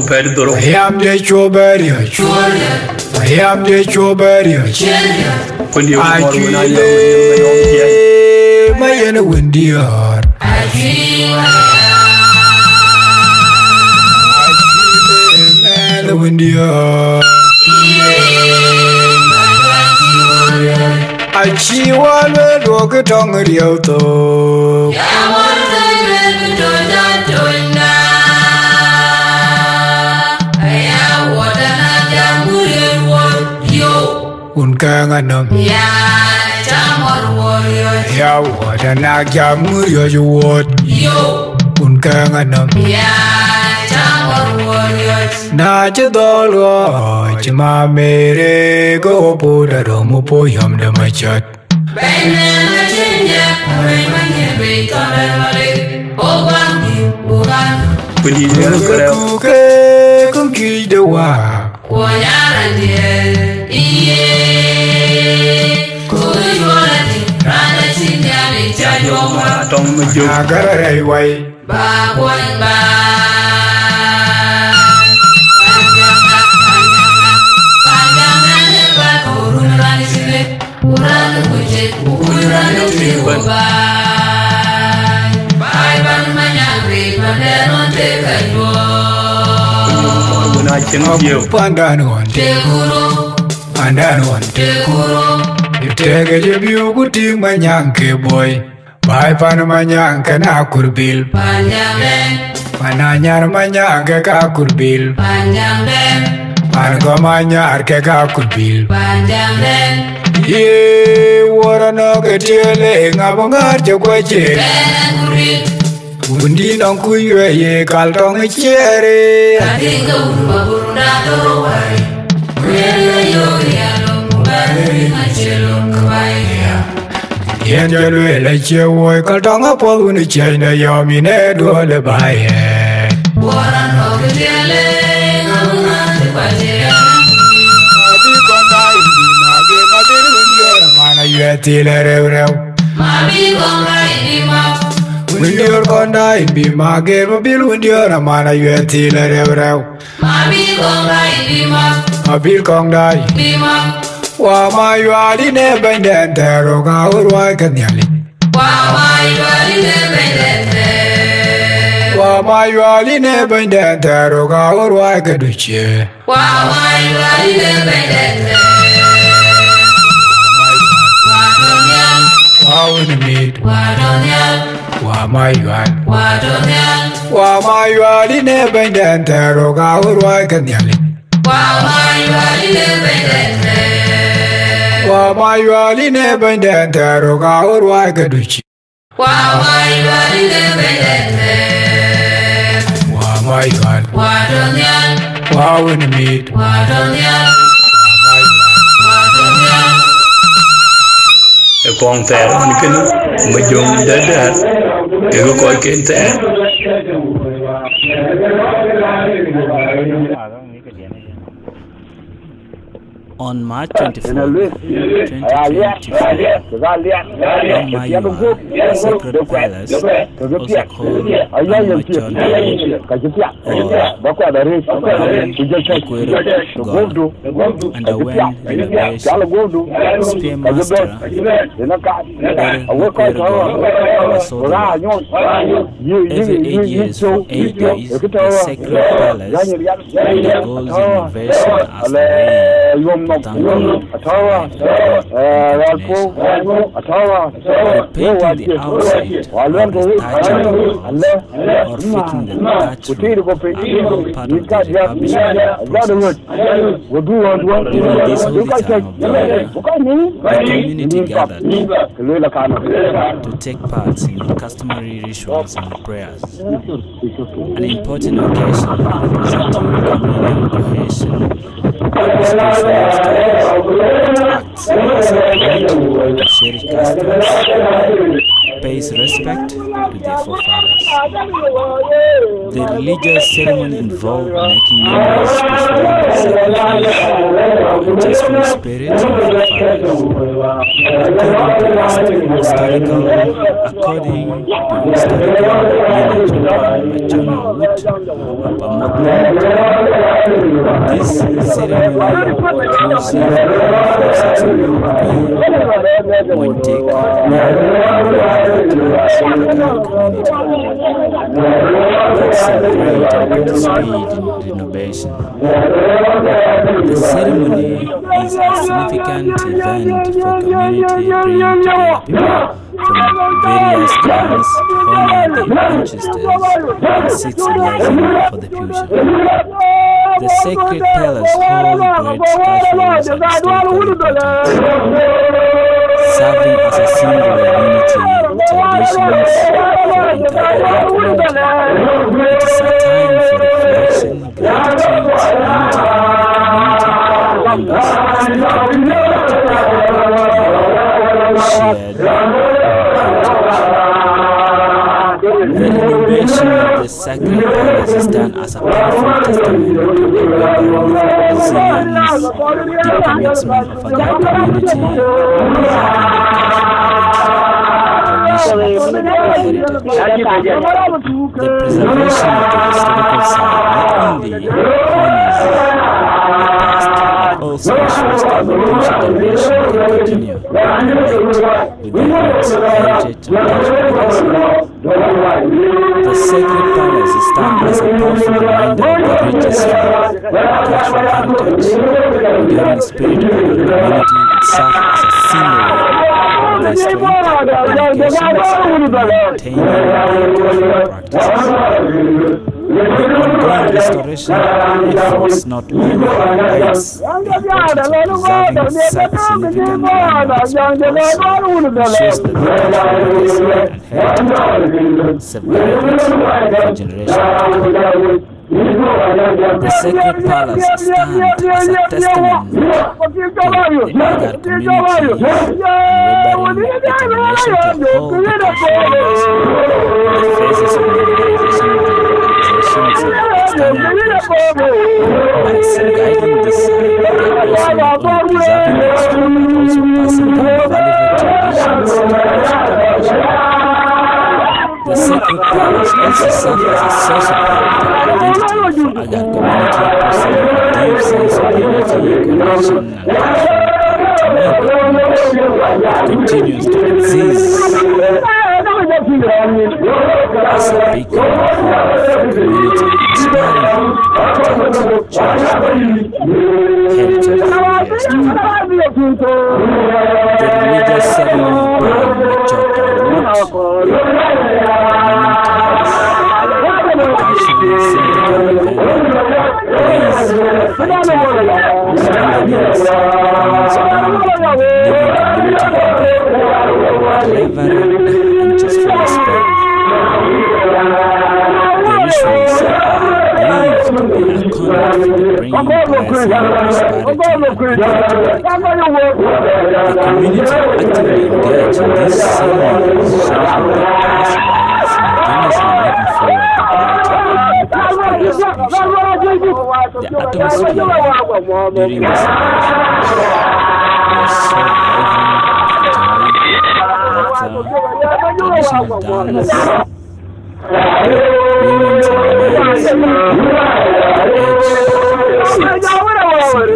Perdoro. I am the strawberry. I am the strawberry. My inner windy heart. The windy heart. I see one look at on the auto. Unkanganam. Ya water na jamu yo what. Unkanganam. Na chadolo chima mere go pura romu po yam de machat. Kuki de wa. Agara way. Pandan one, you take a you good thing, my young boy. Bye, Panamanyang, can I could bill. Pananya, Manyanga, could bill. Panagomanya, Kaka could bill. Ye, what a nugget, yelling, Abonga, Joguache. Undi non kuye kaltong cherry. I think Yen Jalwe let you work along a pole in China, Yomine, do all the buy. What a nugget, yelling, when you're gonna die, be my game of bill when you're a man, you are till a rev. A bill con die. Why, my you are in a band and terror, or why can you? Why, my you are in a band and terror, or why can you cheer? Why, you are in a band and terror, in the meat. Why my you are in a band and terror, or why can you? Why you are in a band and terror, or why can you? Why my you are wow in the meat. A con terra, un cano, un young dead, a go quite in there. On March 24, 2024, Mayua, a sacred palace, also called Amachon, God, underwent renovation. Spearmaster, every 8 years for 8 days, the sacred palace undergoes renovation as the rain. Painting the outside of the statue or fitting the statue part of the refurbishment process. During this holy time of the year, the community gathered to take part in customary rituals and prayers, an important occasion representing communal cohesion. Sheriff customs, pays respect to their forefathers. The religious ceremony involved making memories, performing sacrifice, and just for the spirit of forefathers. According to historical lineage of Machano Wood, this ceremony inclusive when take that celebrate and participate in renovation. The ceremony is a significant event for community, bringing together people from various clans to honor their ancestors and seek blessing for the future. The sacred palace holds great cultural and historical importance, serving as a symbol of unity, traditions for entire community. It is a time for reflection, gratitude, unity among the community members as they come together to shared the renovation of the sacred palace stands as a powerful testament to the Weberi's resilience, the commitment of our community, and preserving the traditions and heritage. The preservation of the historical site not only honors the past but also ensures that the future generation can continue to connect with their roots, heritage, and cultural. The sacred palace stands as a powerful reminder of the rich history, cultural heritage, enduring spirit of the community. It serves as a symbol of the strength, dedication, and maintaining their cultural practices. The ongoing restoration efforts not only highlights the importance of preserving such significant landmarks, but also ensures that the cultural legacy and heritage safeguarded for generations to come. The sacred palace stands as a testament to the Agar community and Weberi's determination to uphold the cultural legacy in the faces of modernization, globalizations, and external pressures. By guiding this site, they are also not only preserving the history but also passing down valuable traditions to future generations. The sacred palace also serves as a source of pride and identity for Agar community, fostering a deep sense of unity, connection, and cultural pride among the members. It continues to exist as a beacon of hope for community, inspiring people to protect, cherish, heritage for years to come. The religious ceremony by Machota Wood, the community actively engaged in this ceremony shows that past lives simultaneously looking forward to brighter and more prosperous future. The atmosphere during the celebration was so vibrant with joy, laughter, traditional dance, women's and men's, age, sex, symbolizing the community collective strength, resilience, mystic and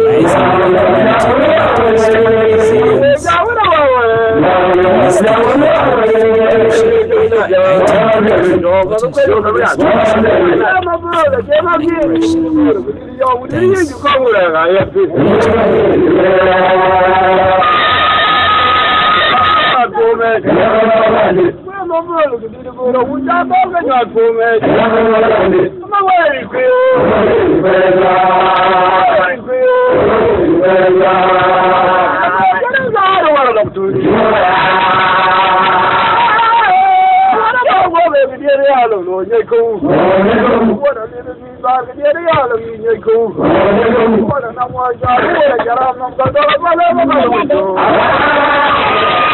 highlighting the importance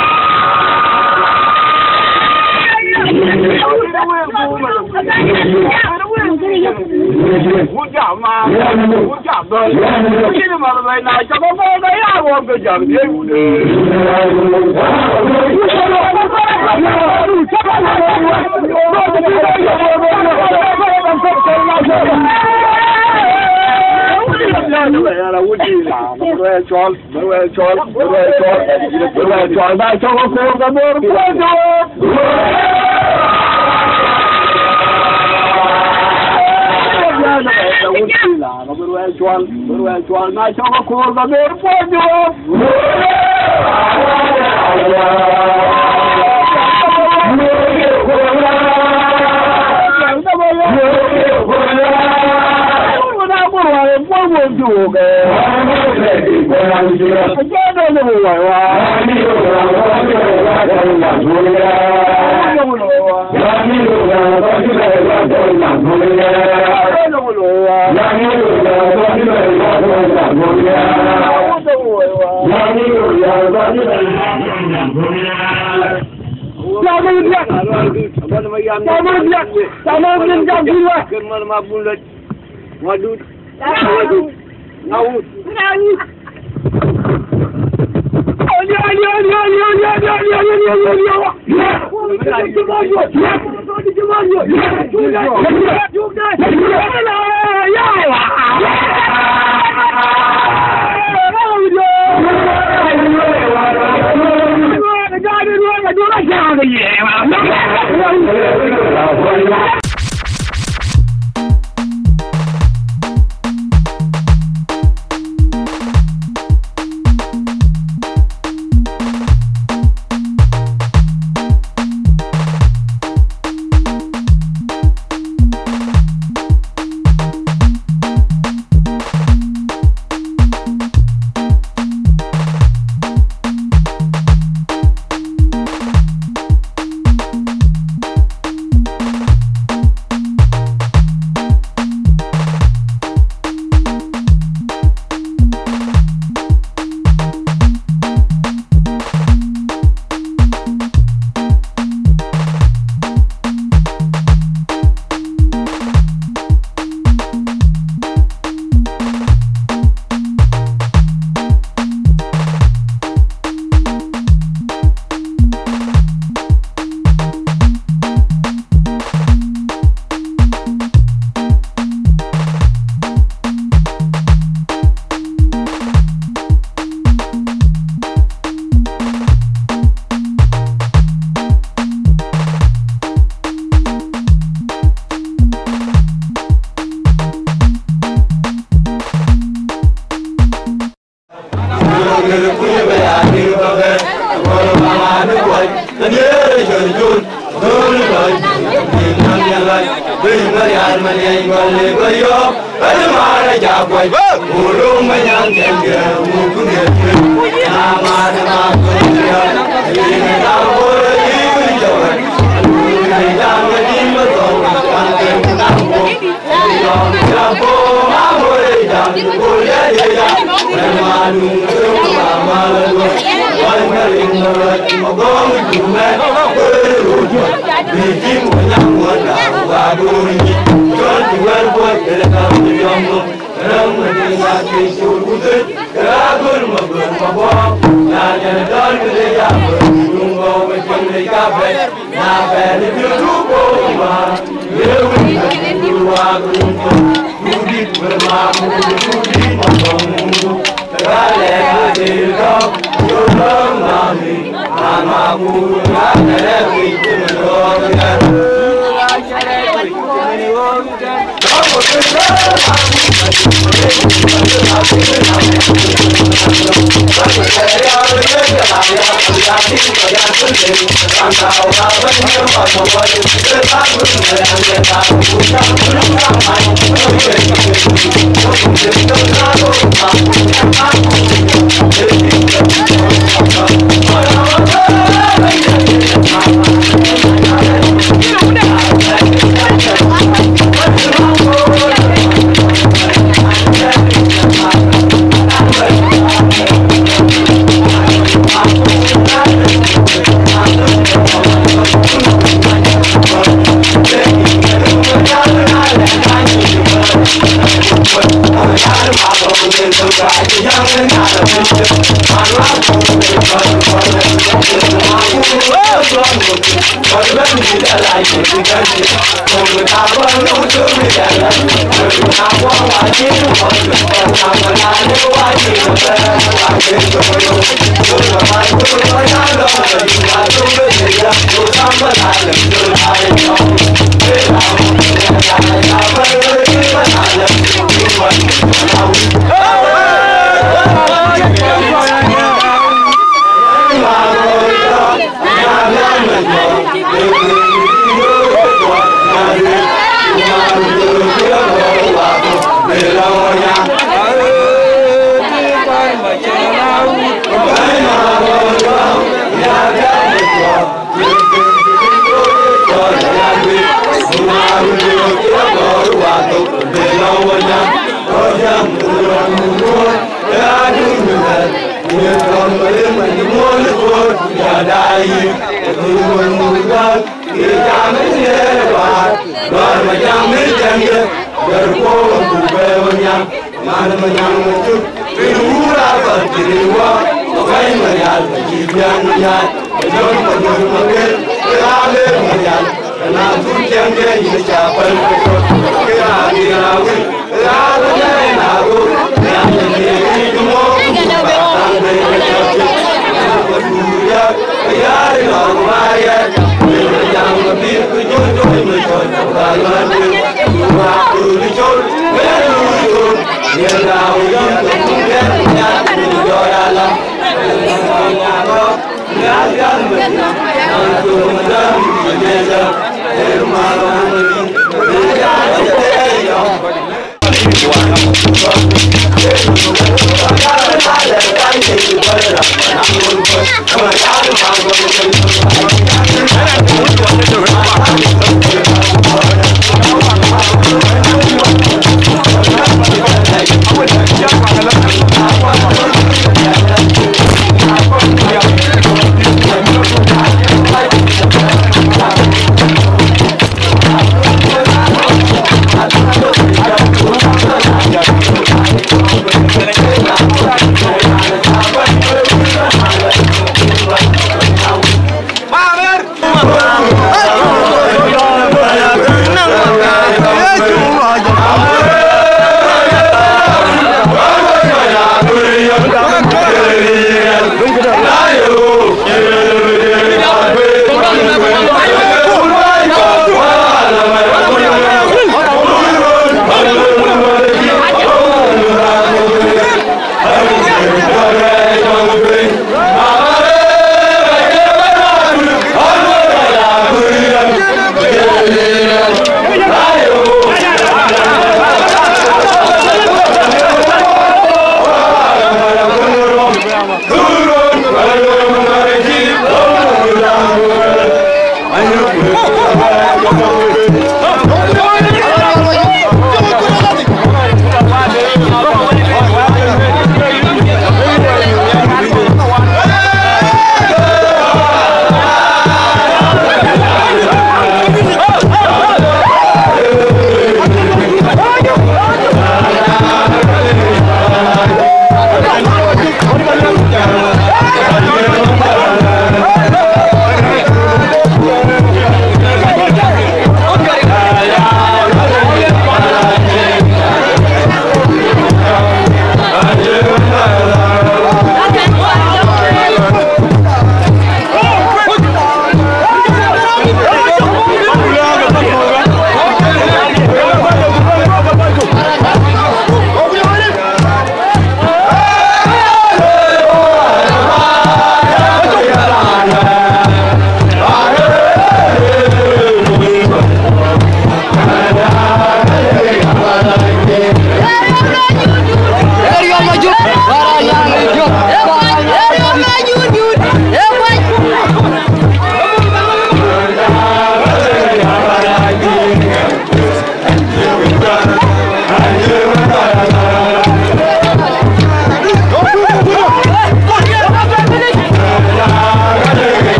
of restoration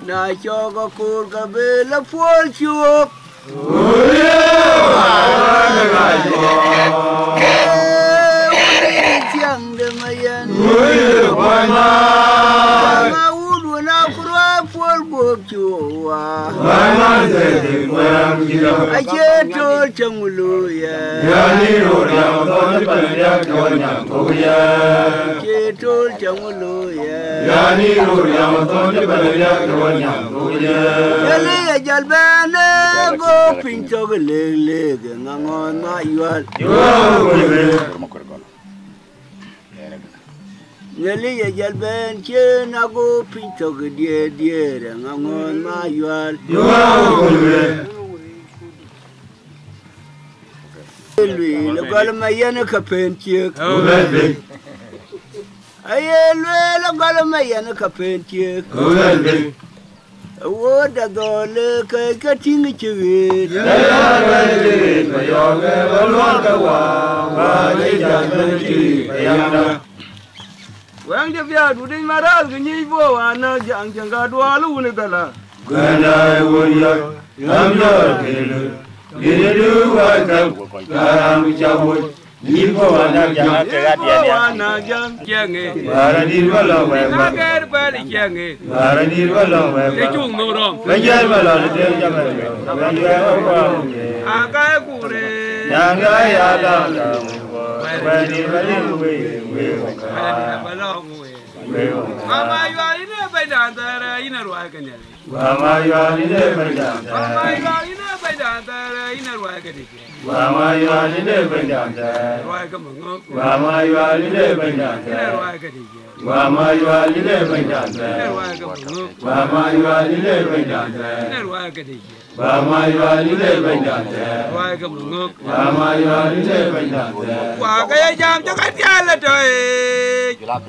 Na choga kur ka bela fuol chuok tiang de mayan ma udu na kurwa fuol bok chuwa aje to changulu ya yani ro ya to ni pa ya to nya ko ya ke to changulu ya yani ro ya to ni pa ya to nya ko ya yale ya jalbane go pincho le ngangon ma yual yale ya jalben che na go pincho die ngangon ma yual lui le gol ma yana ka pentie aye lui le gol ma yana ka pentie wo da dole ka tingi chiwi wang je bia du ding maral gni bo ana jang ga dwa lu ni kala gana wo ya yam ya kele Yedu wakam karam jawoi nipo wana jang wana jang jange baradir balong we nagar bali jange baradir balong we te chung no rong bajar balong te jamal bajar balong aga kure janga ya la baradir balong we balong we mama yari ne baidantara ina ruwa kanya mama yari ne baidantara mama yari ne baidantara ina ruwa kanya mama yari ne baidantara ruwa kanya mama yari ne baidantara ruwa kanya mama yari ne baidantara ruwa kanya mama yari ne baidantara ruwa kanya mama yari ne baidantara ruwa kanya mama yari ne baidantara wa kaya jam jagat yalla toy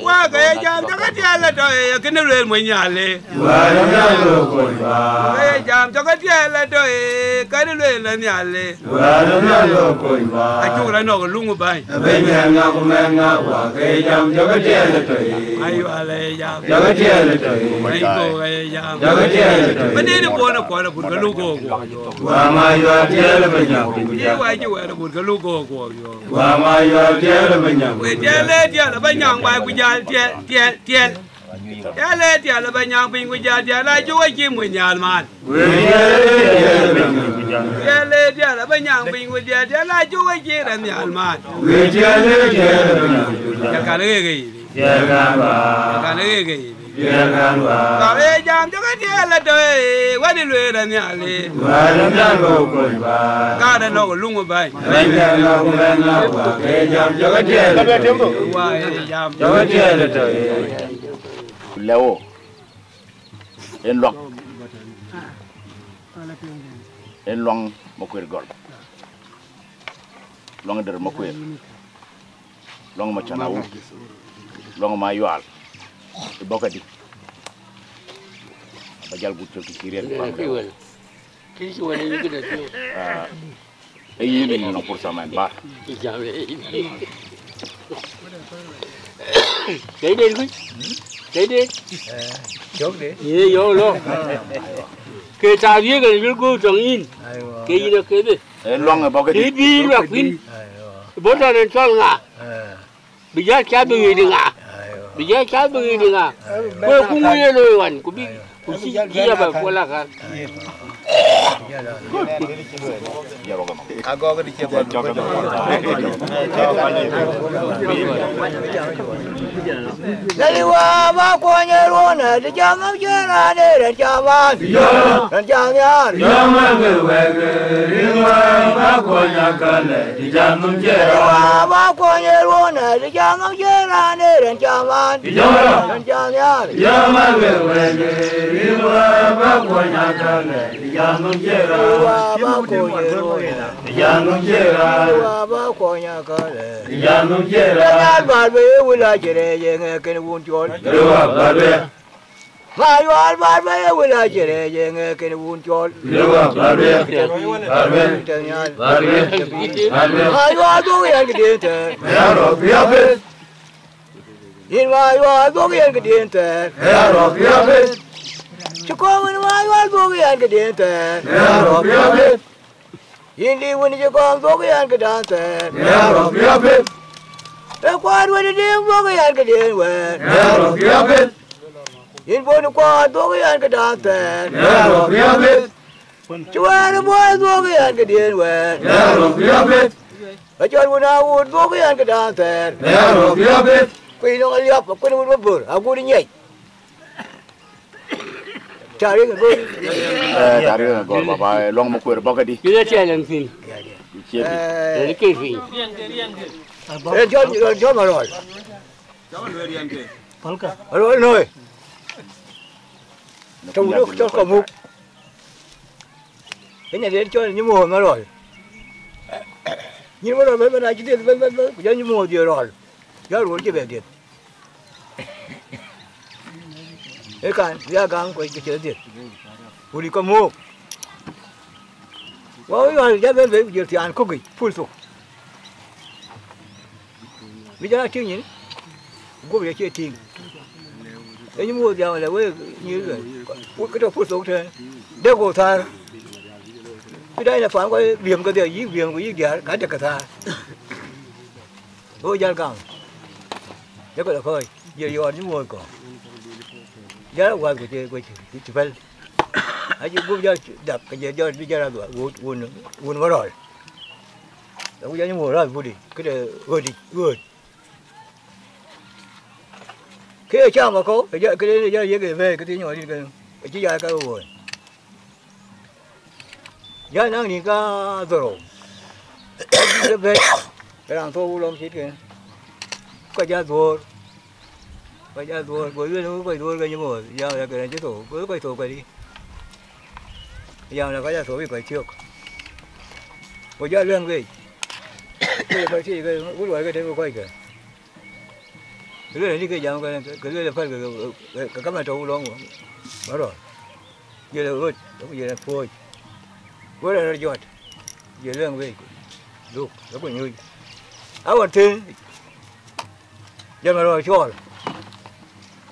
wa kaya jam jagat yalla toy kene rel mo nyale wa nyalo ko ba kaya jam jagat yalla toy kene rel la nyale wa nyalo ko ba achu la no lungu bai be nyanga ko menga wa kaya jam jagat yalla toy ayu ale jam jagat yalla toy mai ko kaya jam jagat yalla toy mane ne ko na bur ga lugo wa ma yo yalla be nyang ye wa ju wa bur ga lugo ko yo wa ma yo yalla be nyang we yalla be nyang ba ku ja tiel yalla tiel be nyang pin ku ja la ju wa ji mu nyal man we yalla be nyang pin ku ja la ju wa ji ran nyal man we yalla ya ka le ge ya ka le ge Kare jam jagat yalla toy wadi lwe ran yale wala nalo ko ba kada no lungu bai nalo wa ke jam jagat yalla wa jam jagat yalla toy leo en long mo ko gol long der mo ko long ma chanawu long ma yual bokadi bajal gutu ki rel ki ci wone ñu gëna ci ay yene ñu pour sama ba kay de ko kay de chok de ye yo lo ke ta ye ga ñu ko tong in ke yi ke de long bokadi bi la fin bo da len tol nga bi ja cha bi di nga bija kabe ngidinga ko kunguye lo wan kubi kusikia ba kola kan Ago cái đi chơi bóng. Đây qua ba qua nhà luôn nè, đi chơi ngắm chơi ra đây để chơi ban. Để chơi nha. Yama cái về cái đi qua ba qua nhà cái này đi chơi ngắm chơi ra. Qua ba qua nhà luôn nè, đi chơi ngắm chơi ra đây để chơi ban. Để chơi nha. Yama cái về cái đi qua ba qua nhà cái này đi chơi ngắm chơi ra. Qua ba qua nhà luôn nè, đi chơi ngắm chơi ra. qua ba qua nhà cái này. đi chơi ngắm chơi ra. Nhà bạn về vui là chơi để nghe cái buồn chồn. Rồi ba về. Mai vào bạn về vui là chơi để nghe cái buồn chồn. Rồi ba về. Ba về. Ba về. Ba về. Mai vào tôi ăn cái điện thoại. Hea rồi phía bên. In mai vào tôi ăn cái điện thoại. Hea rồi phía bên. Chú con mình mai vào tôi ăn cái điện thoại. Hea rồi phía bên. In đi when chú con tôi ăn cái điện thoại. Hea rồi phía bên. Em qua when đi tôi ăn cái điện thoại. Hea rồi phía bên. In phố qua tôi ăn cái điện thoại. Hea rồi phía bên. Chú ăn mua tôi ăn cái điện thoại. Hea rồi phía bên. Ở chỗ nào nào tôi ăn cái điện thoại. Hea rồi phía bên. Quay nó liệp, quay nó bự bự, à cô đi nhảy. Chả đi cái Dari gol baba long mo kuer boga di. Kita challenge fin. Chebi. Jadi ke fin. Em cho mà rồi. Rồi rồi. Trong nước cho cỏ mục. Cái này đến cho như mùa mà rồi. Nhưng mà rồi bên này chỉ tiền bên cho như mùa gì rồi. Giá rồi chứ về tiền. Cái can giá gang quay cái chuyện tiền. Uli có mua. Wow, rồi giá bên về giờ thì ăn có gì, full số. Bây giờ chưa nhỉ? Có việc chưa tiền. Thế nhưng mua giờ là với như rồi. Cái đó full số thôi. Đeo cổ thà. Cái đây là phản cái viêm cái gì, viêm cái gì cả được cả thà. Ôi giá gang. Giá cái là thôi. Giờ như mua có. Giá là qua của chị phải. Hãy subscribe cho kênh Ghiền Mì Gõ để không bỏ lỡ những video hấp dẫn. Giờ là cái số bị quậy trước, bây giờ lương gì, cái quậy gì cái bút quậy cái đấy quậy kìa, cái này đi cái dạng cái là phải cái cắm là trâu luôn, đó rồi, giờ là ướt, giờ là phơi, bữa nay nó giọt, giờ lương gì, đúng, nó còn như, áo quần thun, giờ mà rồi cho,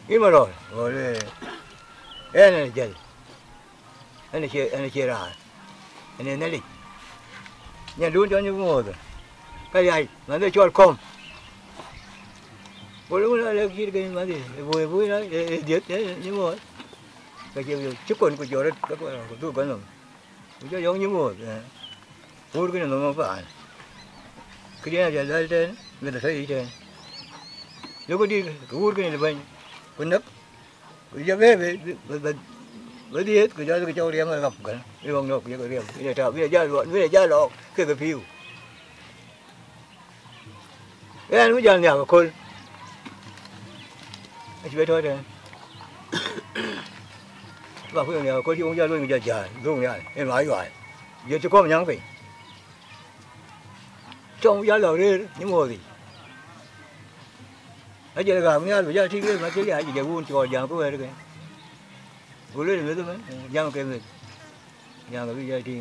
ít mà rồi này chơi. Anh chơi ra, anh này đi, nhà luôn cho những người rồi, cái này mà nó cho con, bữa lúc đó là cái mà gì, vui đó, điệt đấy những người, cái chuyện chúc con của chỗ đó, các bạn của tôi có lòng, cho giống những người, vui cái này nó phải, cái này là lên trên, người ta thấy đi trên, nếu có đi, vui cái này là bên, con nấc, cái giờ về với đi hết cái cho riêng là gặp cái đi bằng nộp cái riêng bây giờ ra lọ cái phiêu cái anh bây giờ nhà của con anh chỉ biết thôi đấy và cái nhà có ông gia luôn giờ dài luôn nhà em nói gọi giờ cho con nhắn về trong giá lò đi những mùa gì bây giờ gặp nhau bây giờ thì cái mà cái gì giờ buôn trò giang có về đấy bữa lên nữa thôi, giang cái gì, giang cái gì thì,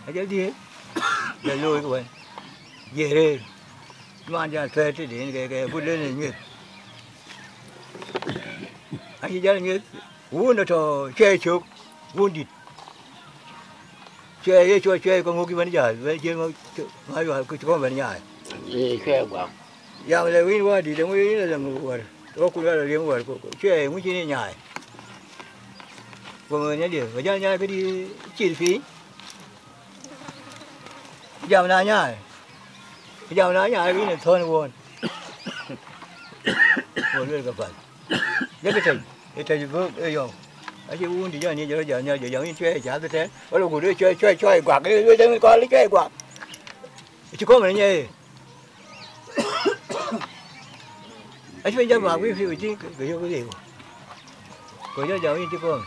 ở chỗ đi, để lôi các bạn, về đây, mang ra thuê thì đến cái bữa lên là như, anh chỉ ra như, uống nó cho chơi chuột, uống thịt, chơi con ngô cái vấn đề, vậy chứ nói vào cái con vấn đề, Chơi quá, giang là uống qua thì đừng uống là làm qua, có cũng là liếng qua, chơi uống chỉ nên nhảy. Của người nhà điều, người nhà cái đi chi phí, Giờ nào nhá. Giờ nào nhá cái này thôi buồn. Buồn lên gặp bạn. Nhớ cái thầy vợ ấy rồi. Anh chị uống thì giờ như giờ như chơi chả tôi thế. Có lúc đứa chơi quạt cái đứa con lấy chơi quạt. Chứ có mà nhỉ. Anh bây giờ vào cái phiêu chứ cái gì. Có giờ như chứ con.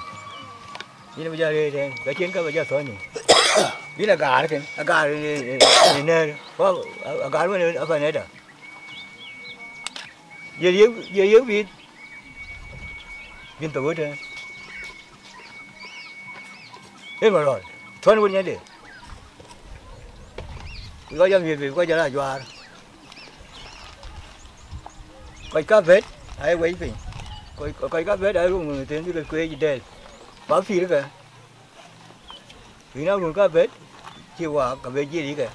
Nhưng bây giờ thì cái chuyện cái bây giờ thôi nhỉ. Biết là gà đấy, gà này có gà luôn ở phần này đó. Giờ yếu biết viên tổ thôi. Thế mà rồi, thôi luôn nhé đi. Có giờ việc có giờ là doa. Coi cá vết, ai quay phim. Coi cá vết ai luôn người tên cái quê gì đây. Báo phim đó kìa. Vì nó luôn cá vết. Chiều qua cả về gì đi kìa.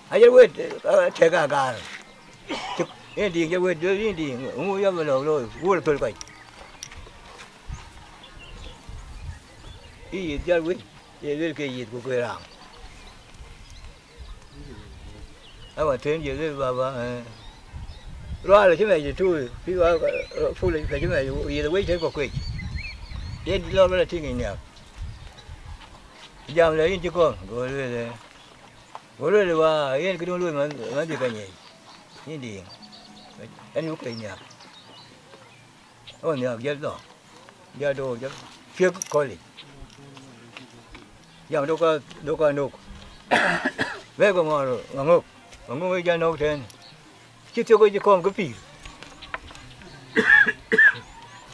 Ai giờ quên chạy gà. Cái điện cho quên đưa đi điện, mua cho vào rồi, mua là tôi quay. Cái gì cho quên, cái gì của quê làm. Ở ngoài trên giờ cái bà loa là chứ mày giờ thui, khi qua phu lên phải chứ mày giờ quên thế của quê. Đến lo là thiên người nào. Giờ lấy chứ con, rồi là qua yên cái đôi mà gì cái gì, như điện, anh lúc cái nhà, nhà giờ đó, giờ đồ giờ phía coi đi, giờ đâu có nấu, về có ngọc bây giờ nấu thế, chứ chưa có gì con cái gì,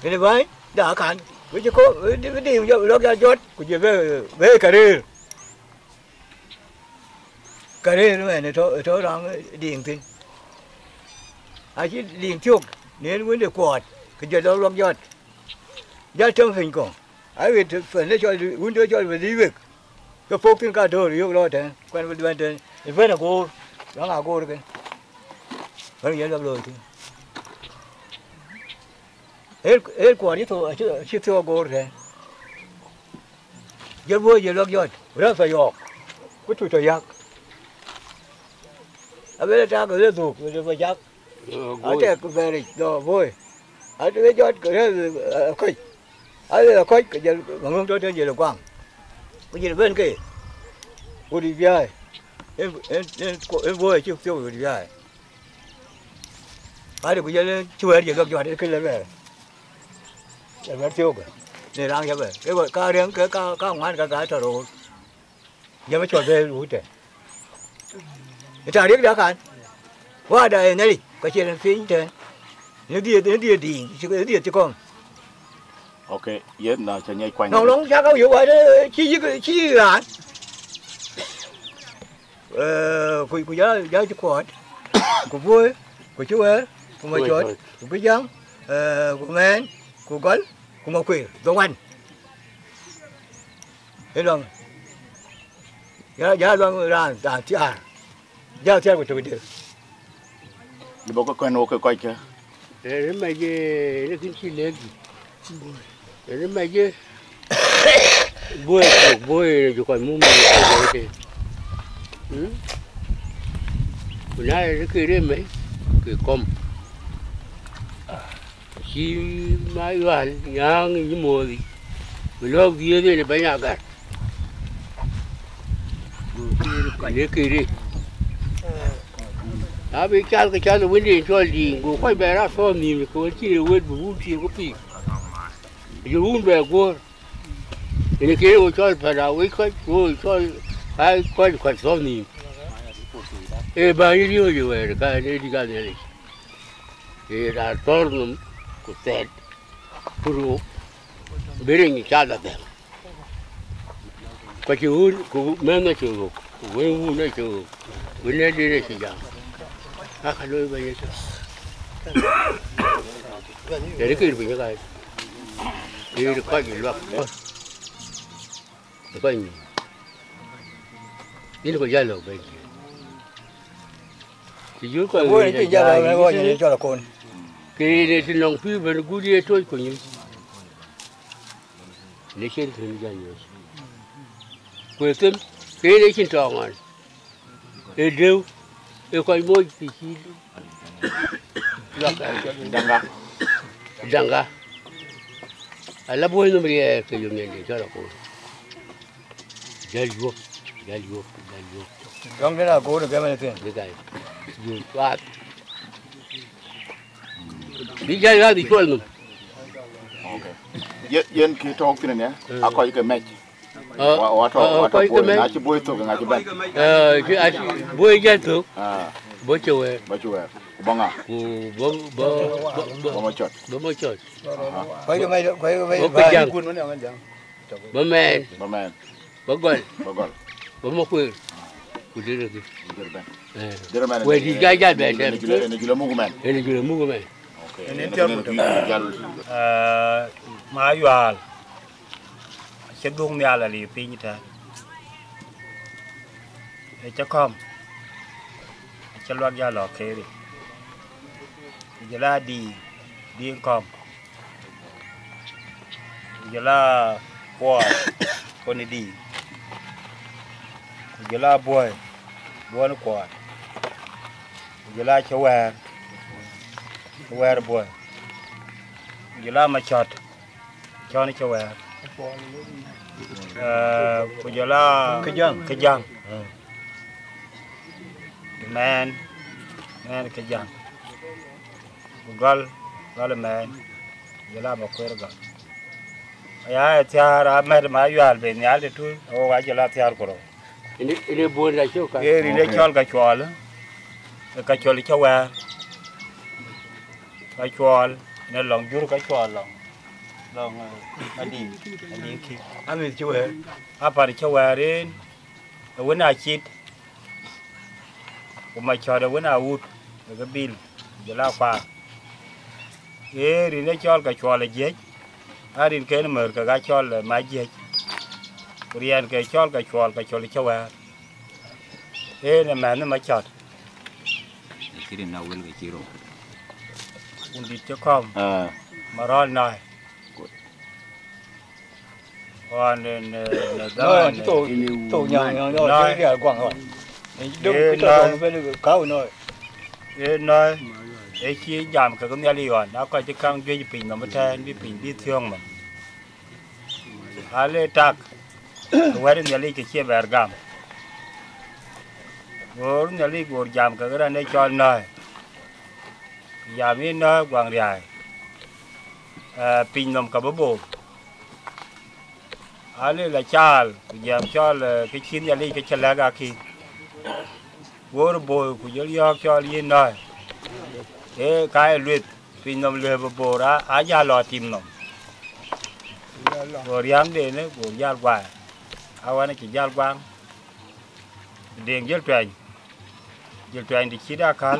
cái này vậy, đã cản. Với chứ có cái điều giờ nó ra chốt của chị về cà rê nó này thôi đang điện thì ai chỉ điện chuột nên muốn được quạt cái giờ đó lắm giọt giá trong hình còn ai về phần nó cho muốn đưa cho về đi việc cái phố trên cả đồ rồi lo thế quen bên trên với là cô đó là cô đấy cái giờ rồi thì hết quả đi thôi chứ chưa có rồi giờ vui giờ lót giọt rất phải giọt cái tuổi thời gian ở bên ta cái thuộc cái phải giọt ở đây cái về rồi vui ở đây giọt cái khơi ở đây là khơi cái giờ ngông cho giờ là quang cái gì bên kia cô đi về em vui chứ chưa đi về ở đây bây giờ chưa giờ lót giọt cái là về để bắt tiêu cái để làm cho vậy cái gọi cá riêng cái cá ngoan cá thở rồi giờ mới chọn về đủ thế trả điếc đã cả qua đây này đi cái chuyện là phí thế nếu đi chứ con ok yes là cho nhảy quanh nó nóng chắc không hiểu vậy đấy chi là của giá cho quạt của vui của chú ấy của mấy chốt của cái giang của men của con của một quỷ giống anh thế rồi giá đang ra trả giá theo của tôi được đi bao cái quen ô cái quay kia để mày về nó kinh chi lên để mày về vui rồi còn mua mày rồi thì bữa nay cái kia đấy mấy cái com chi mai hoàn nhang như mùa gì mình lo kia đây là bánh nhà cả cái kia đi à bây giờ cái cha nó vấn đề cho gì cũng phải bé ra so nhìn cái chỉ là quên bù chi có gì dù uống bé qua cái kia nó cho phải là với cái rồi cho ai coi phải so nhìn bao nhiêu điều vậy cái này đi cái này cái là tornum của Tết, Puru, Bering cha đã đẹp. Cái chú cũng mấy người chú, quên u này chú, quên này đi này chỉ rằng, cái lối bây giờ, để cái gì vậy cái, đi coi gì luôn, coi gì, đi coi giải lộc vậy. Chỉ dưới coi vui thì giờ là coi như cho là con cái này thì lòng phi về nó đi thôi của những lấy trên thuyền ra nhiều quê tên cái đấy trên tròn à để đều để coi môi thì chi danga là bôi nó mới cái dùng này để cho nó cũng jalur Không cái nào cố được cái này tiền. cái này dùng qua đi chơi ra đi chơi luôn Yen ki talk tin ne akoy ke match wato na ci boy to nga ci ban cái bôi ra thuộc bôi chơi ba ci wer bonga bo mo chot Quay cái mày bố mẹ bố gọi bố mo quên cứ đi được quên đi gai về xem ne jula mu men cái này là mua cái này mà yual sẽ đúng nhà là liệp như thế chắc không chắc loạn gia lọ khế đi giờ là đi không giờ là boy con đi giờ là boy nó quạt giờ là cháu boy giờ là mà chọt cho nó cháu giờ là cái giang man cái giang gal là man giờ là mà quên rồi ya tiara mer ma yual be nyal de tu o ga jela tiar ko ini buồn là chỗ e ri le chol ka chol chawa ka chol ne long jur ka chol long adi ki Ami chưa. apa ri chawa ren wona chit o ma chol wona ut ga bil jela pa e ri le chol ka chol je arin cái mở cái gái cho là máy dệt, riêng cái cho là cháu thế là mẹ nó mới chọt, cái này nào quên cái chi rồi, un đi cho không, mà rồi này, còn Đó tổ nhà cái kia quảng rồi. Cái tổ bên cái cáo rồi. thế nói, cái chi giảm cái nhà đi rồi, nó coi cái căng cái pin nó mới thay, cái pin đi thương mà. Ale tak, kemarin nyali kecil bergam. Gor nyali gor jam kagak ada chol noi. Jam ini noi guang riai. Pin nom kabobo. Ale la chal, jam chol kecil nyali kecil lagi aki. Gor boy kujali chol ini noi. Kai luit pin nom luit bobo ra aja lo tim nom. Gor yang de ne gor yal qua awan ki yal quang den jel twain di chida kal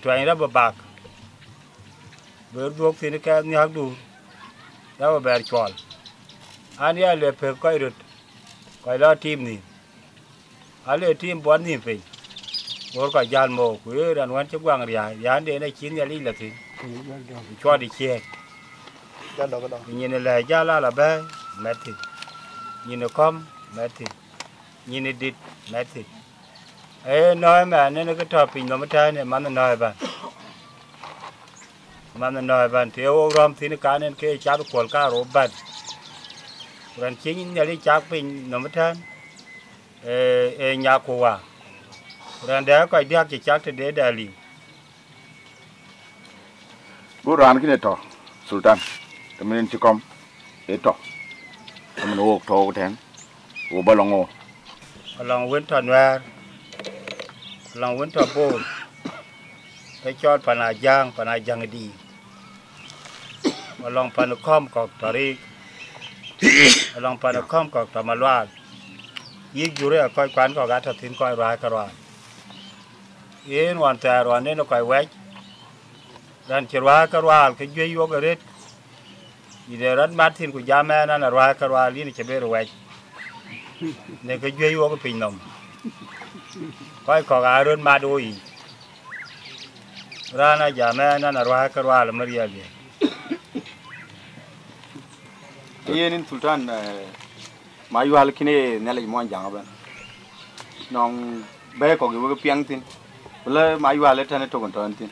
twain ra bak ber duok tin ka ni hak du da ber chol an ya le pe ko rut ko la tim ni ale tim bon ni pe gor ka yal mo ku ran wan che quang ria yan de ne chin ya li la ti cho di che nhìn là gia là bé mẹ thịt nhìn con mẹ thịt nhìn đít mẹ thịt ấy nói mà nên cái trò pin nó mới thay này mà nó nói bạn thì ô rom thì nó cá nên cái cháu quần cá rổ bẩn rồi chính nhà đi cháu pin nó mới thay nhà cô à rồi để coi đi cái cháu thì để đại lý bu ran ki ne to sultan temen ci kom eto temen wo to ten wo balongo lòng win thon wa lòng win thon bo cái cho pana giang đi lòng pana com cọc tari lòng pana com cọc tamalwa yi jure coi quán có gạt thìn coi ra cả yên hoàn tè rồi nên nó coi quét dan chirwa karwa cái duy vô cái để rất mát thiên của gia mẹ nó là ra karwa liên chế bê rồi nên cái duy vô cái pin nồng coi có ai rất mát đôi ra na gia mẹ nó là ra karwa là Maria vậy Ini Sultan mà yêu hal kini nè là món chẳng bên nong bé có cái piang tin bữa mà yêu hal thế này tôi còn trơn tin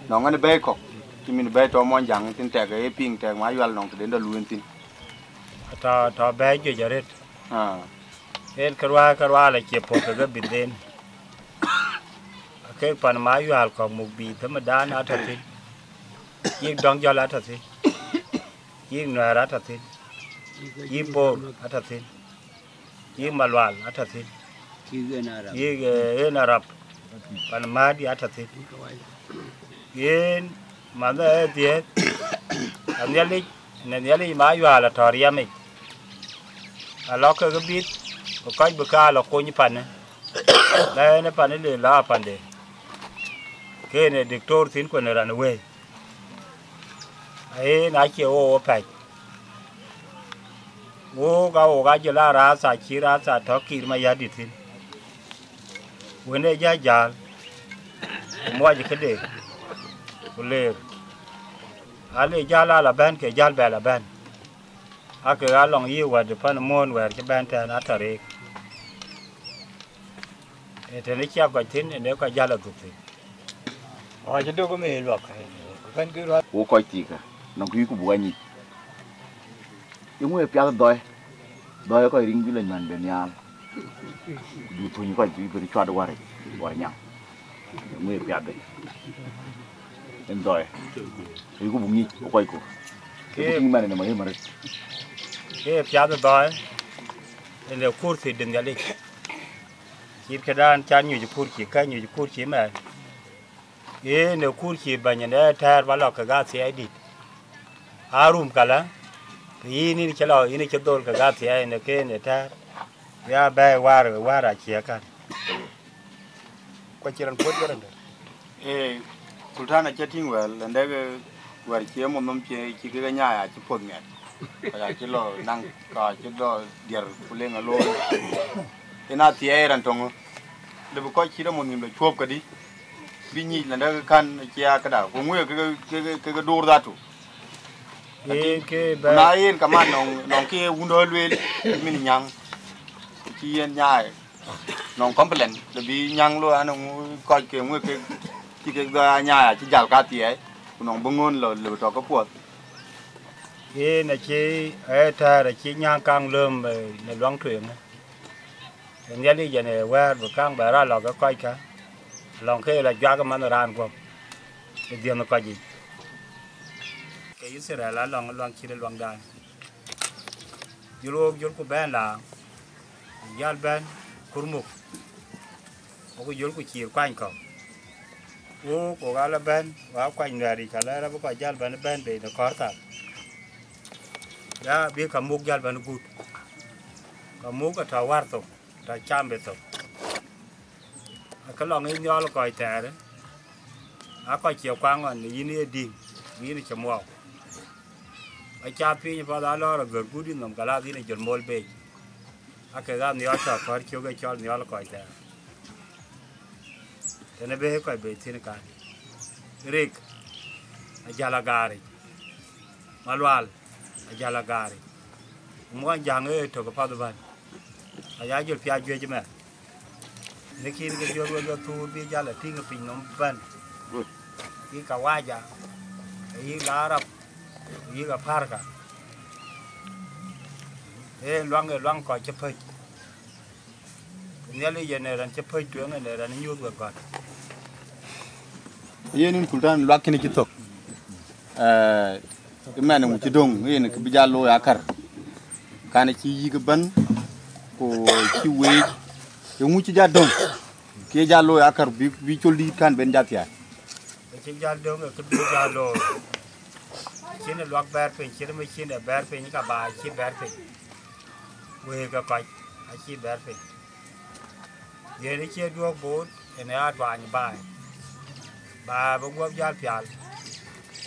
nong anh bé có thì mình bé cho món chẳng tin tẹt cái ping tẹt mà yêu hal nong đến đó luôn tin ta bé chưa giờ đấy el karwa là chụp một cái bình đen cái phần mà yêu hal còn một bì thế mà đá nó thật tinยิ่งดองยอละทัดสิยิ่งหน่วยละทัดสิยิ่งโบละทัดสิยิ่งมาลวาละทัดสิยิ่งนารับปนมาดีละทัดสิยิ่งมันได้เดียดอันนี้ลิมาอยู่ละทอริยามิล็อกก็บิดก็ค่อยบุกาล็อกคนญี่ปุ่นนะแล้วในปันนี่เลยลาปันเดแค่เนี่ยดิกโตร์สินคนรันเวย์nãy chiều ô phải ô cái giờ la ra sa thọ kì mà giá đi tin bữa nay giá già mua gì cái đấy bữa nay giá là ban cái giá bè là ban cái giá lòng yêu và được phân môn và cái ban thế nó thở đi thế này chia cái tin nếu cái giá là được thì chứ đâu có mề luật cái cứ lo ô coi gì cả nông thủy của bùa nhỉ, những người phía đôi coi ring cái lần mình bên nhà, du thuyền coi du bên chua đâu rồi nhang, những người phía đấy, em đôi, cái của bùa nhỉ, coi của, cái mà này mà cái phía đôi, nên là cua thì đừng đi, chỉ cái đàn chăn nhiều cua chỉ cái nhiều cua chỉ mà, cái nếu cua chỉ bao nhiêu đấy thay vào lò cái gas sẽ đi. Arum kala, ini calo ini cedol kagat ya ini ke ini tar, ya bay war aja kan. Kau ciran pot kan anda? Sultan aja tinggal, anda ke war cia mau nom cia cikai nyaya cepot nget, kayak cilo nang kayak cilo biar pulang alo, ina cia rantong, lebih kau cira mau nimba cuap kadi, bini anda kan cia kada, kumui ke dor datu. Nain kaman nong kia undo luel min nyang kia nyai nong komplain lebih nyang lo anong coi kia ngui kia ga nyai chỉ jal ka tie nong bungun lo lebih to ka puat kia na chi ta là chi nyang kang lơm na loang thuyền nên giờ đi giờ này qua vừa kang bả ra lò cái coi cả lòng kia là giá cái món ran của cái gì nó coi gì cái ý sẽ là loang chỉ là loang đàn, Europe của bên là, Yal bên, Kurmuk, có cái của chỉ quanh cầu, của cái là bên, và quanh người thì cả là có Yal bên để nó có thật, ya biết cả muk Yal bên good, cả muk cái thảo war tổ, thảo cham bê tổ, cái lòng ấy nhau là coi tè đấy, coi chiều quang còn như này đi, như này chấm vào. Acha pi pa da lo ga gudi nom kala di ne jol mol be ake ga ni ata par kyo ga chal ni ala ko ita tene be ko be tin ka rik ajala gari malwal ajala gari mo jang e to ko pa do ban aya jol pia jwe jme ne kin ga jol ga tu bi jala tinga pin nom ban ki ka waja yi la arab yi ga parka loang coi chấp phơi nếu bây giờ này là chấp phơi chuyện này là nhiều rồi còn ye nun Sultan loak kini kitok cái mẹ nó chỉ đông ye này cái bây lo akar kana chi yi cái ban ko chi we yo mu chi ja đông ke ja lo akar bi choli kan ben jat ya chi ja đông cái bi ja lo chỉ là loak bẹt phải chỉ là mấy chỉ là bẹt phải những cả bài chỉ bẹt phải quê cái coi chỉ bẹt phải giờ này chỉ đua bốn thì này ăn vài bài bà bông bông giá phiền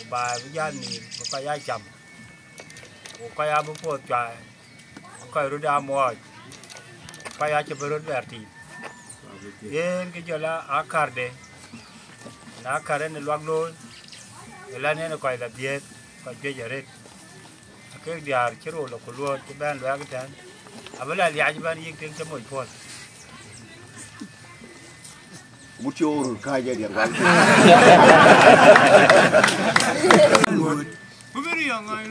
bà với giá nỉ có giá chậm có giá bông bông trái có rút ra mua có giá chỉ rút về thì yên cái chỗ là akar đấy akar này loang lôi là này nó coi là biết coi chơi giờ đấy cái điều chế độ là của luôn cái bên loa cái thằng abala liaj ban yik ting cha moy pol Mucho kaya dia kan. Beri yang ngai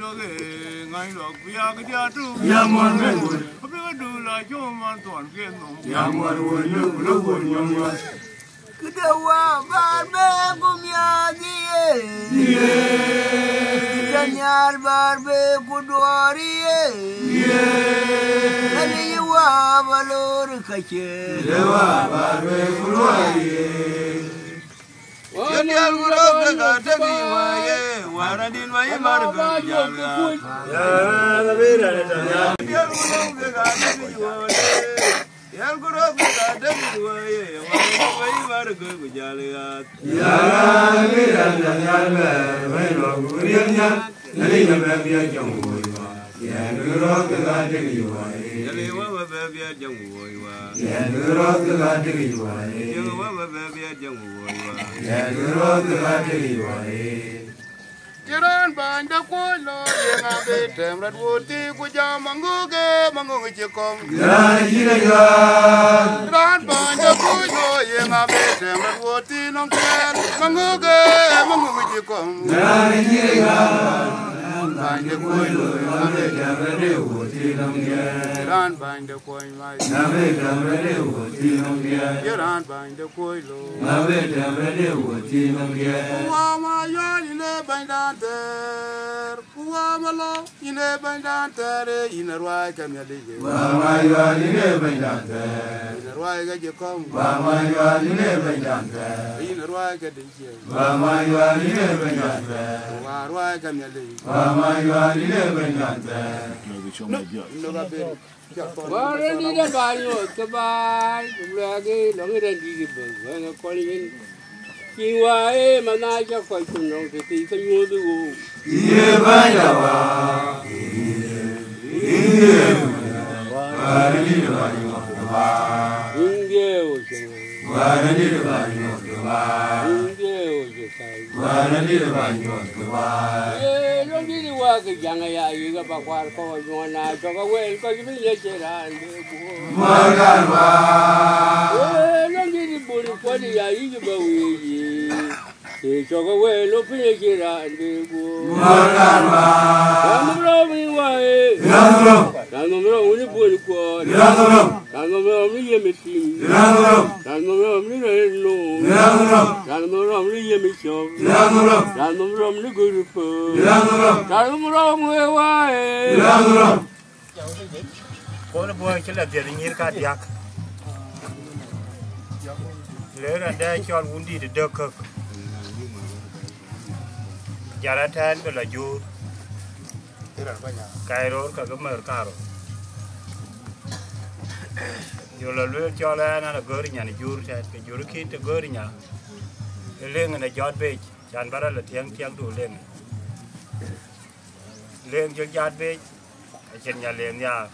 lo biar kerja tu. Yaman mengur. Beri tu lah cuma tuan kenong. Yaman wulu yaman. Kedawa barbe kumya die. Danyar barbe kuduari. Nani wa balor kache. Dewa barbe kuduari. Danyar guru kata giwaye. Waradin waye marga jaga. Ya labira danyar. Danyar guru kata giwaye. Yang kurang ada giwaye. Waradin waye marga jaga. Ya labira danyar bayi gurinya. Nali nabia jangwa. Yang kurang ada giwaye. Nali wabia jangwa. Yang kurang ada giwaye. Yang wabia jangwa. Yang kurang ada giwaye. Jiran banda kulo yang abe temrat wuti kujam manguge cikom. Jiran banda kulo yang abe temrat wuti nongkel manguge cikom. Banda kulo yang abe temrat wuti nongkel. Jiran banda kulo abe temrat wuti nongkel. Jiran banda kulo abe temrat wuti nongkel. Wama yali le banda Kuamalo, ine bandantere, ine roi kamyalije. Wamayo ine bandantere, ine roi gajekom. Wamayo ine bandantere, ine roi gadinje. Wamayo ine bandantere, roi kamyalije. Wamayo ine bandantere. Wara di da banyo kebai, lagi longi dan di bang, kolingin. Kiwae manaja koi kunong titi kanyudu. Iye banyawa. Iye banyawa. Warani banyo kewa. Inge oje. Warani banyo kewa. Inge oje kai. Warani banyo kewa. Longi di wake janga ya iga bakwar ko jona joga wel ko jibi lecheran de. Marganwa. Longi di buri podi ya iga bawi. Choga welo pinye kira ndego. Marganwa. Namro miwae. Namro uni boli ko. Namro mi yemeti. Namro mi reno. Namro mi yemisho. Namro mi gurupo. Namro miwae. Kona boy chila dia ngir ka diak. Lera da chol wundi de dokok. Jaratan ke lajur, kairo ke gemer karo. Jola lu jalan anak gorinya ni jur saya ke jur kita gorinya. Leng na jod bej, jan bara la tiang tu leng. Leng jod jod bej, achen ya leng ya.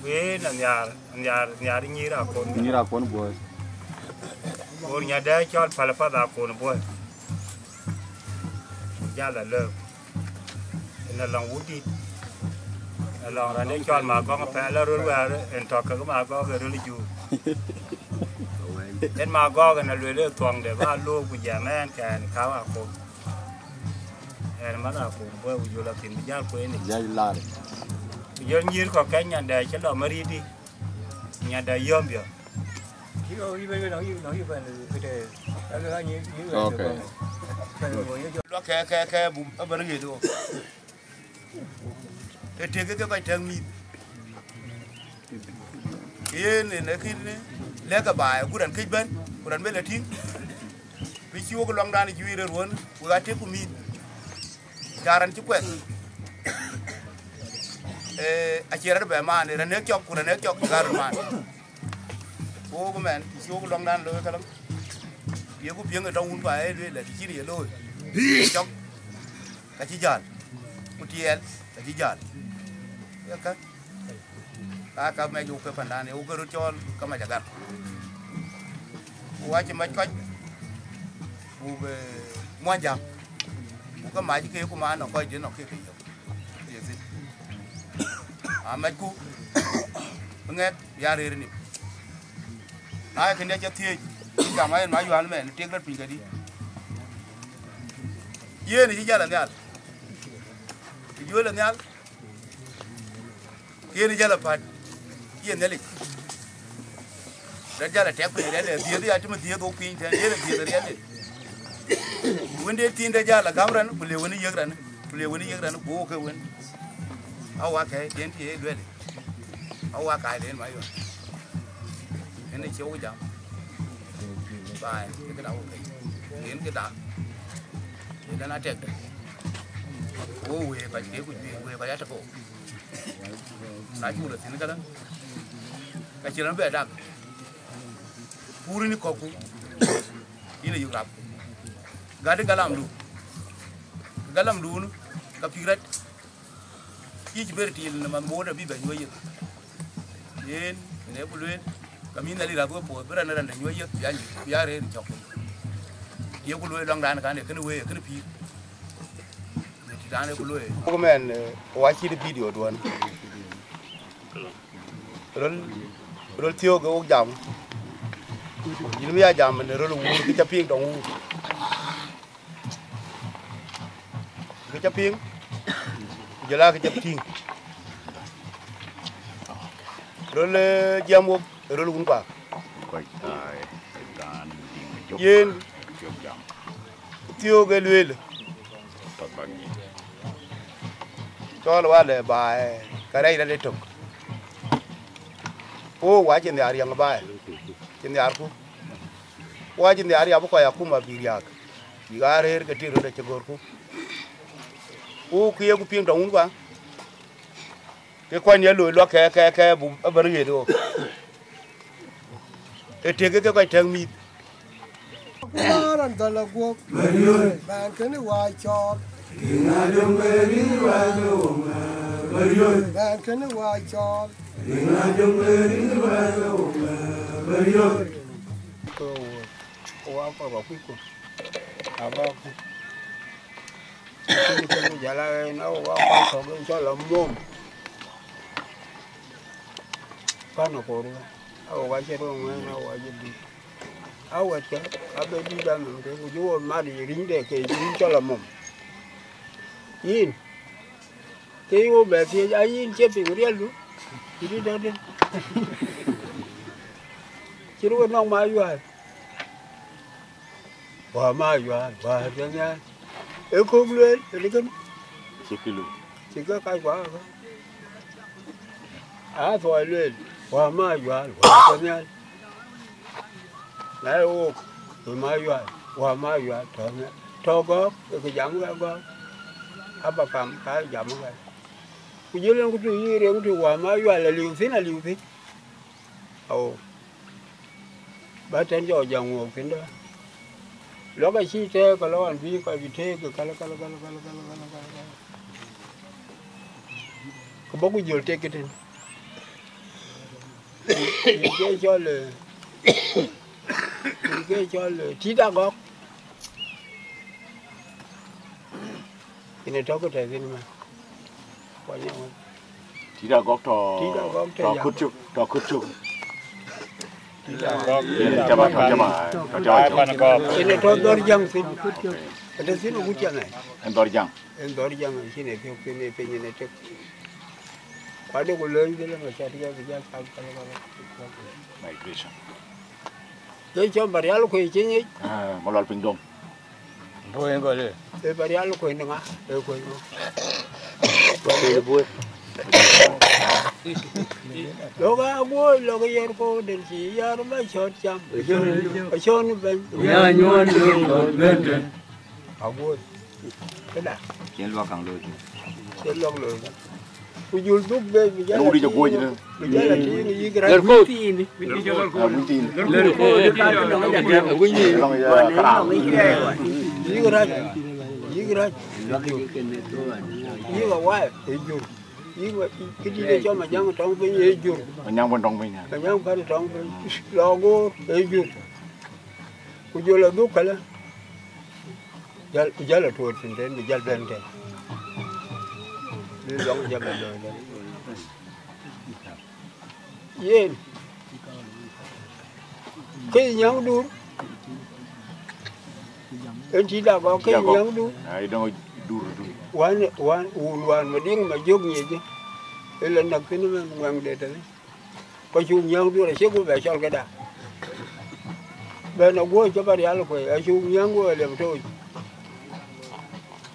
We na nyar nyira kon. Nyira kon boy. Gorinya dah jod palapa da kon boy. Là lơ nên lòng út đi lòng là nên cho mà con phải là rồi về en thọ cái mà có về rồi chú nên mà có cái là rồi toàn để ba lô của nhà men cái khao à cô em mà là cô với dù là tiền giá quên này giá là giờ nhiều có cái nhà đầy chứ là mới đi nhà đầy yếm vậy okay. Lo ke bum apa lagi tu? Tete ke kai tang mi. Ini nak ini, lega bay, kudan kiban, kudan bela ting. Picu ko long dan jiwi reruan, kuda te ku mi. Jaran cukup. Akhirnya berman, renek cok garman. Oh kemen, picu ko long dan lo kalau. Dia ku piang ada un bay, le di sini lo. Cok, kaci jalan, utiel, kaci jalan, ya kan? Kakak meju ke pandan, uga rucol, kama jagat. Uaci macam, uga muajam, uga maju ke aku mana, kau je nak ke, ya sih. Amatku, nghe ya re ni na cái này cho thiê cả mấy nói vào mẹ tiếc rất bình cái đi ye này chỉ ra là nhal dưới là nhal ye này ra là phạt ye này đã ra là tiếc cái này là thiê thì achum thiê đâu pin thế ye là thiê đấy vấn đề tin đã ra là cam ran bule vấn đề ran bố cái vấn ao cái đến thì đuôi ao cái đến mấy rồi cái này chiếu cái chậm bài cái đầu đến cái đạn thì nó chết ô về phải để về phải chắc cổ nói chung là thì nó cái chuyện nó về đặc puri ni koku ini juga gade galam lu nu kapirat ki berti na mamoda bi ba nyoye yen ne bulwen kami nali ra ko po bra na ran nyoye ya re chok ye ko lo long dan kan ne kan we kan pi ne ti dan ne ko lo ko men wa chi di video don rol tio go jam yini ya jam ne rol wu ki cha ping dong ki cha ping jela ki cha ping rol jam wo rol wu ba yen tio ge lwel cho lo wale ba ka dai da le tok o wa chen ya yang ba chen ya ku wa chen ya bu ko ya kuma bi ya bi ga re ga ti ro da che gor ku o ku ye ku ping dong ba ke kwa ni lo ke bu ba ri do e te ke ko tang mi ran da la go ba ke ni wa cho na dum be ri wa do ma bariyo ba ke ni wa cho na dum be ri wa do ma bariyo ko wa pa ba ku aba ku ku jala na wa pa so ge cho la mom pa no ko ro wa che ro na wa je di awa cha abe di da no ke ku jo ma di ring de ke ring cho la mom yin ke yo be ti ai yin che pi ri lu di da de chỉ lúc nó mai rồi, và mai rồi, và thế nha, em không lên, thì cái chỉ có cái quả thôi, thôi lên, và mai rồi, và thế nha, này ô, rồi mai rồi, và mai rồi, thôi nha, thôi có, cái giảm có, apa pam cái giảm cái, cái dưới lên cái gì đấy, cái và mai rồi là liều thế, ồ. Ba ten jo jang wo kendo lo ga chi te ko lo an bi ko bi te ko kala ko bogu jol te keten ke cho le ti da gok ine to ko te ni ma ko nya ti da gok to kutchu Jama. Ini dor jang sih. Ada sini hujan nih. Dor jang sini sini penyen itu. Pada gulung dia macam dia kerja kalau. Migration. Jadi cuma barial ko ini. Malal pingdong. Boy ngole. Barial ko ini ngah. Ko ini. Boy. Loga boy loga yer ko den si yar ma shot cham shon ben Ya nyon lo ben. Ago kada Chen lo kang lo. chen lo lo ku jul duk be bi ja Lu di jogo ji ne. bi ja la ti ni gra Ler ko ti ni. Ler ko ka no ja ja ku ni yi gra yi wa wa e jul yi cái gì để cho mà giang trong cái gì dùn Nyang bon dong pinya. giang phải trong cái logo để dùn cứ vô là đúc cái giờ là tuột trên đến bây giờ bên đây đi giống giờ bên đời đấy yen cái nhang đu en chỉ đã có cái nhang đu ai đâu đu wan mà điên mà dốc gì chứ cái lần nào cái nó mang để đấy có chú nhang đu là sẽ có vẻ cho cái đã bên nó quay cho bà đi ăn rồi chú nhang quay làm thôi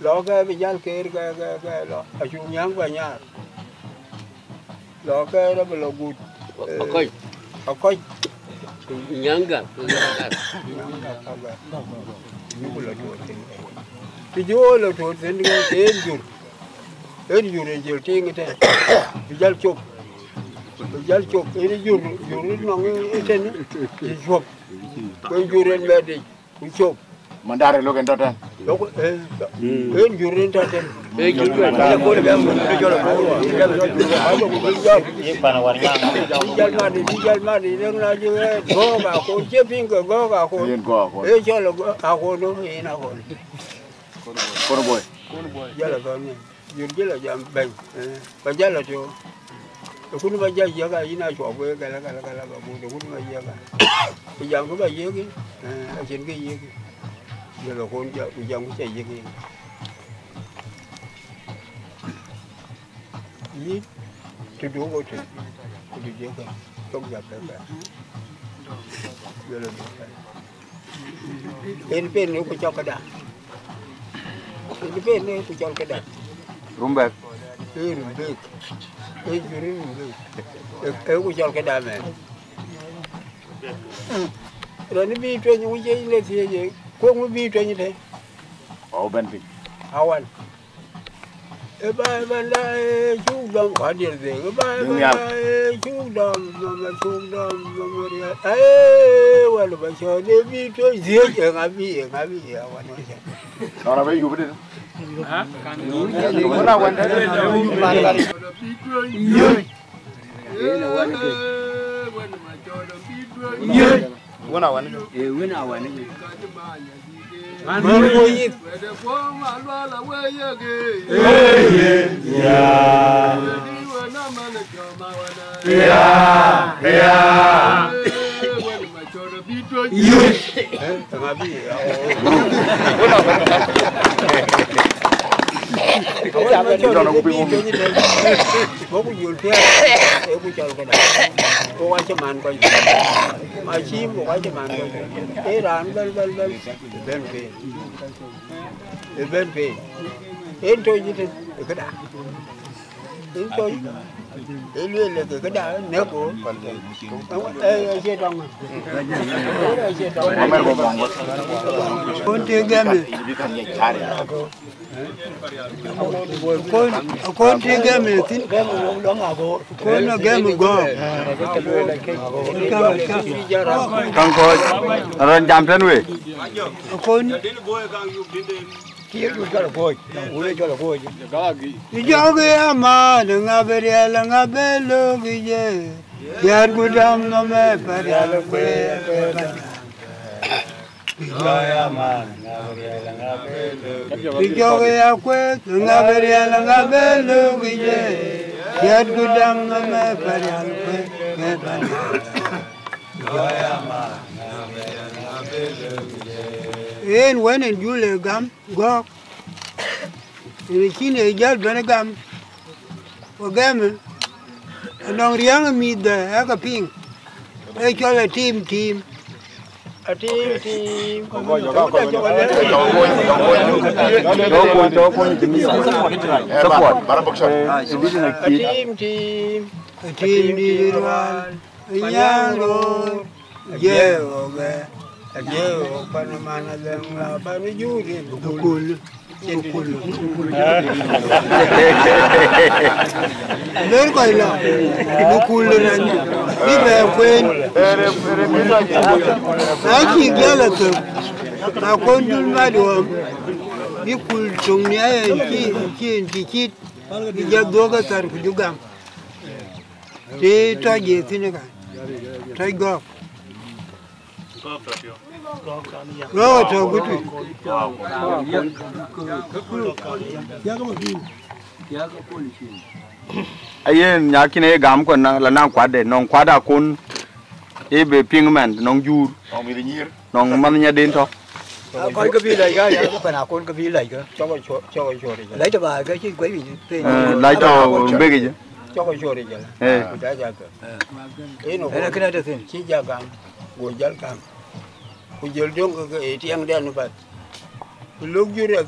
lo cái bây giờ cái lo chú nhang vào nhà lo cái đó là gút ok nhang cả cái chỗ là chỗ tên cái tên rồi giờ tên cái bây giờ chụp cái dùn nó cái tên cái chụp cái dùn lên đây cái chụp mandare lo kendo tan lo en dùn tan tan cái dùn là có được em cho là ye pana war nyang đi mà đi đang là như go vào cô chế phim cái go vào cô ấy cho là cô nó gì nào kono boy giờ là con dùn chứ là giảm bệnh bây giờ là chỗ cũng bây giờ giờ cái gì nào chỗ cái là cũng bây giờ bây giờ có bây giờ cái trên cái gì giờ là con giờ bây giờ cũng chạy gì gì tôi đủ có chuyện tôi đi chơi không gặp được giờ là bên nếu có cho cái đạn bên nếu có cho cái đạn rumbek rumbek cái của cho cái đạn này rồi nó bi truyền những cái gì thì gì cũng mới bi truyền như thế bên thì awan ba la chú đông quả điện gì ba chú đông mà chú đông mà ấy quan là cho để bi truyền gì ở ngay bi awan đó là bây giờ bên hả có nào quan đấy When I went, man boy it bên về đến tôi như thế cái đạn đến tôi đến luôn là cái đạn nếu của xe đông con chơi game con chơi game tin con là game go con coi rồi jam trên vậy con Yo que ama, nga beriala nga belo giye, yar gudam no me pariala kwe. Yo ama, nga beriala nga belo. Yo que akwe, nga beriala nga belo giye, yar gudam no me pariala kwe. Yo ama, nga beriala nga belo giye. En when en jule gam go. Ini kini jal bana gam, o gam, nong riang mi da aga ping, chola team, a team. Team di luar, yang ro, Yo, Panamana, Panajuri, Bukul. Lên coi là bukul là đi về quên, nói chuyện kia là từ, mà con đi mà được, đi kul trồng nhé, chi, đi ra đua cái tар của chúng ta, thì cho gì thế này cả, thay gọc. Rồi cho cái gì? ayen nyakine gam ko na la na kwade non kwada kun e be pingman non jur non mi nyir non man nya den to coi cái vi này cái ya phải nào con cái vi này cơ cho cái đi lấy cho bà cái chứ quấy gì lấy cho be cái chứ cho cái đi chứ đã ra cơ cái nó cái này được thì chỉ ra cam ngồi dán cam ngồi dán trong cái tiếng đen nó vậy lúc dưới là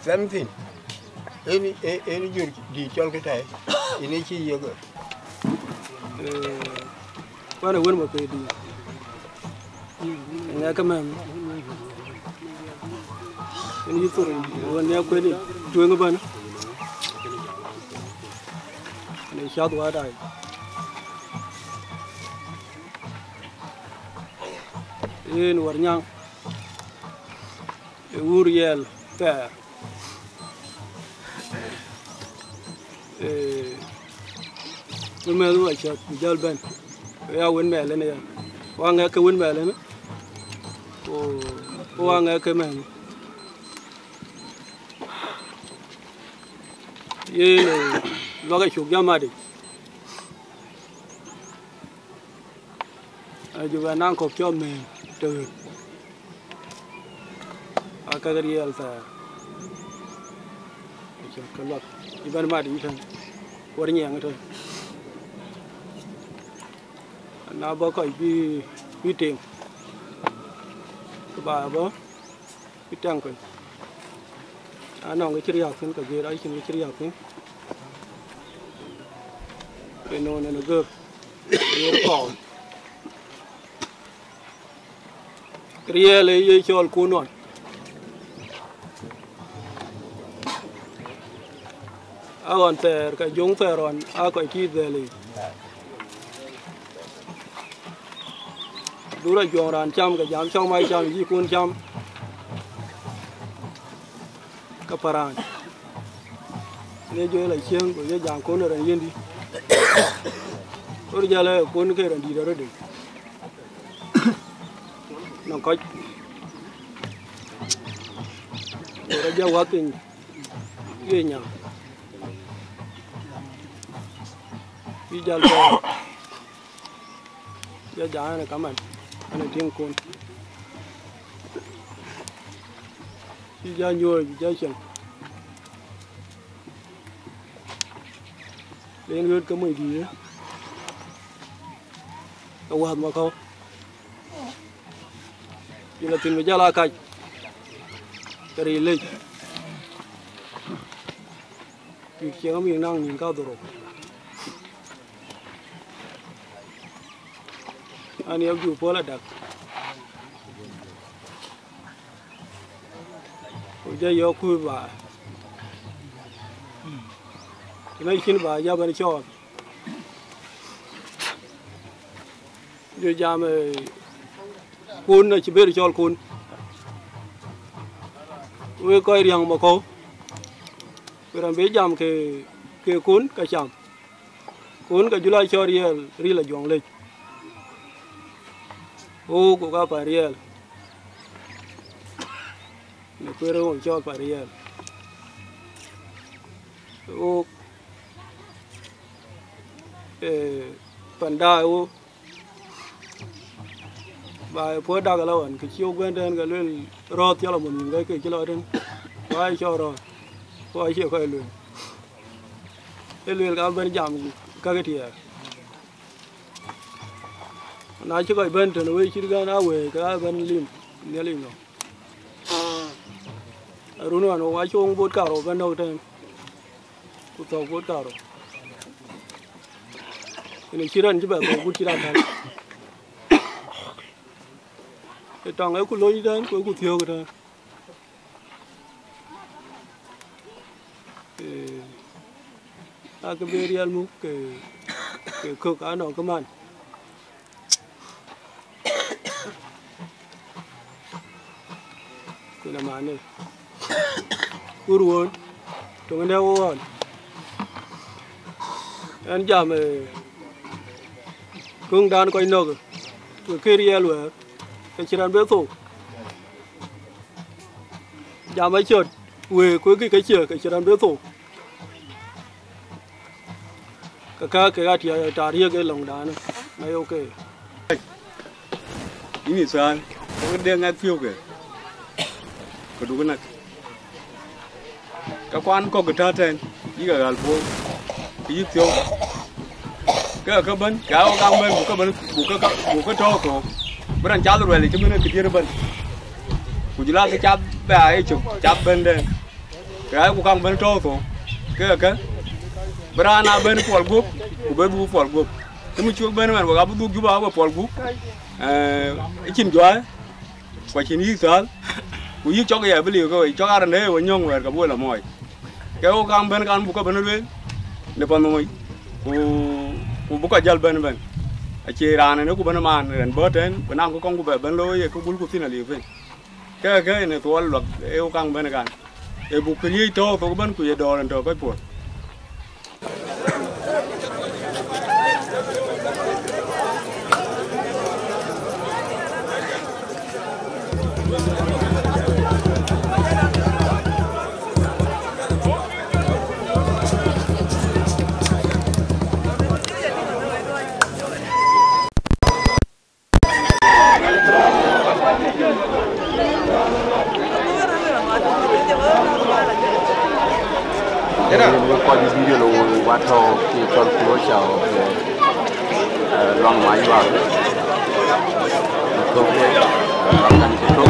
xem gì ini jur di chol cái này ini chỉ gì cơ qua này quên một cái đi nghe cái mà ini tu orang yang kau ni jual ke mana? Ini siapa tu ada? Ini warna Uriel Fair. Win mẹ tu aja jual ben. Ya win mẹ lên này. Wang nghe cái win mẹ lên. Wang nghe cái mẹ. Ye lo cái chụp giam đi, giờ về năng cột cho mình từ, cái gì là cái luật, giờ về mà đi thôi, qua đi nhàng thôi, nào bao cái bi tiền, bà bố, bi trang coi. Anh cái chữ học sinh cái gì đấy cái chữ học sinh cái nồi này nó gấp nó cỏ cái lấy dây cho cuốn rồi còn cái giống phèo rồi cái chi về liền đúng là chọn đàn trăm cái dám trong mai trăm gì cuốn trăm kaparan ne jo la chen ko ye jang ko no ran yendi or jala ko ne ke ran di daro de no ko ora ja wa kin ye nya bi jal ko ya ja na kaman ana tin ko gia nhồi gia chẳng lên luôn có 10 gì nữa đâu hầm mà không chỉ là tiền với gia la cạch cái gì lên việc chiếng miền Nam nhìn cao rồi anh em chịu phố là đặc giờ yo khui bà, cái xin bà ra bên cho, giờ ra mà cún là chỉ biết cho cún, với coi riêng mà cô, cái làm biết làm cái cún cái chậm, cún cái julai cho ri là dọn lên, ô của các bà riêng quê rồi cho phải đi ô phần đai ô bài phố đa cái lâu cái chiếu quen đến cái lên rót cho là một cái lâu đến quay cho rồi quay chiều quay lười cái lười cái bên giảm các cái thiệt nói chứ cái bên thì nó với chỉ cái nào về cái bên lim nhớ lim rồi rồi nó nói chung vốn cả rồi bên đâu thế, tụt tàu vốn cả rồi, cái này chỉ là chỉ bảo vốn chỉ là thôi, cái trăng ấy cũng lôi đến cũng thiếu cái thôi, cái bê real mục cái cực ăn nó cái man, cái là man này. Uruan, tunggu dia uruan. Anh jam kung dan koi nog, cái kia luôn, cái chuyện bé thủ. Jam mấy chuyện, về cuối cái chuyện bé thủ. ka ti ta ri ke long da na ai okay ini soal ko de ngat fiu ke ko du na ka kwan ko ga ta ten yi ga gal po yi fiu ka ban ka o ka ban bu ka to ko bran cha lu le ke men ke dir ban ku jila ke cha ba ai chu cha ban de ka ku ka ban to ko ka berana ben pol gup ku ben bu pol gup temu chu ben man ga bu du ba pol gup chin joa kwa chin yi sal ku yi cho ga beli ko cho ga ne wo nyong wer ga bu la moy ke o kam ben kan bu ko ben le ne pan moy ku bu ko jal ben ben a che ran ne ku ben man ren bo ten benam ko kong ku ben lo ye ku bul ku tin ali fen ke ne to lo e o kam ben kan e bu ku yi to ko ben ku ye do ren to ko pu Qua di video lo wato ki tol ko chao long mai wa ko kan ko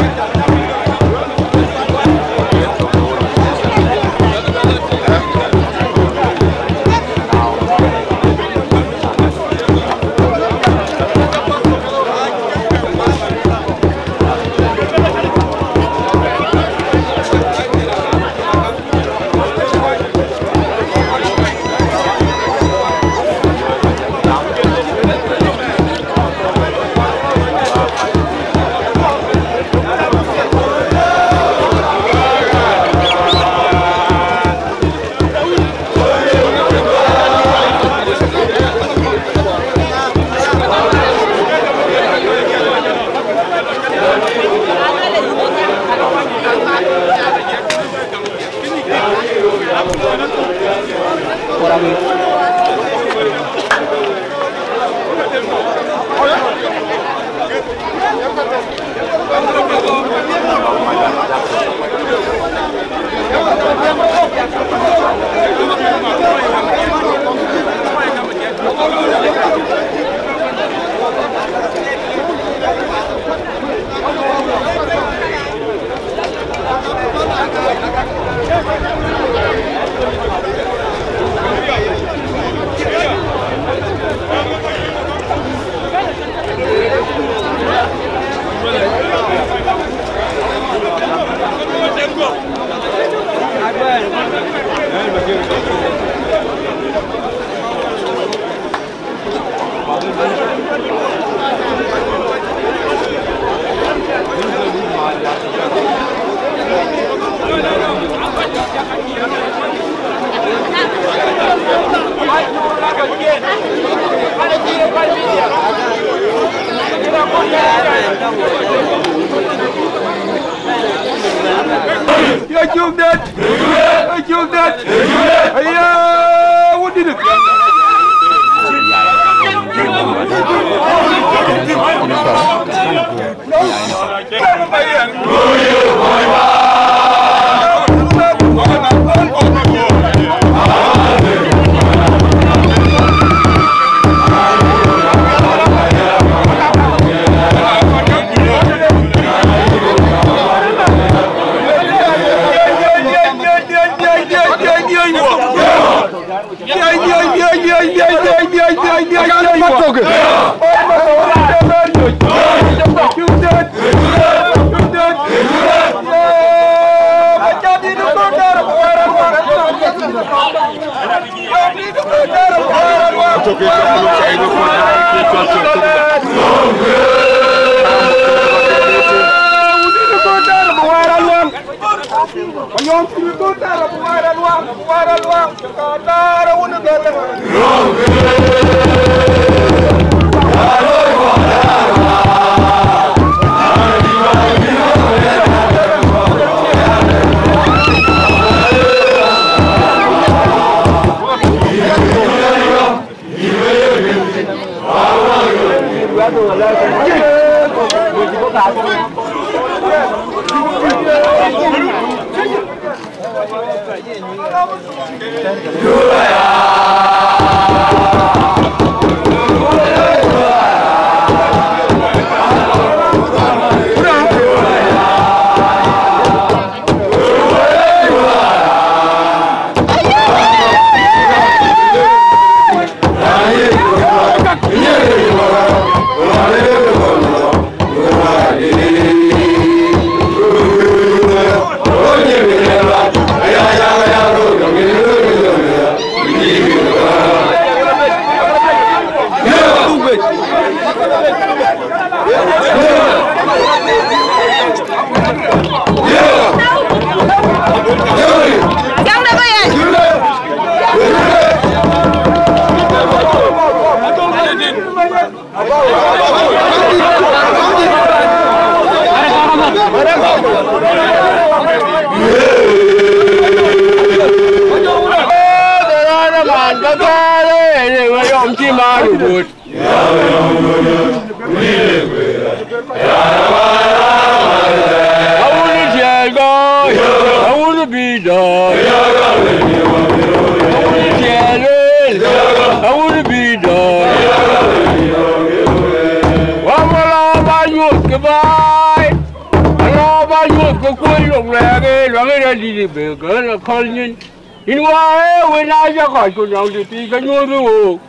In why when I got to down to speak and you do.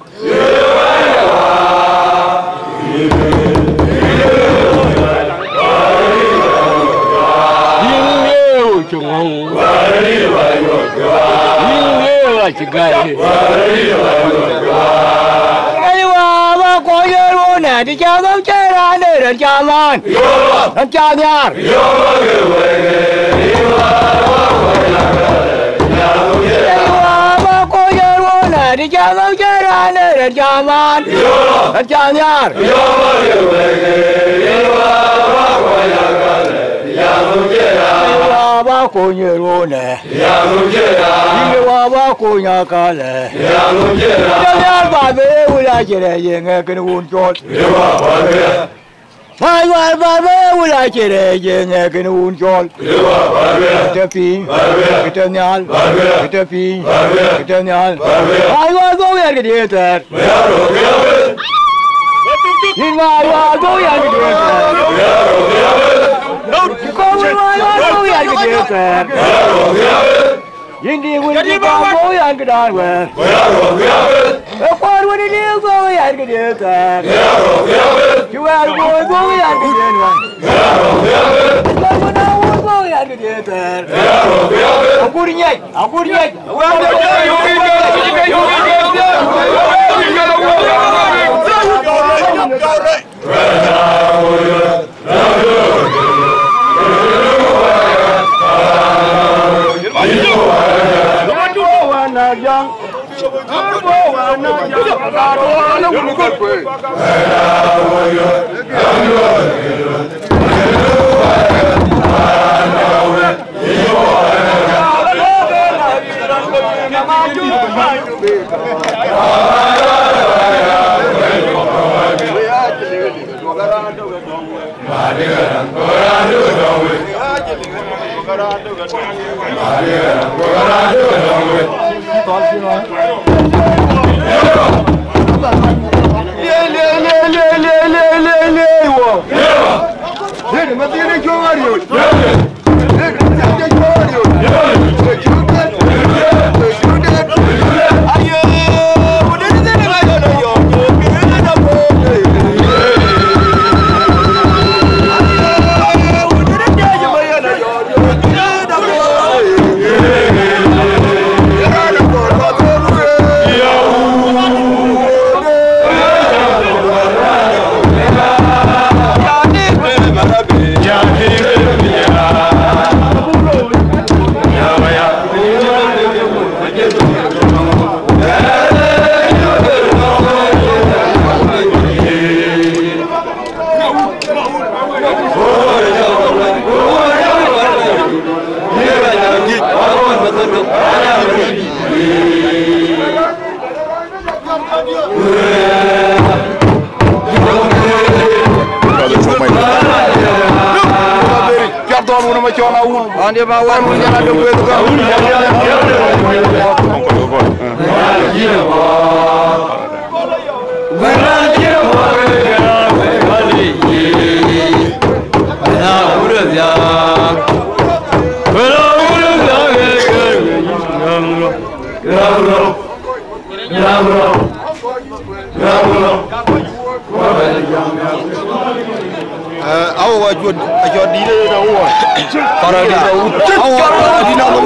Thì cháu không chơi ra để đàn cha man, đàn cha nhar. Thì cháu không chơi ra để đàn cha man, đàn cha nhar. Ba cô nhớ luôn nè, ba cô nhà cả nè. Cháu nhar bà về vui lại chơi này gì nghe cái nó chốt. Mai bà về vui lại chơi này gì nghe cái nó chốt. Kita pi, kita nyal, kita pi, kita nyal. Mai cô về cái gì thế? Nhìn mai cô về cái gì thế? Cô về cái gì thế? Nhìn đi quên đi con bố ăn cái đàn về. Con quên đi bố ăn cái gì thế? Chú ăn bố ăn cái gì vậy? Con quên đâu bố ăn cái gì thế? Aku đi nhảy, aku đi nhảy. Yeah. Wandi ba wan mun jala do ko ko. Awo wajud ajod di na wo. Para di na wo. Awo di na wo.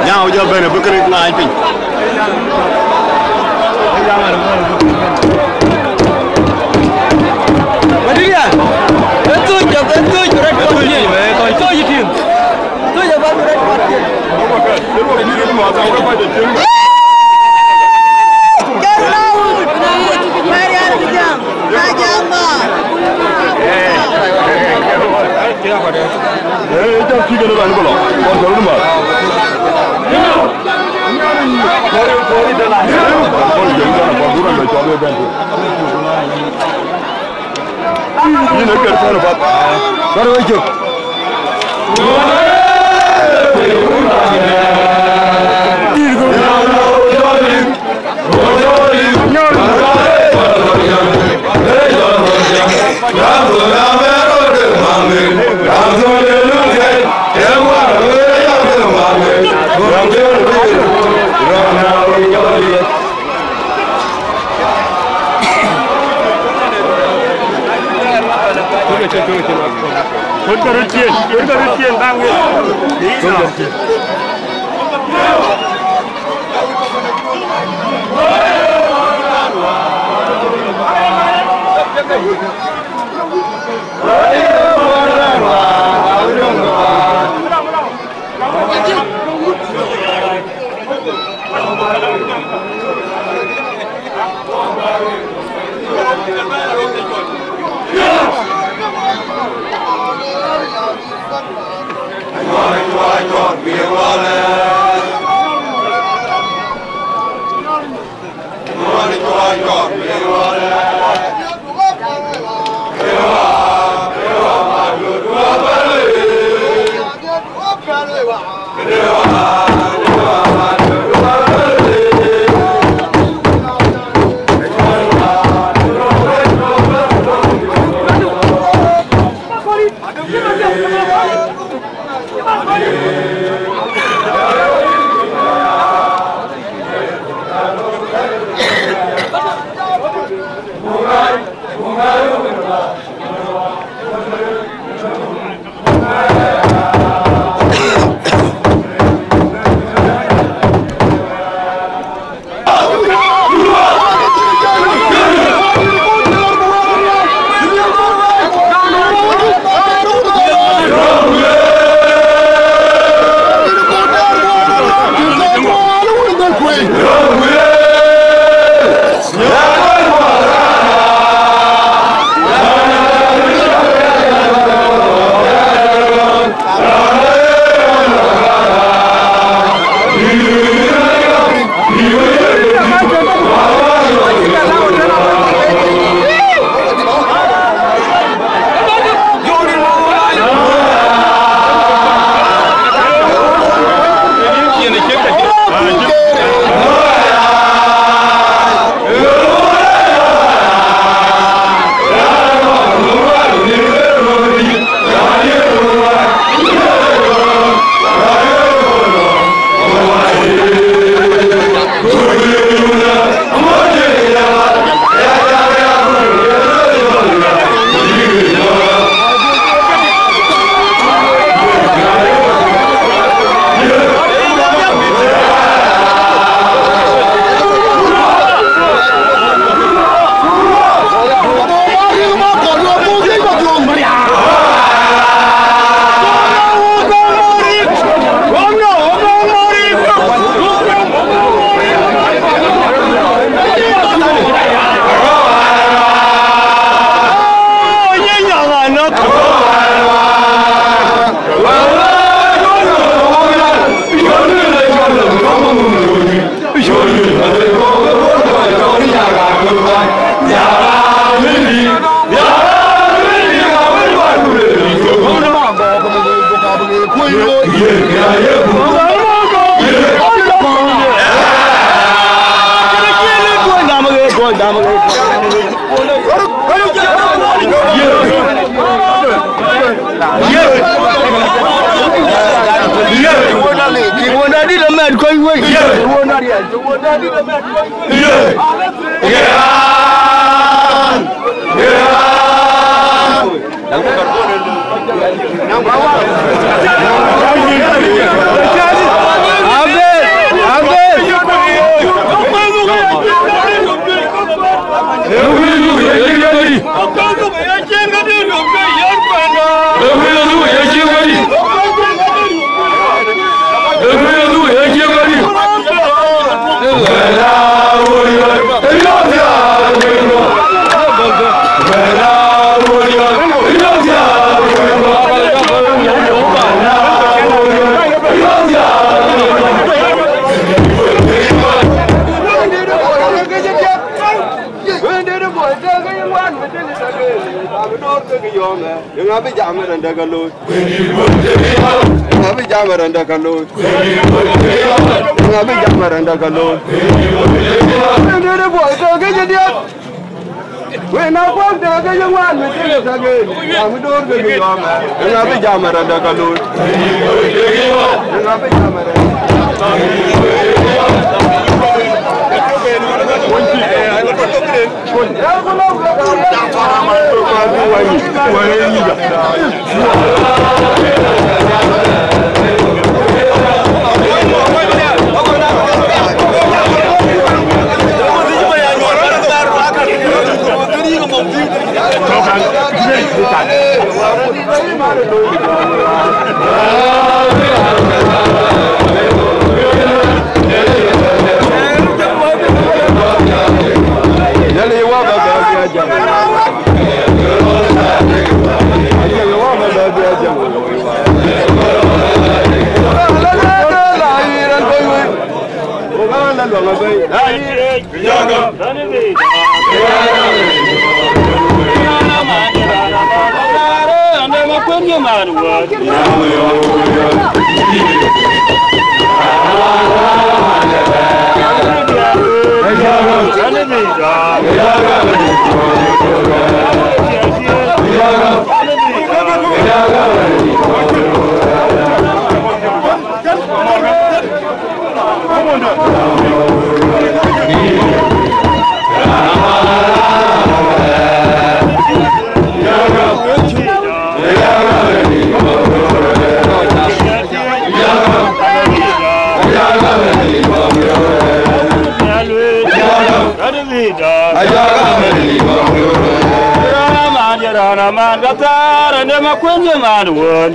Nhau cho bên là bước cái này tỉnh. Mà đi à? Tôi chụp đấy con gì vậy? Tôi gì tiền? Tôi chụp bao đấy con tiền.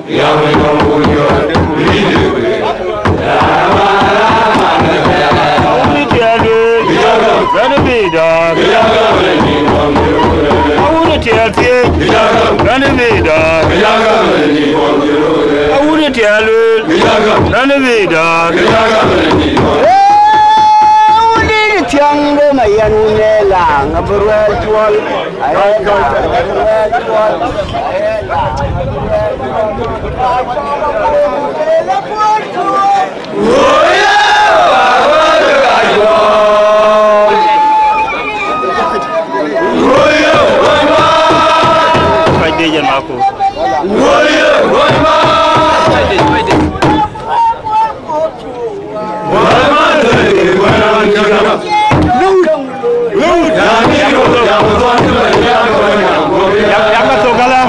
Yeah. tialu nana vida uli tiango mayanela ngaburwel twal Dejan aku. Yang masuk kalah.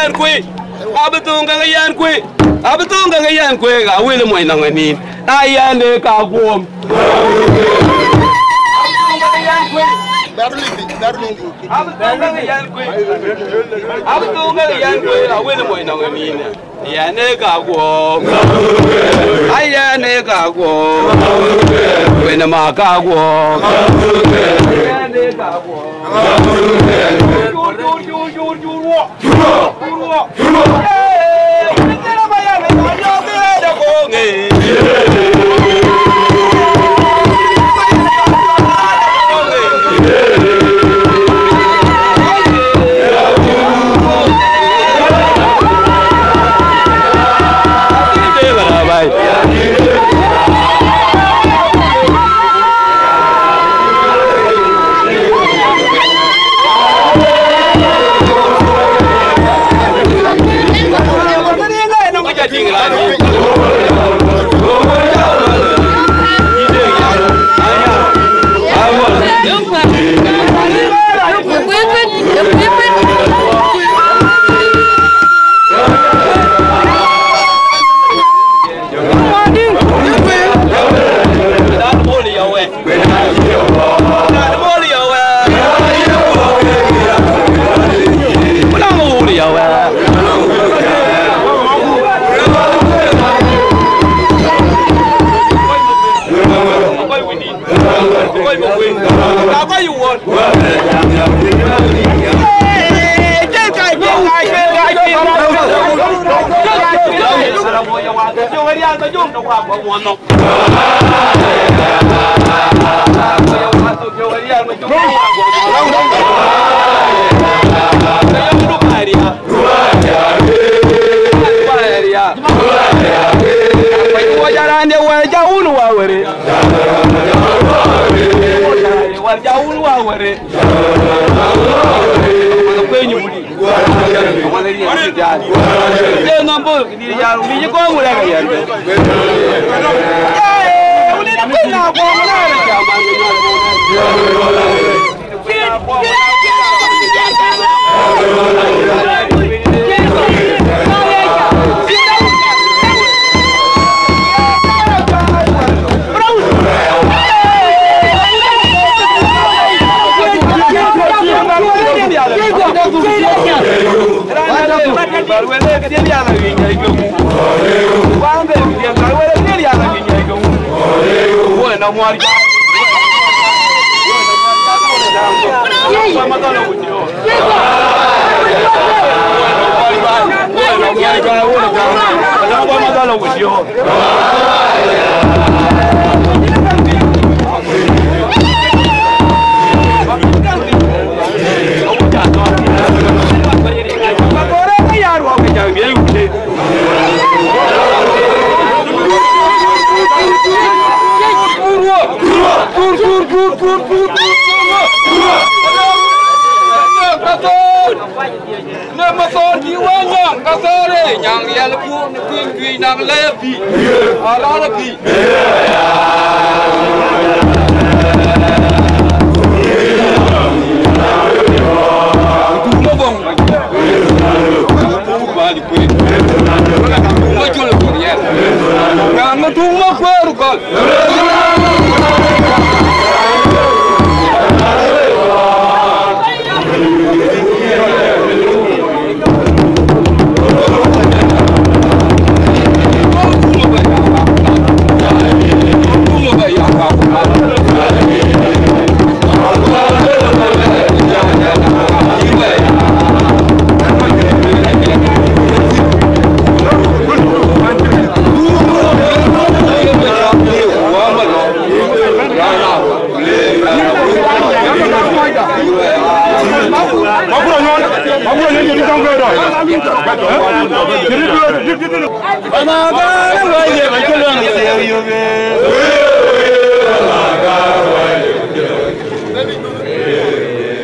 yan kwe abetunga ga yan kwe abetunga ga yan kwe ga wele moy na ngani ayane ka gwom abetunga ga yan kwe awele moy na ngani ayane ka gwom ayane ka gwom wena ma ka gwom ayane ka gwom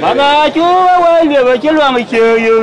Mana chúa quên về với chiến loạn chiều yêu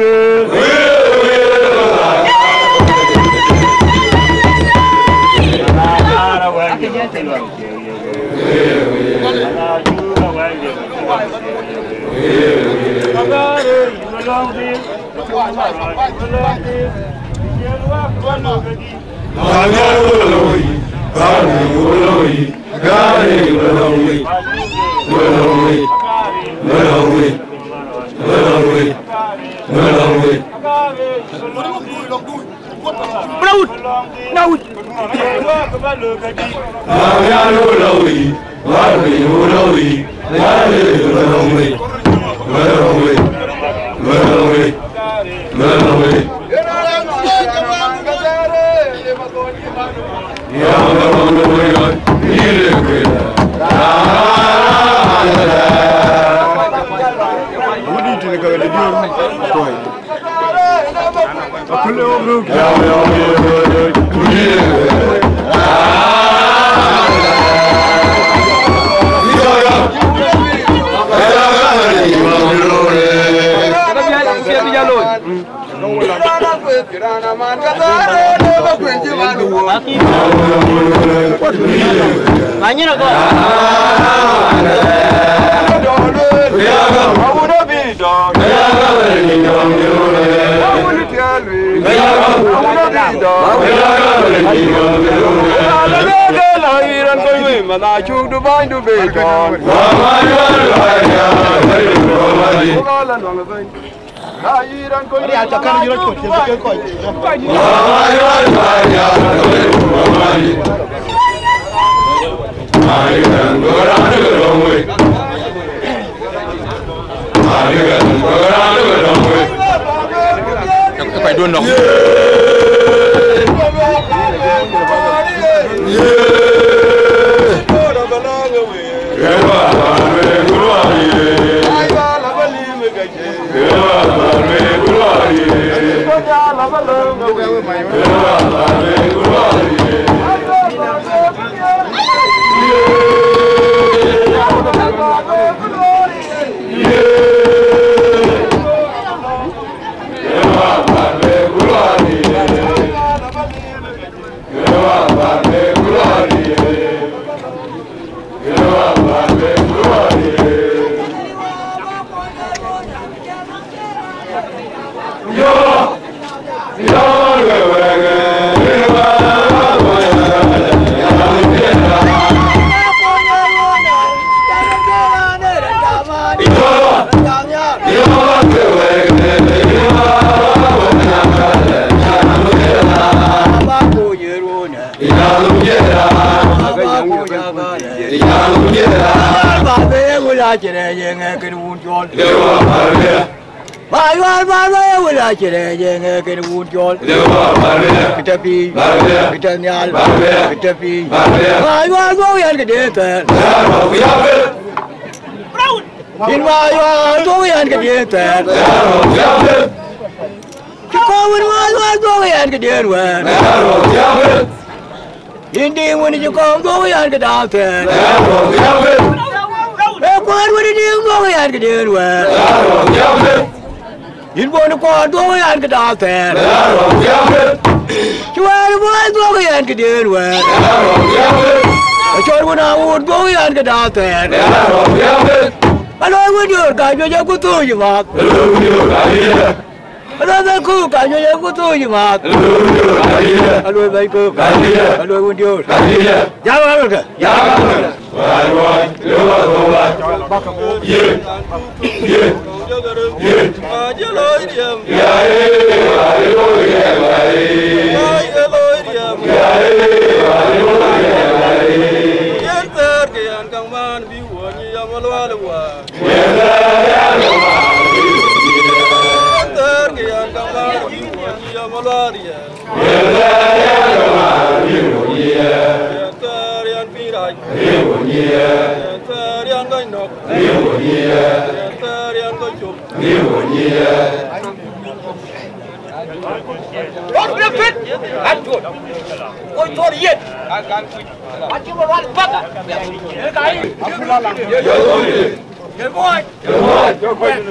Hãy subscribe cho kênh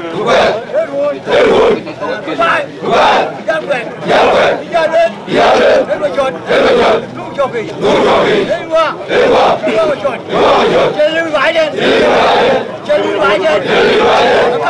Ghiền Mì Gõ để không bỏ lỡ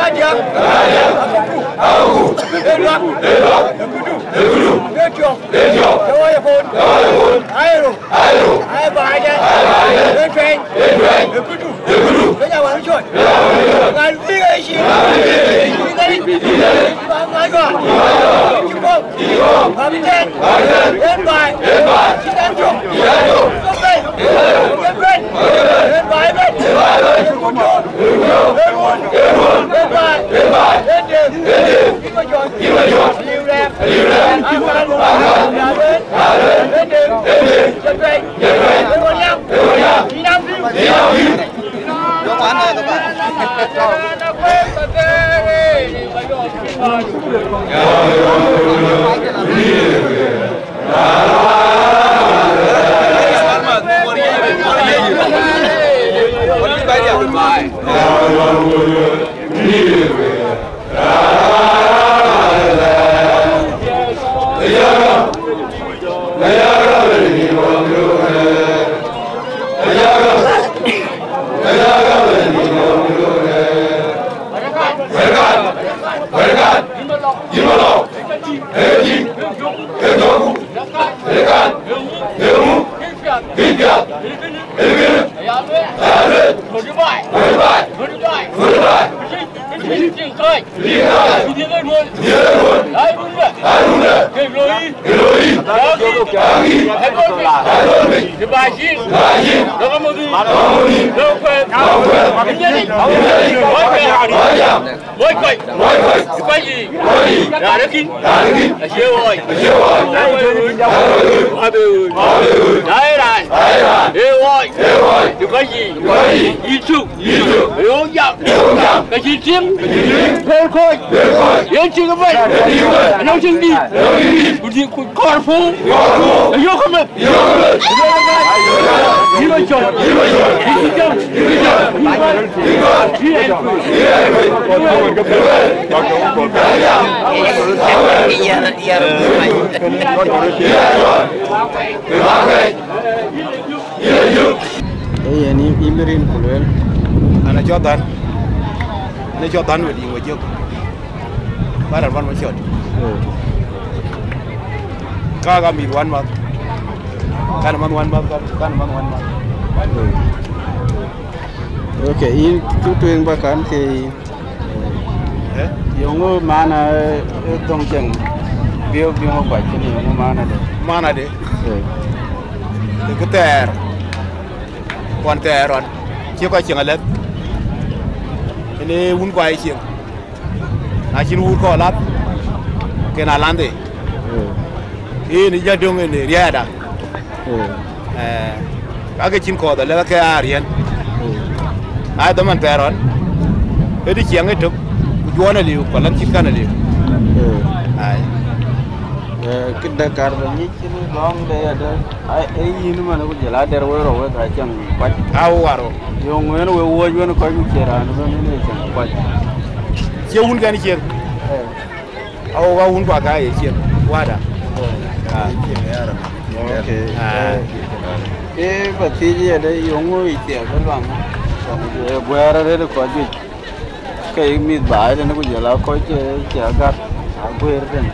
Ana Jordan ne Jordan wedi wajib barat wan wajib kaga mi wan ma kan man wan ma kan man wan ma oke in tutueng bakan ke yongo mana tong jeng bio bio ba chini yongo mana de de keter quan teron chưa coi chừng lên ini un quay chừng à chỉ un coi lắm cái nào làm gì ini giờ đông ini riêng đã các cái chim cò đó là cái arian ai đó mình teron cái đi chiang cái trục jual nó liu còn làm chim cái nó liu ai cái Dakar ni chini long day ada ini mana aku jalan dari wero wero macam kuat awaro yang wero wero wero kau bicara anu ni macam kuat siapa kan siapa awak pakai siapa wadah okay berarti ada yang itu ya kan buaya ada kau juga kayak mit bayi dan aku jalan kau jaga aku erden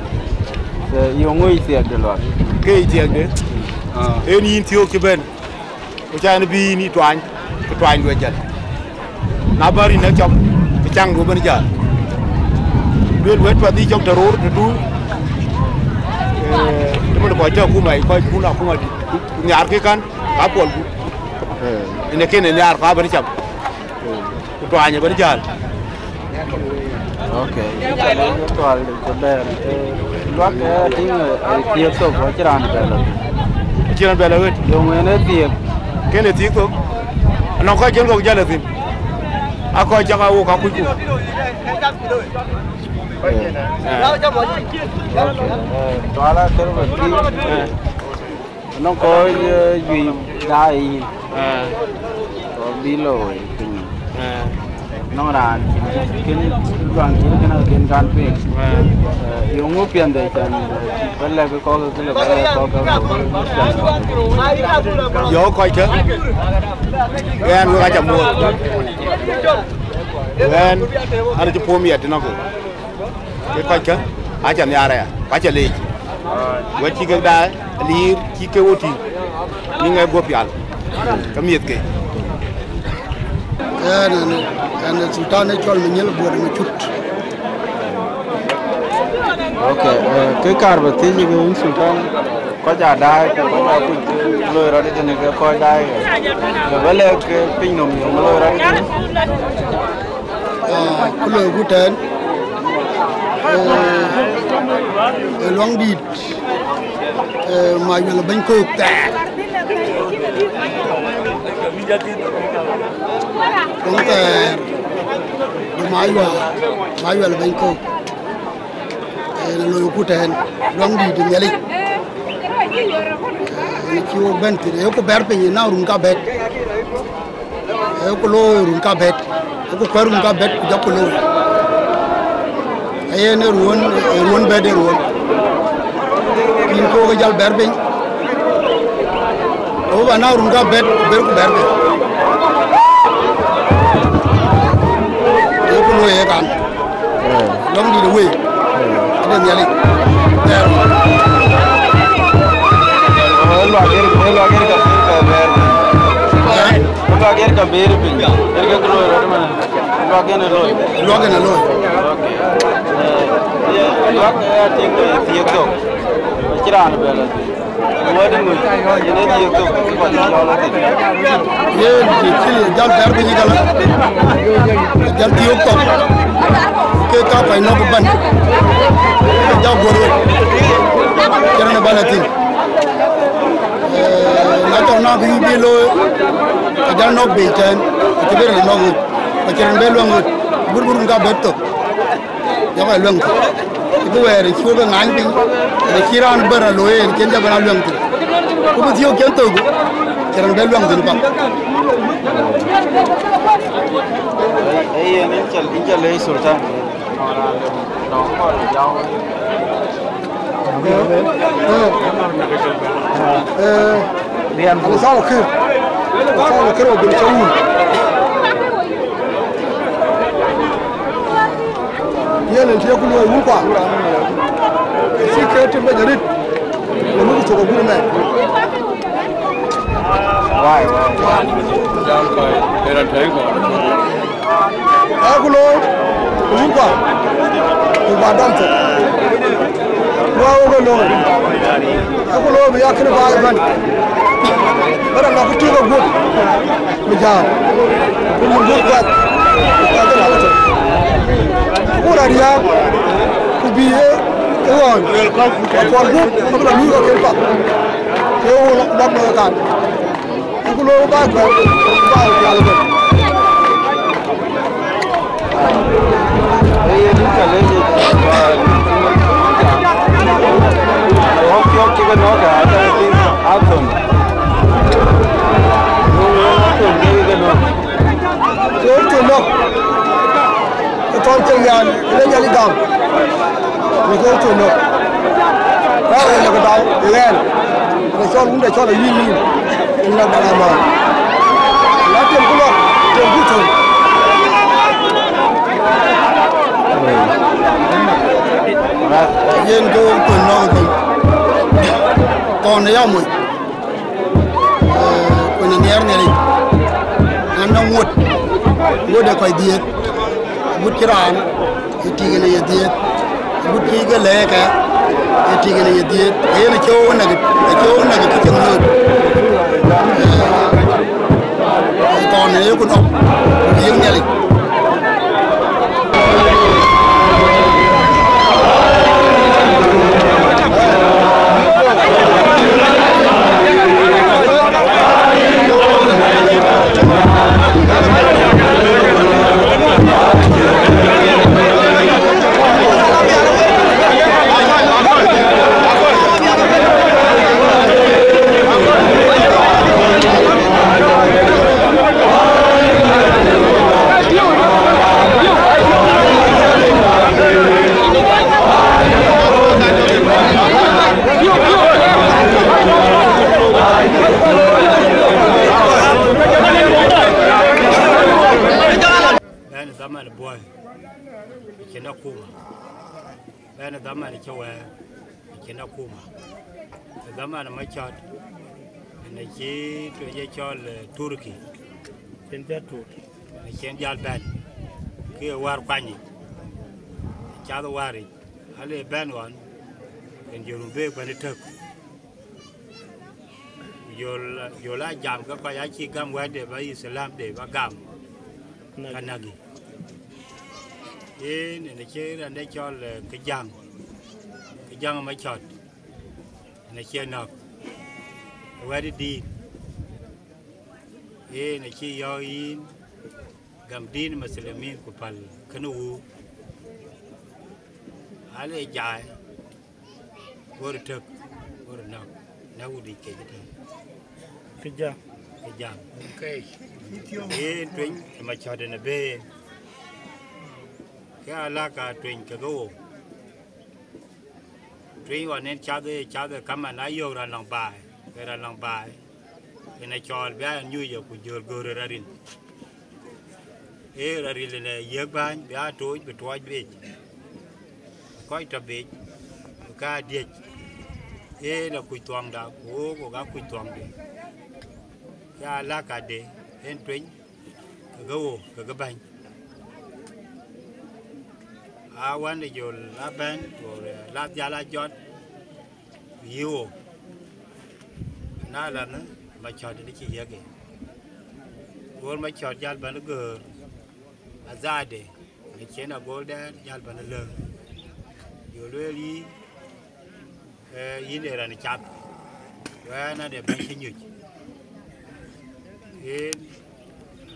yung ngồi tiệc được rồi cái tiệc đấy em nhìn thiếu cái bên cái cha nó bi ni toan đuôi chân nãy bari nó trong cái trang đuôi bên giờ đuôi và đi trong teror itu teman dekat jauh kumai kau pulang kumai nyar ke kan kapol ini kene nyar kau berjam toannya berjalan okay toal coba luar tiap tu kau ciran bela wet yang mana tiap kene tiap tu anak kau jangan kau jalan sini aku jangan aku kau kuku toala terus anak kau jual dai bilo nó là cái đoàn cái nào cái gan pin yung ngô pian đấy chân vẫn là cái có cái là có gió coi chứ gan người ta chậm mua gan ada cepu miat di nak. cái coi chứ ai chẳng nhà này ai chẳng lì với chi cái đá lì chi cái ô thì nhưng ngay bùa pial cái miệt cái anh Sultan ấy cho mình nhớ là bùa để mà chút ok cái car vật tí gì cái Sultan có trả đai có trả lôi ra đi cho nên cái coi đai rồi với lại cái pin nồng nhiều lôi ra đi cái lôi của tên loang đi mà là bánh cột cũng tè máy là bánh cột là lôi của tên loang đi thì nhảy đi chiều bên thì có béo bên nào rung cá bét có lôi rung cá bét có quay rung cá bét cũng có lôi ai này ruộng bét ruộng in ko cái jal béo bên ô và nào rung cá bét béo cũng béo bên có lôi cái can long đi đuôi cái này nhảy Luagen ka beer pinja. Erga kilo rot mana. Luagen loy. Luagen loy. Luag ting tiek to. Ciran bela. Luagen mu. Ini tiek to ko jalo ti. Ye chili jal dar bi gala. Jal tiek to. Ke ka pai no ban. Jal goro. Ciran bala ti. Na to na bi loy. Jangan nok beten, kita beri nok, macam beluang, buru-buru enggak betul. Jangan luang. Itu where itu orang anjing, kiran beraloe, kita jangan luang tu. Aku tiup kita tu, jangan beluang tu pak. Ini cel lagi Sultan. Rian, kalau salah ke? Salah kerja berjauh. Dia nanti aku luar muka. Si kerja berjadi, lalu aku coba guna. Why? Jangan kau, era tengok. Aku luar muka. Ibadah tu. Wow, aku luar. Aku luar biar kena bahan. Orang nak pergi ke gua, macam, punya gua kuat, ada apa tu? Orang dia, kubiye, kawan, kawan gua, aku dah lupa kelpak, kau nak makan, aku lupa kau, lupa kalau tu. Ini kalau ni, okey kan okey, ada ni atom. Itu nak, itu jangan, ini jadi dam. Itu nak, kalau nak dam, dengan, kalau unda kalau ini, ini nak mana? Latihan pula, tempat. Yang tu nak tu, còn nhau mui, còn nhớ này. Nang mut da koy diet but kiran itiga na yediet but kiga leka itiga na yediet ayena chow na kitchen kon ne ko no yeng nyali bên đó mà đi châu Á chỉ nó cùm đó mà nó mới chọn này chỉ tôi chỉ cho là Turkey trên đất Turkey trên giàn bên kia war quanh cha đó war ale bên còn bên dùng về bên thực yola jam ka pa ya chi gam wa de ba Islam de ba gam kanagi ne che ra ne cho là cái giang mà chọt ne che nọc wa đi ne chi yo in gam din muslimin ku pal kanu ale jai gor tek gor nọc na udi ke cái giang okay twin mà cho đến là bê cái là cả twin cái gỗ twin vào nên cha đây cắm mà nãy vô ra lòng bài cái này cho bé như giờ của giờ gỡ ra đi ra đi là giờ ban bé trôi bị trôi bị coi tập bị cái điệt là cùi toang đã của các cùi toang đi ya la cả de en twin go cái bánh wan de yo la ban rồi la ya la jot yo na là nó mà chọn đi chỉ vậy kì gol mà chọn ya ban gờ azade ni chena golden ya ban lơ yo le li yin era ni chat wa na de ban kinh nhục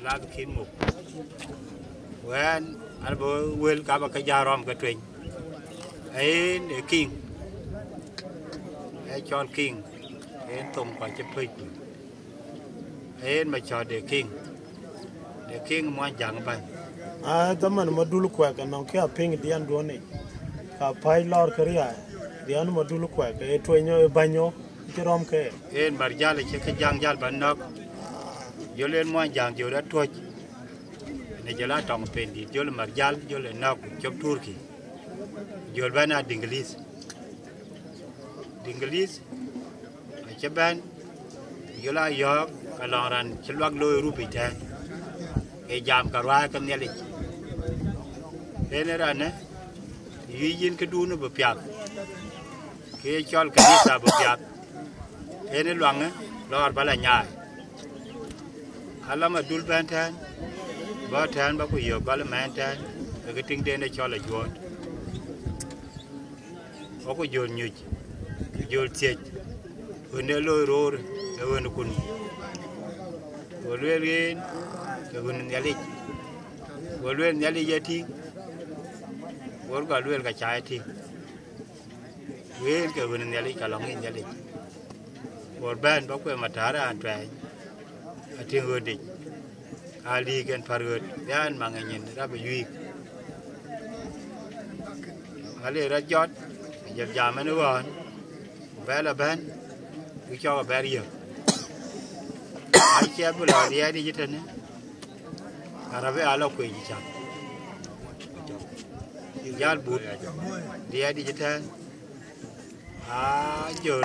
là cái khiến mục quen anh bố quên cả một cái da rom cái truyền ấy để kinh ấy cho kinh ấy tôm quả chép phơi ấy mà cho để kinh mua chẳng bằng tấm mình mà đu quẹt cái nòng kia ping đi ăn đuôi này cả phai lor cái gì đi ăn mà đu quẹt cái truyền nhau bao nhiêu cái rom cái ấy bả giá là cái giang giá bản nóc yo lên mua giang yo đã thôi này giờ là trong pen đi yo là marjal yo là nóc chop Turkey yo là na Inglis ở chế bên yo là yo cái lò ran chế loạn lôi rupi thế cái jam cả ra cái này lịch thế này ra nè duy nhiên cái đu nó bự piat cái cho cái gì sao bự piat thế này loạn á lo ở bên là nhà alam adul bantan ba tan ba ku yo bal mantan cái ting den cho là yot có ko yol nyu yol tiet one loy ror e won kun wolwen ke won yali yati wor ga lwen ka chai ti wen ke won yali ka long yali wor ban ba ku matara an trai tiếng người địch ali gen fargot yan mang nhìn ra bị duy ali ra jot giờ giờ mới nói bé là bên cứ cho bé đi ai chơi bữa nào đi đi chứ này à bé alo quỳ gì chẳng giờ bút đi đi chứ giờ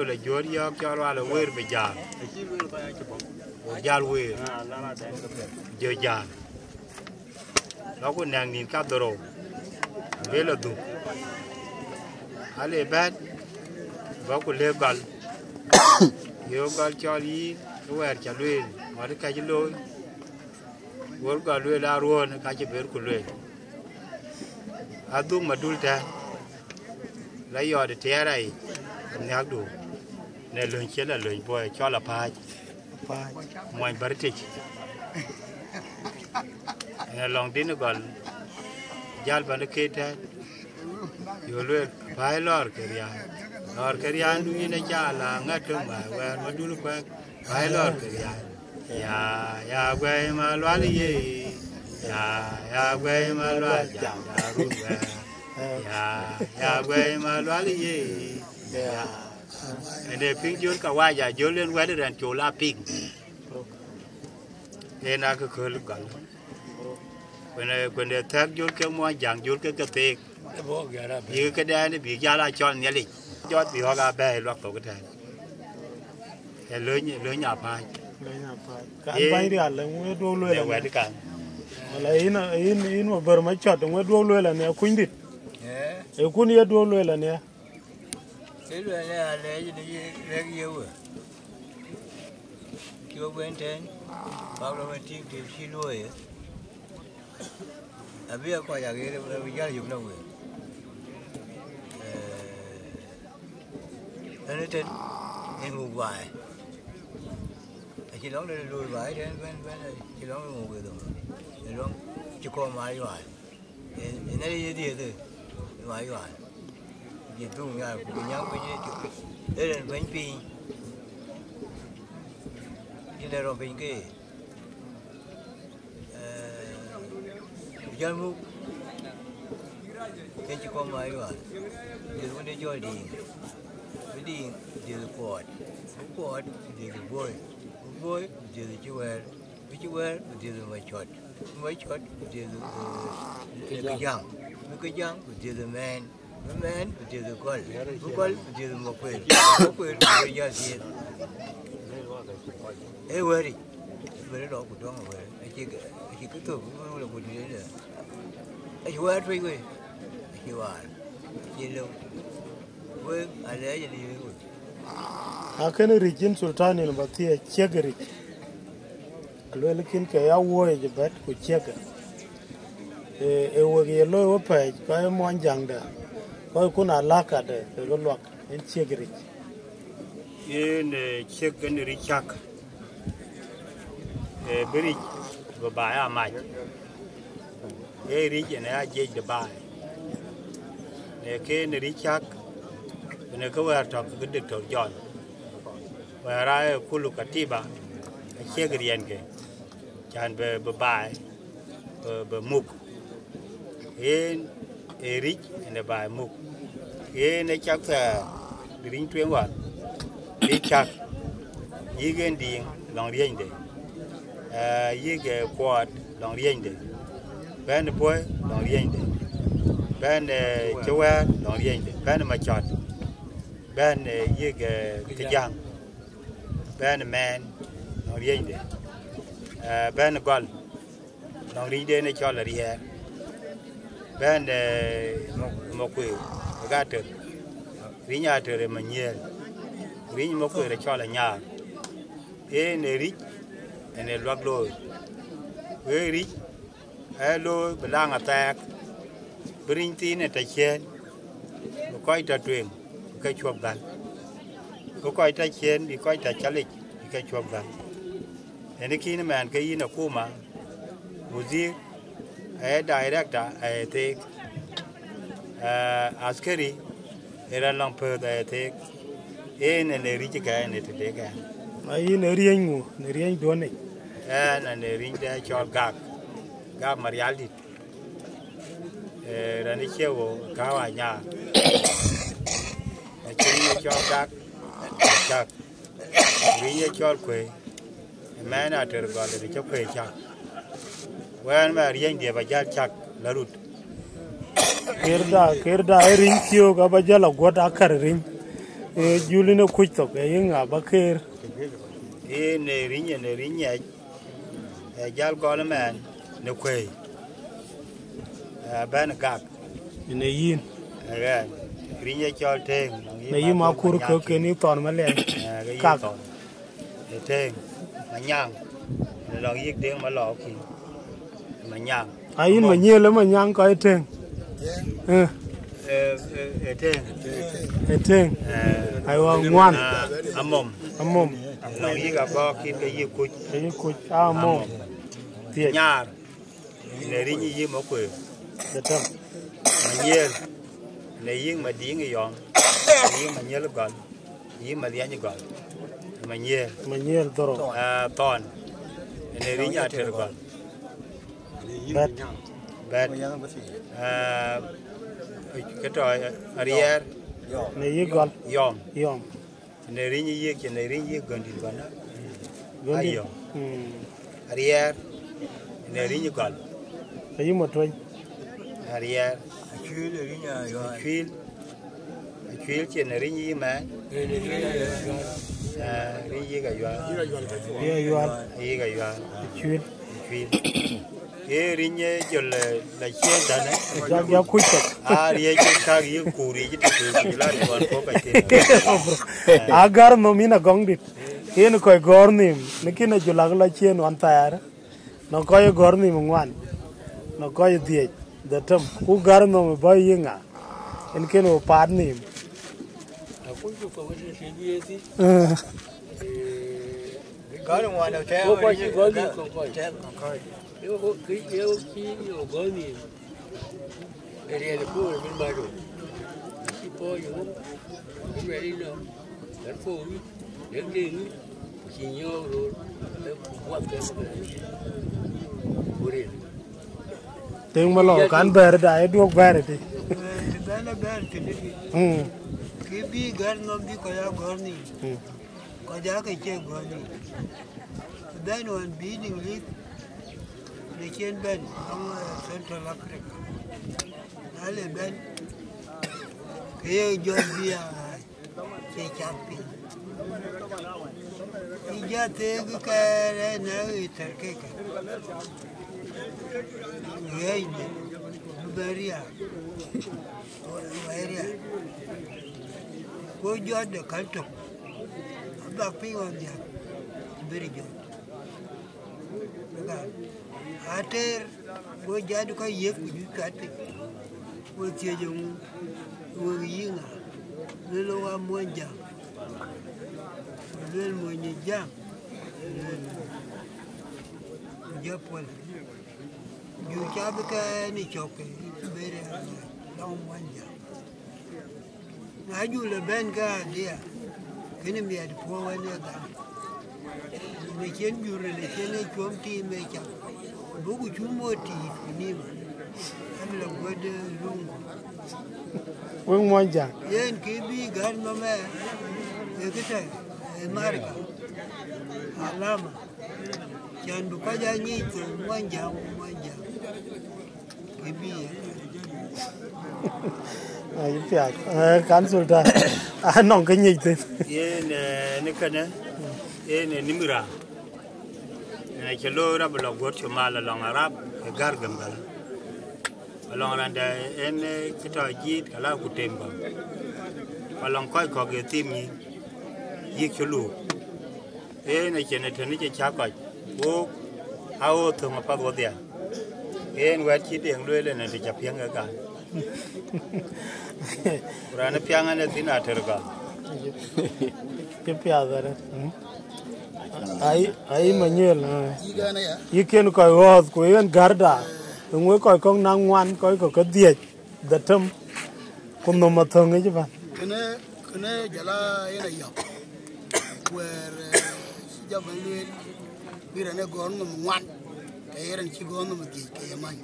là vô đi cho ra là quên bây giờ giờ quên giờ nó có nàng nhìn cắt đồ về là đủ hãy lấy bát vào cái lê gal yêu gal cho đi quẹt cho luyện mà cái gì lôi vốn gal luyện là ruộng cái gì về cái luyện adu mà đul ta lấy giờ để thế này nhắc đủ này luyện chế là luyện bồi cho là phai ngoài bari tịch này lòng tin nó còn jal ban cái thế yo luyện phai lor cái gì anh đuôi này cha là ngắt trong mà quen mà đuôi quen phai lor cái gì ya quen mà loa đi ya quen mà loa chẳng ya run quen ya quen mà loa đi để pin chốn cả qua giờ chốn lên quay đến chỗ la pin nên là cái khơi lúc gần When they tag you come one young, you'll get a take. You get any big yellow John Nelly. Just be all our bad luck over time. And learn your pie. Cái bay đi ăn là mua đồ luôn là in mà bờ mấy chọt mua đồ luôn là nè khuyên đít, cái cuốn này đồ luôn là nè. Cái luôn là lấy nhiều rồi, chưa quen trên, bao lâu mình tìm xí đuôi, bây giờ coi nhà cái là bây giờ dùng đâu rồi, nên trên em ngủ hoài. Chỉ đóng đây lùi vải đến bên chỉ đóng ngủ cái đó, chỉ đóng chỉ có máy vải, cái này gì gì thôi, máy vải, chỉ dùng nhà của nhau cái gì, đây là bánh pì, cái này là bánh cái, giờ mu, cái chỉ có máy vải, giờ muốn đi chơi đi, giờ quạt giờ bơi. Boy, did the jewel, which you wear, did my shot, did the young, did the man, did the girl, did the mockwell, just yet. Hey, worry, very low, don't wear. I think he could talk, would you do that? You are three way, you are. You know, well, I let you. Akan region sultan in Batia Chegari. Alwelkin Kaya war a bet with Chega. A wagi a low page, by one younger. Why couldn't I lack at the lock in Chegari? In the check and the richak. A bridge, go by a mile. A region I gave the buy. They came the richak. When I go out of the Dr. John, where I could look at Tiba, a Chegrianke, can be by Mook. In a rich and a by Mook. In a chapter, the ring 21, big chuck, Yigan Ding, long range day, Yig quad, long range day, Ban the boy, long range day, Ban the Joa, long range day, Ban my shot. Ben yig the young, Ben a man, no yende, Ben a gun, no read any chollery here, Ben Mokwe, a gatter, Rinator a manier, Rin Mokwe a cholla yard, in a rich and a log low. Very rich, a low, belang attack, bring thin at a chain, quite a twin. Cái chuột vàng, có coi trái chén đi coi trái chả lịch, cái chuột vàng. Nên khi mà cái gì nó cũ mà, buzi, director, take, askeri, era long per take, nên để riêng cái này thì cái. Ai riêng đuôn này. Nên để riêng để cho gag marialdi. Rồi đi chiều cao à nhà. Cho chắc vì cho quê mẹ na trở gọi là cho quê chắc quen mà riêng địa bây giờ chắc là rút kerda ring chiêu cả bây giờ là quạt akar ring Julino quýt tộc cái ngà bạc kher này ring nhảy giờ gọi là mẹ nó quê bên gạc này yên riêng cho thêm này mà cua cái này toàn mà lên cạc để thêm mà nhang rồi giết tiếng mà lọ kì mà nhang ai mà nhiều lắm mà nhang coi thêm thêm ai ngoan mồm rồi giết gặp có kim cái gì cùi mồm nhà để đi như gì mà quỷ mà nhiều này riêng mà điên cái dọn riêng mà nhớ lúc gần riêng mà điên như gần mà nhiều toro ton này riêng nhà chơi gần bét cái trò arier này gì gần yom này riêng như cái này riêng như gần thì gần đó arier này riêng như gần cái một thôi Ariel Chwil trên là ringi mà ringi cái Chwil cái ringi cho là chuyện đó đấy giao khuất Ariel trên thang yêu curi chứ tôi là còn có cái chuyện agar no mina gong dit yen ko gornim nikina julagla chien wan tar no ko gornim ngwan no ko die the term ku gar no ba yinga en keno padnim có đồng ngoài nào treo có gì có gì có yêu cái yêu chi yêu có gì để để phụ bên ngoài rồi chỉ có những cái về đi nữa cái phụ đến đi chỉ nhau rồi để quạt cái buri tiếng mà lo can ber dai duok ber đi cái bi gar nó bi có ya gor ni có giá cái chơi gor ni bên ngoài bi đi đi để trên bên ông Central Africa nói là bên cái Georgia chơi chặt pin đi ra thế cái này nói thật cái người này Beria có gió để cắt trục bác phi vào nhà Beria ater go jadu ka yek ju kati go tiejum go yinga lelo wa monja lelo monja jam japol ju chabe ka ni choke bere long monja na ju le ben ga dia kini mi ad po wa ne ga ne chen ju re ne chen e chom ti me cha buku chumoti nima amla gode lungu wong monja yen kibi gar mama ekita marka alama chandu kaja nyito monja kibi ai piak kan sulta anong cái nhị thế yen ne kana yen nimira cái lô ra bờ gột cho mal lòng Arab cái gar gam gal lòng ran đây en cái trò gì cái là cụ tem vào lòng coi có cái tim nhỉ giết cho lù en này chuyện này thì nó chỉ chả coi bố ao thường mà bắt gột đi en quét chỉ điện lưỡi lên này thì chập piang cái cả ra nó piang anh thì nào thôi cả cái piang rồi ai mà nhớ là ý kiến coi hoa của anh garda người coi con năng ngoan coi có cái diệt đặt thâm cùng nó mà thường ấy chứ bạn cái này giờ là cái này dọc where giờ mình lên bây giờ này con nó ngoan cái này chỉ con nó mà gì cái mai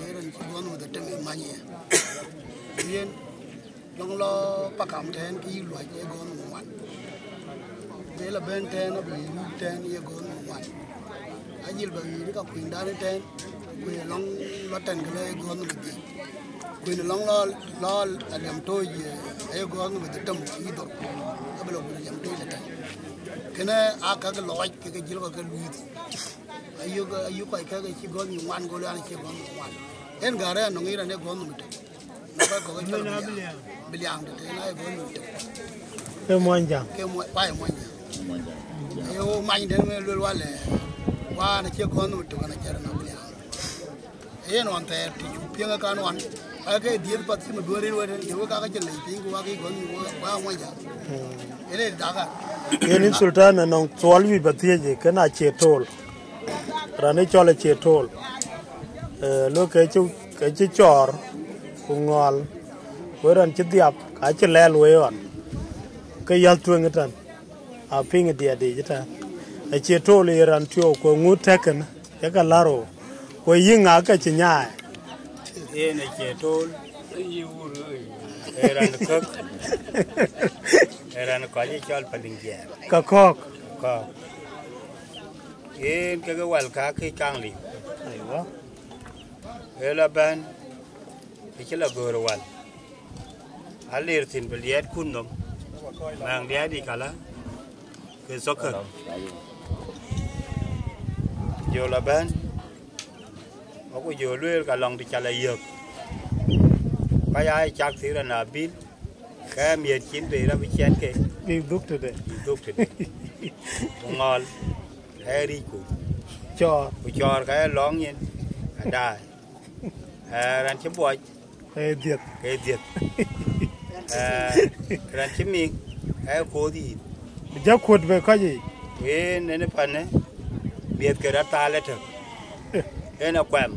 cái này chỉ con nó mà đặt thâm mai nhỉ nên long lo bắt cảm thấy cái loại cái con nó ngoan thế là bên trên nó bị trên như con ngoan anh nhìn bởi vì nó quyền đá lên trên quyền long lo trên cái này con nó bị quyền long lo làm tôi gì ấy con nó bị trầm ý đồ cái bây giờ quyền làm tôi là trên cái này cái loại cái gì cái lùi ayu cái chỉ con ngoan con là chỉ con ngoan em gà đấy nó nghĩ là nó con nó bị nó có cái chỗ bị liang thế này con nó cái món chẳng cái bài món ayo mai đến luôn luôn là qua nó chưa con nó tụi nó chơi nó bia ấy nó ăn tè thì chụp phim cái nó ăn cái điên bắt thì mà đuổi đi rồi nhiều cái chơi lấy phim qua cái con qua ngoài giờ cái này đã cả cái này sultan là nó chuột vì bát thiên gì cái nào chế thol rồi nó cho là chế thol lúc cái chú chor cũng ngon với rằng chết điệp cái chết lẹ lùi rồi cái yal tuông cái thằng à pin cái địa đi chứ ta cái chế thol là ran tiêu của ngũ theken cái laro của yên ngã cái chuyện nhai cái này chế thol ran cook ran có gì cho phải linh kiện cái cook cái wal cá cái cang lì ela ban ikila goro wal alir tin beliet kunnom mang dia di kala ke soccer yo la ban aku yo luel ka long di chala yok ka ya chak thi ra na bin ka miet chin be ra bi chen ke đi đúc từ đây ngon heri ku cho cái lóng nhiên đài ran chim boi diệt ran chim miếng cái cố gì giáo khuất về cái gì nên phần đấy biệt cái đó ta lên được cái nó quẹm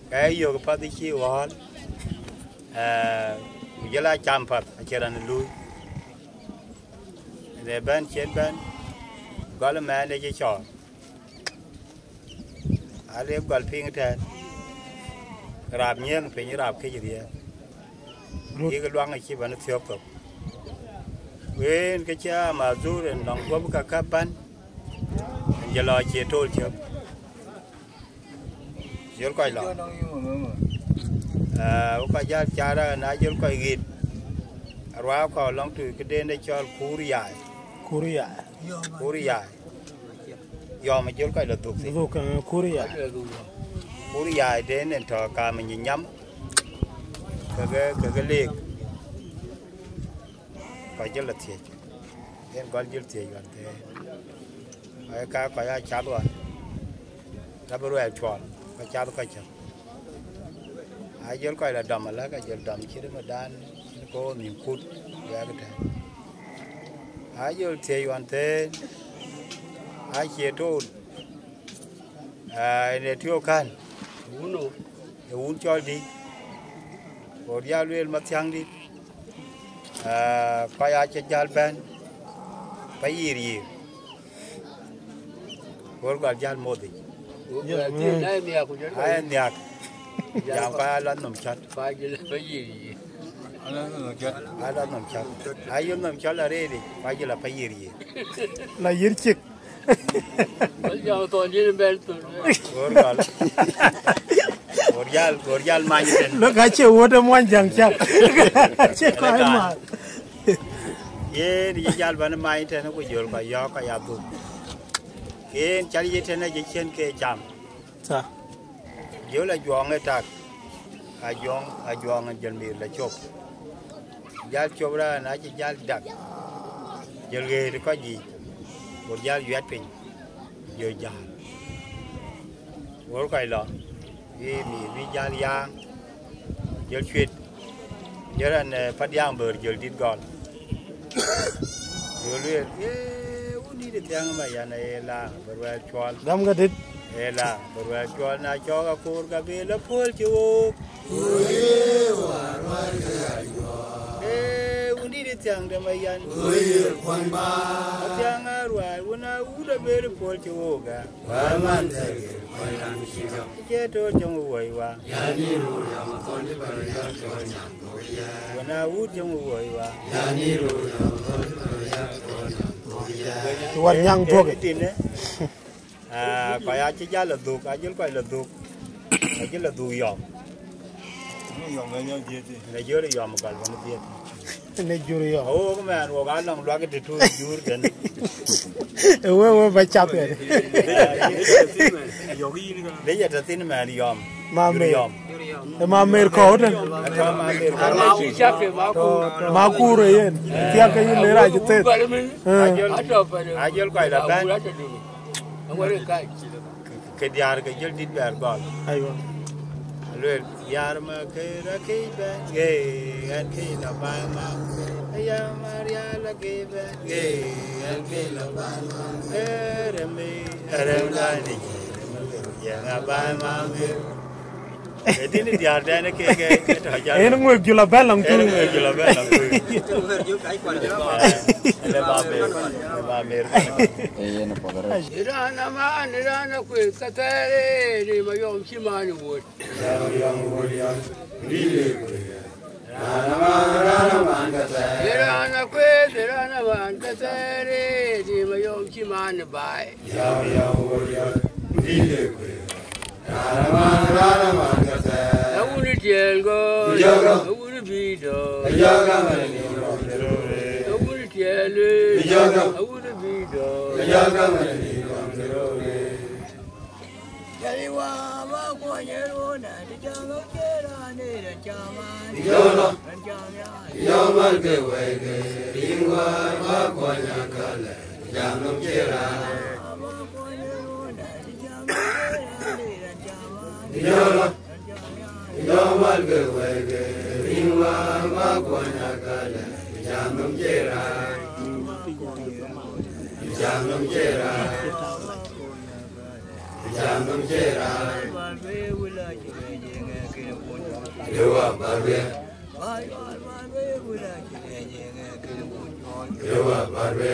cái vô cái phát đi chiêu hòn giờ là chăm phật chơi đàn lui để bên trên bên gọi là mẹ để chơi trò liệp gọi phim cái rạp nhiên phải như rạp cái gì vậy cái loang này chỉ vẫn thiếu cực quên cái cha mà du rồi lòng quá với các bạn giờ lo chia thôi chứ giờ coi lo cái cha cha ra nãy giờ coi ghiền rồi có lòng từ cái đêm đây cho Korea do mà chơi coi là thuộc gì Korea đến nên thọ cả mình nhìn nhắm cái liệt coi chơi là thiệt nên coi chơi thiệt vậy thế cái coi ai chát rồi đã bắt đầu chọn cái chát coi chừng ai chơi coi là đầm mà lá cái chơi đầm chỉ để mà đan có niềm cút ra cái này ai chơi thiệt vậy thế ai chia thôi để thiếu can uống cho đi rồi giao lưu mặt trăng đi coi ai chơi giao ban phải gì rồi gọi giao một đi ai nhạc giao cái lần nằm chặt phải gì ai lần nằm chặt ai dùng nằm chặt là đây đi phải gì là gì chứ Yo tôi đi bên tôi. Gorial mai trên. Nó cái chiều vô đêm ngoan chẳng chắc. Chết coi mà. Ye đi gorial bên mai trên nó có nhiều cái gió cái áp lực. Cái chari ye trên này chỉ trên cái chạm. Sao? Giờ là giòn cái tạc. Giòn cái chân miệt là chốt. Gial chốt ra nãy chỉ gial đặc. Giờ ghê thì có gì? Một gial duyệt pin. Giờ già, vừa cái lọ, cái mì già liang, giờ chuyện, giờ anh phát giang bờ giờ đi gòn, giờ luyện, đi được tiếng mà giờ này là bờ vai chọn, đâm cái đít, là bờ vai chọn na cho cái cột cái bê là phơi chiu, đi được tiếng để mà giờ, tiếng rồi, una udah beri pol ciuga, waman terge, kita jangan waiwa, una ud jangan waiwa, tuan yang tua cái phải ai chỉ là duộc, ai chỉ coi là duộc, ai chỉ là duộc yom, này dưới là yom một cái vẫn biết. Này juri ya. Oh, cái mày ăn cái lòng loa cái thịt thúi juri cái này. Ue phải chặt rồi. Đấy giờ thật tin mày đi yom. Mà mày có đấy. Mà cù rồi yên. Kia cái gì lấy lại cho tết. Ai giờ coi là ban. Cái diar cái giờ đi bèr gọi. Luyện yar mà cái ra cái bên ghê ăn cái là bài mà yar Maria là cái bên ghê ăn cái là bài mà em lại đi giờ là bài mà cái tin đi yar đây nó cái thời gian em ngồi kêu là bé lòng tôi là ba mẹ Irana quê katare đi mà yom chi mà như vậy. Irana man katare đi mà yom chi mà như vậy. Awuni tielgo, awuni bido, awuni tielu, awuni bido. Jaliwa makwanyero na dijalo kera ne ranchaman. Yamal ke wege, ringwa makwanyakale, jamno kera. Yamal ke wege, ringwa makwanyakale, jamno kera. Jamno kera. Jamam jera, dewa barbe, dewa barbe,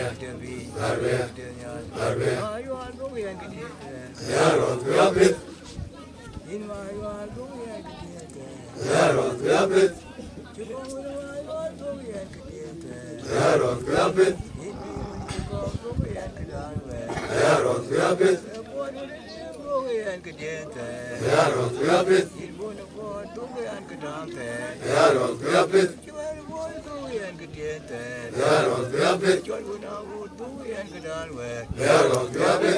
barbe, yaro grabit, yaro grabit, yaro grabit, yaro grabit. Yaro grabit, yaro grabit, yaro grabit, yaro grabit.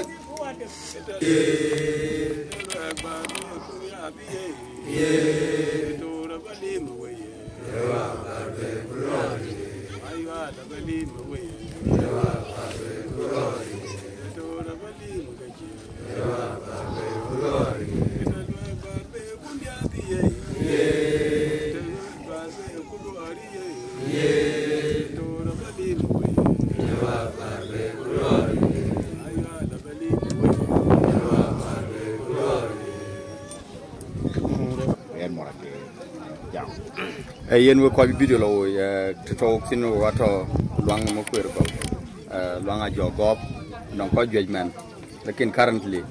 yen we ko video lo to talk sino wato luang mo kwero ko luang a jogob non ko judgment lakin currently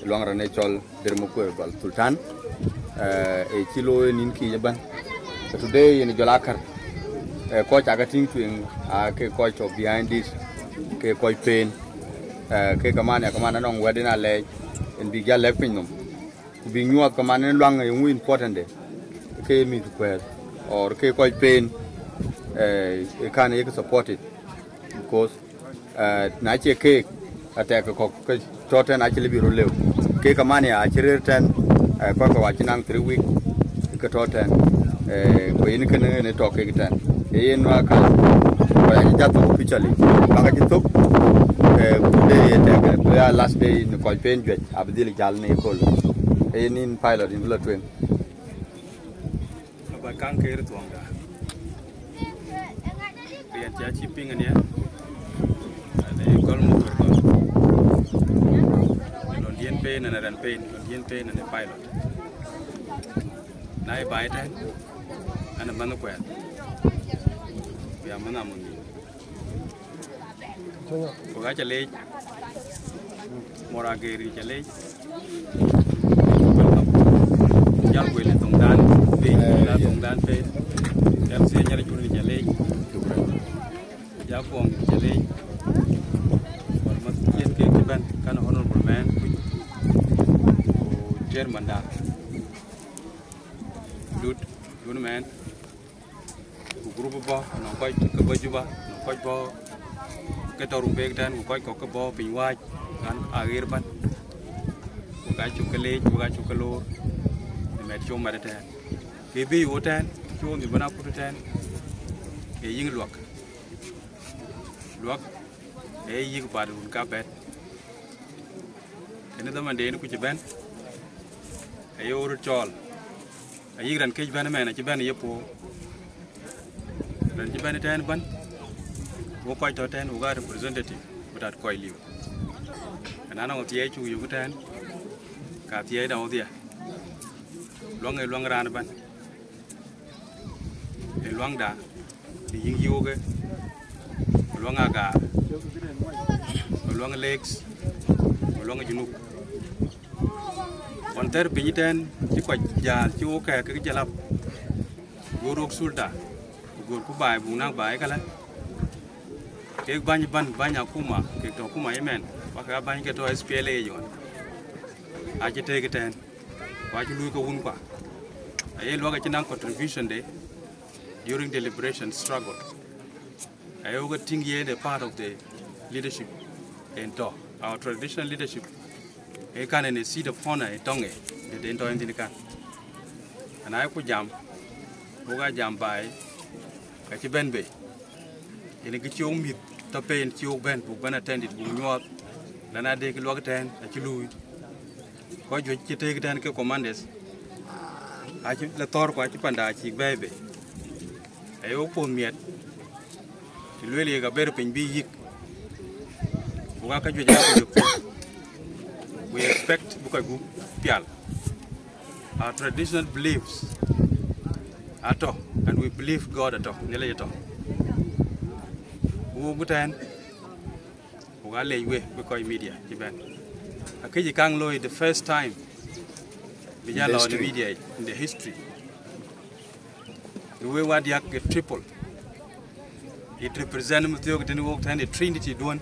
luang rane chol der mo kwero bal sultan e kilo nin ki ban today in jolakar ko chaga ting twing ke ko to behind this ke ko pain ke kamane non wedina le en bi gale pinnum bi nyuat kamane luang e mu important de ke mi to kwero or ke ko pain can you support it because na che ke attack ko toten actually bi rolew ke kamane a chirten ko wachinang 3 week ke toten ko yin ken ne to ke gitan yin wa ka ko ya jato officially banga jitok day attack last day in ko pain jet abdil jal ne ko yin pilot in blood twin kan kere tuanga rian tia chipping ania ade gol mo ko don dien pain na ran pain dien pain na pilot nai bai tan ana manu ko ya mana mun ko ga chale mora geri chale jal ko le tong dan la tong dan pe em se nyari juni chale ya pong chale or mat yen ke ban kana honorable man chairman da dut man group ba no ko ke bajuba no ko bo ke torum be tan ko ko bo pin wa kan agir ban ko ga chukale ko ga chukalo met chom ma tan ke bi wotan chom ni bana putan e ying luak e ying pad un ka bet ene da man de ku ci ben e yoru chol e ying ran ke ben mena ci ben yepo ran ci ben tan ban wo ko to tan wo ga representative butat koy liw ana no tie chu yu tan ka tie da odia luang ran ban e luang da thì những yêu cái luang aga luang legs luang junuk on ter piniten ci ko ja ci o ka ke jalap gorok sulta gor ku bay bu nak bay kala ke banya kuma ke to kuma yemen waka banya ke to SPLA yon a ci tege ten kwa chi lui ka un kwa ai lo ga chinang contribution de during the liberation struggle I over think here the part of the leadership and to our traditional leadership a kind of a seat of honor a tongue the into in the can and I could jump Boga jam by a chibenbe in a kitchen meet to pay and chill ben who ben attended who knew up then I take a look at a chilu what you take it and commanders I keep the thought quite panda chick baby I open me really a better pin be yik. We expect Bukagu Pial. Our traditional beliefs at all, and we believe God at all, nearly at all. Who would end? Who are lay way because media, even. A Kaji Kang Loy, the first time we allow the media in the history. The way what yak get triple. It represents the Trinity doing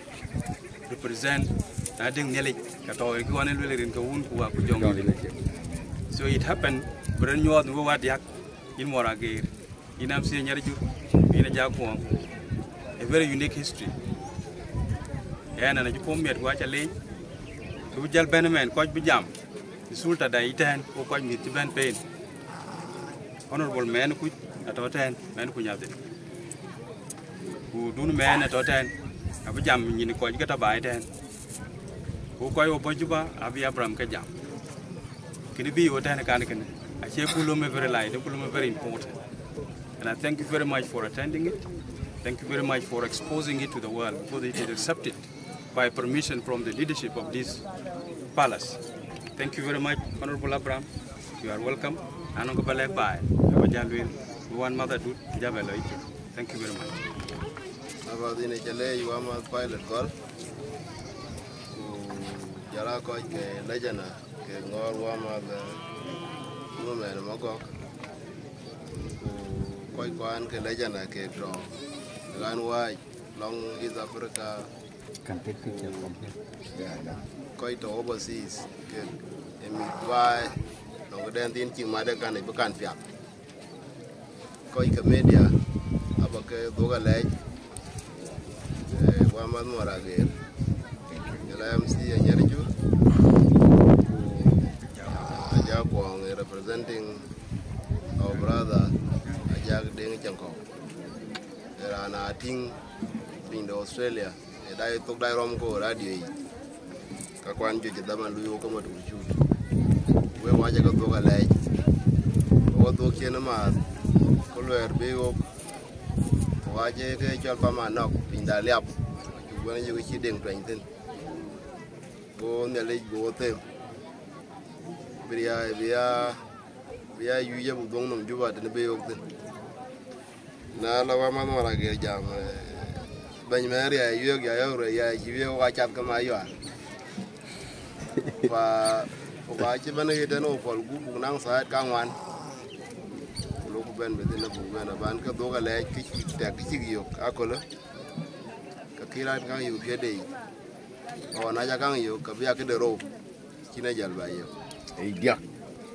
represent adding nearly at all so it happened brand new on what yak in Moragir in Amsi in a Jaguar a very unique history and an Japon at Watchalay to Jal Benaman quite be jam the Sulta Daitan or quite meet the band pain honorable man could at all 10 man could have it. Who do man at all 10, a jam in the coin get a bite and who quite Obojuba, Abia Bram Kajam. Can it be your Tanakan? I say Pulum very light, the Pulum very important. And I thank you very much for attending it. Thank you very much for exposing it to the world because it is accepted by permission from the leadership of this palace. Thank you very much, Honorable Abraham. You are welcome. Anong Balek Bai, one mother do Javelo. Thank you very much. About in a Chile, you are my pilot call. Jarako, Legend, Nor Wama, the woman, Mogok, quite one, Legend, a cake draw. Run wide, long East Africa. Can take picture from here. Yeah, quite overseas. Why? No, then thinking mother can be can't fiap. Quite a media, Abaka, Boga Leg. One month more again. LMC and Yeriju. Ajakwang representing our brother Ajak Deng Chanko. There are nothing in Australia. I took the Romco radio. Kakwan Jadaman Luyo come to shoot. We watch a Goga Leg. What do Kianama? Color Bego. Watch a Chalpama knock in the lap. When you see them playing, go on the lake, go them. We are usually don't know you at the bay of them. Now, Lavama again, Jam. Benmaria, you watch out come my yard. Watch even a no for good outside, come one. Local band within a book and a bank of dog a leg, take you, Acola. Kira kang you get day. Or Naja kang you, Kabiak the rope, Kinajal by you. A yak.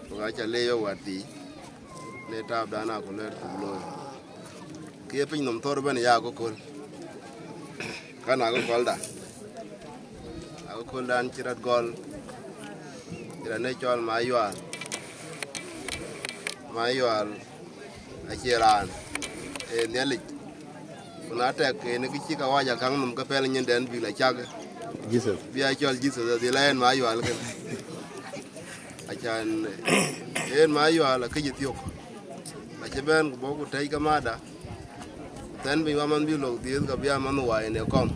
Watch a layer what the let up Dana Colet to blow. Keeping them Torban Yago. Can I go call that? I will call down Chirat Gol. The natural Mayual. A Chiran. A Nelly. When I take a Nikika Waja Kangum Capellan and then be like Chag. Jesus. Be I call Jesus, the lion Mayual. I can end Mayual a Kijitio. Like a man who take a mother. Then we woman below the Gabia Manua in a com.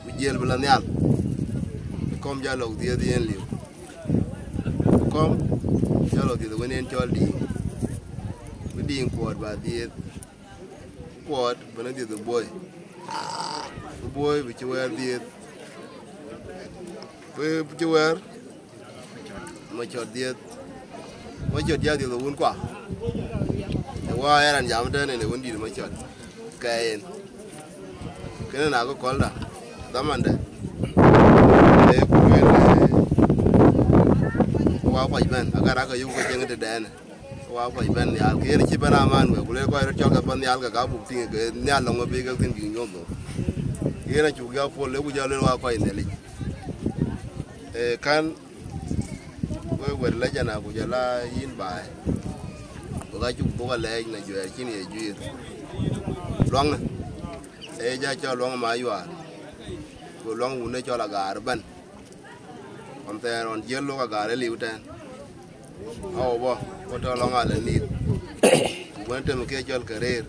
We jail Villanel. The com Jallo, the end live. Com Jallo, the winning child. We didn't quad by the quad when I did the boy. The boy which you wear the which you wear. Much your dear. What your dear the wound qua. Why and Yamadan and the windy much. Kain. Can I go call that? wa pa ben agara ka yu ko jeng de den wa pa ben ya ke ni chi bana man we kule ko ro choka ban ya ga bu tin ke nya lo ngo be ga tin gi nyodo ye na chu ga po le ku ja le wa ko ne li kan we la jana ku ja la yin ba ko ga chu ko ga le na ju chi ni ju long ja cho long ma yu ko long u ne cho la ga ban on te on je lo ga le li uten aw bo ko to long ale ni wen te mo ke cho ka re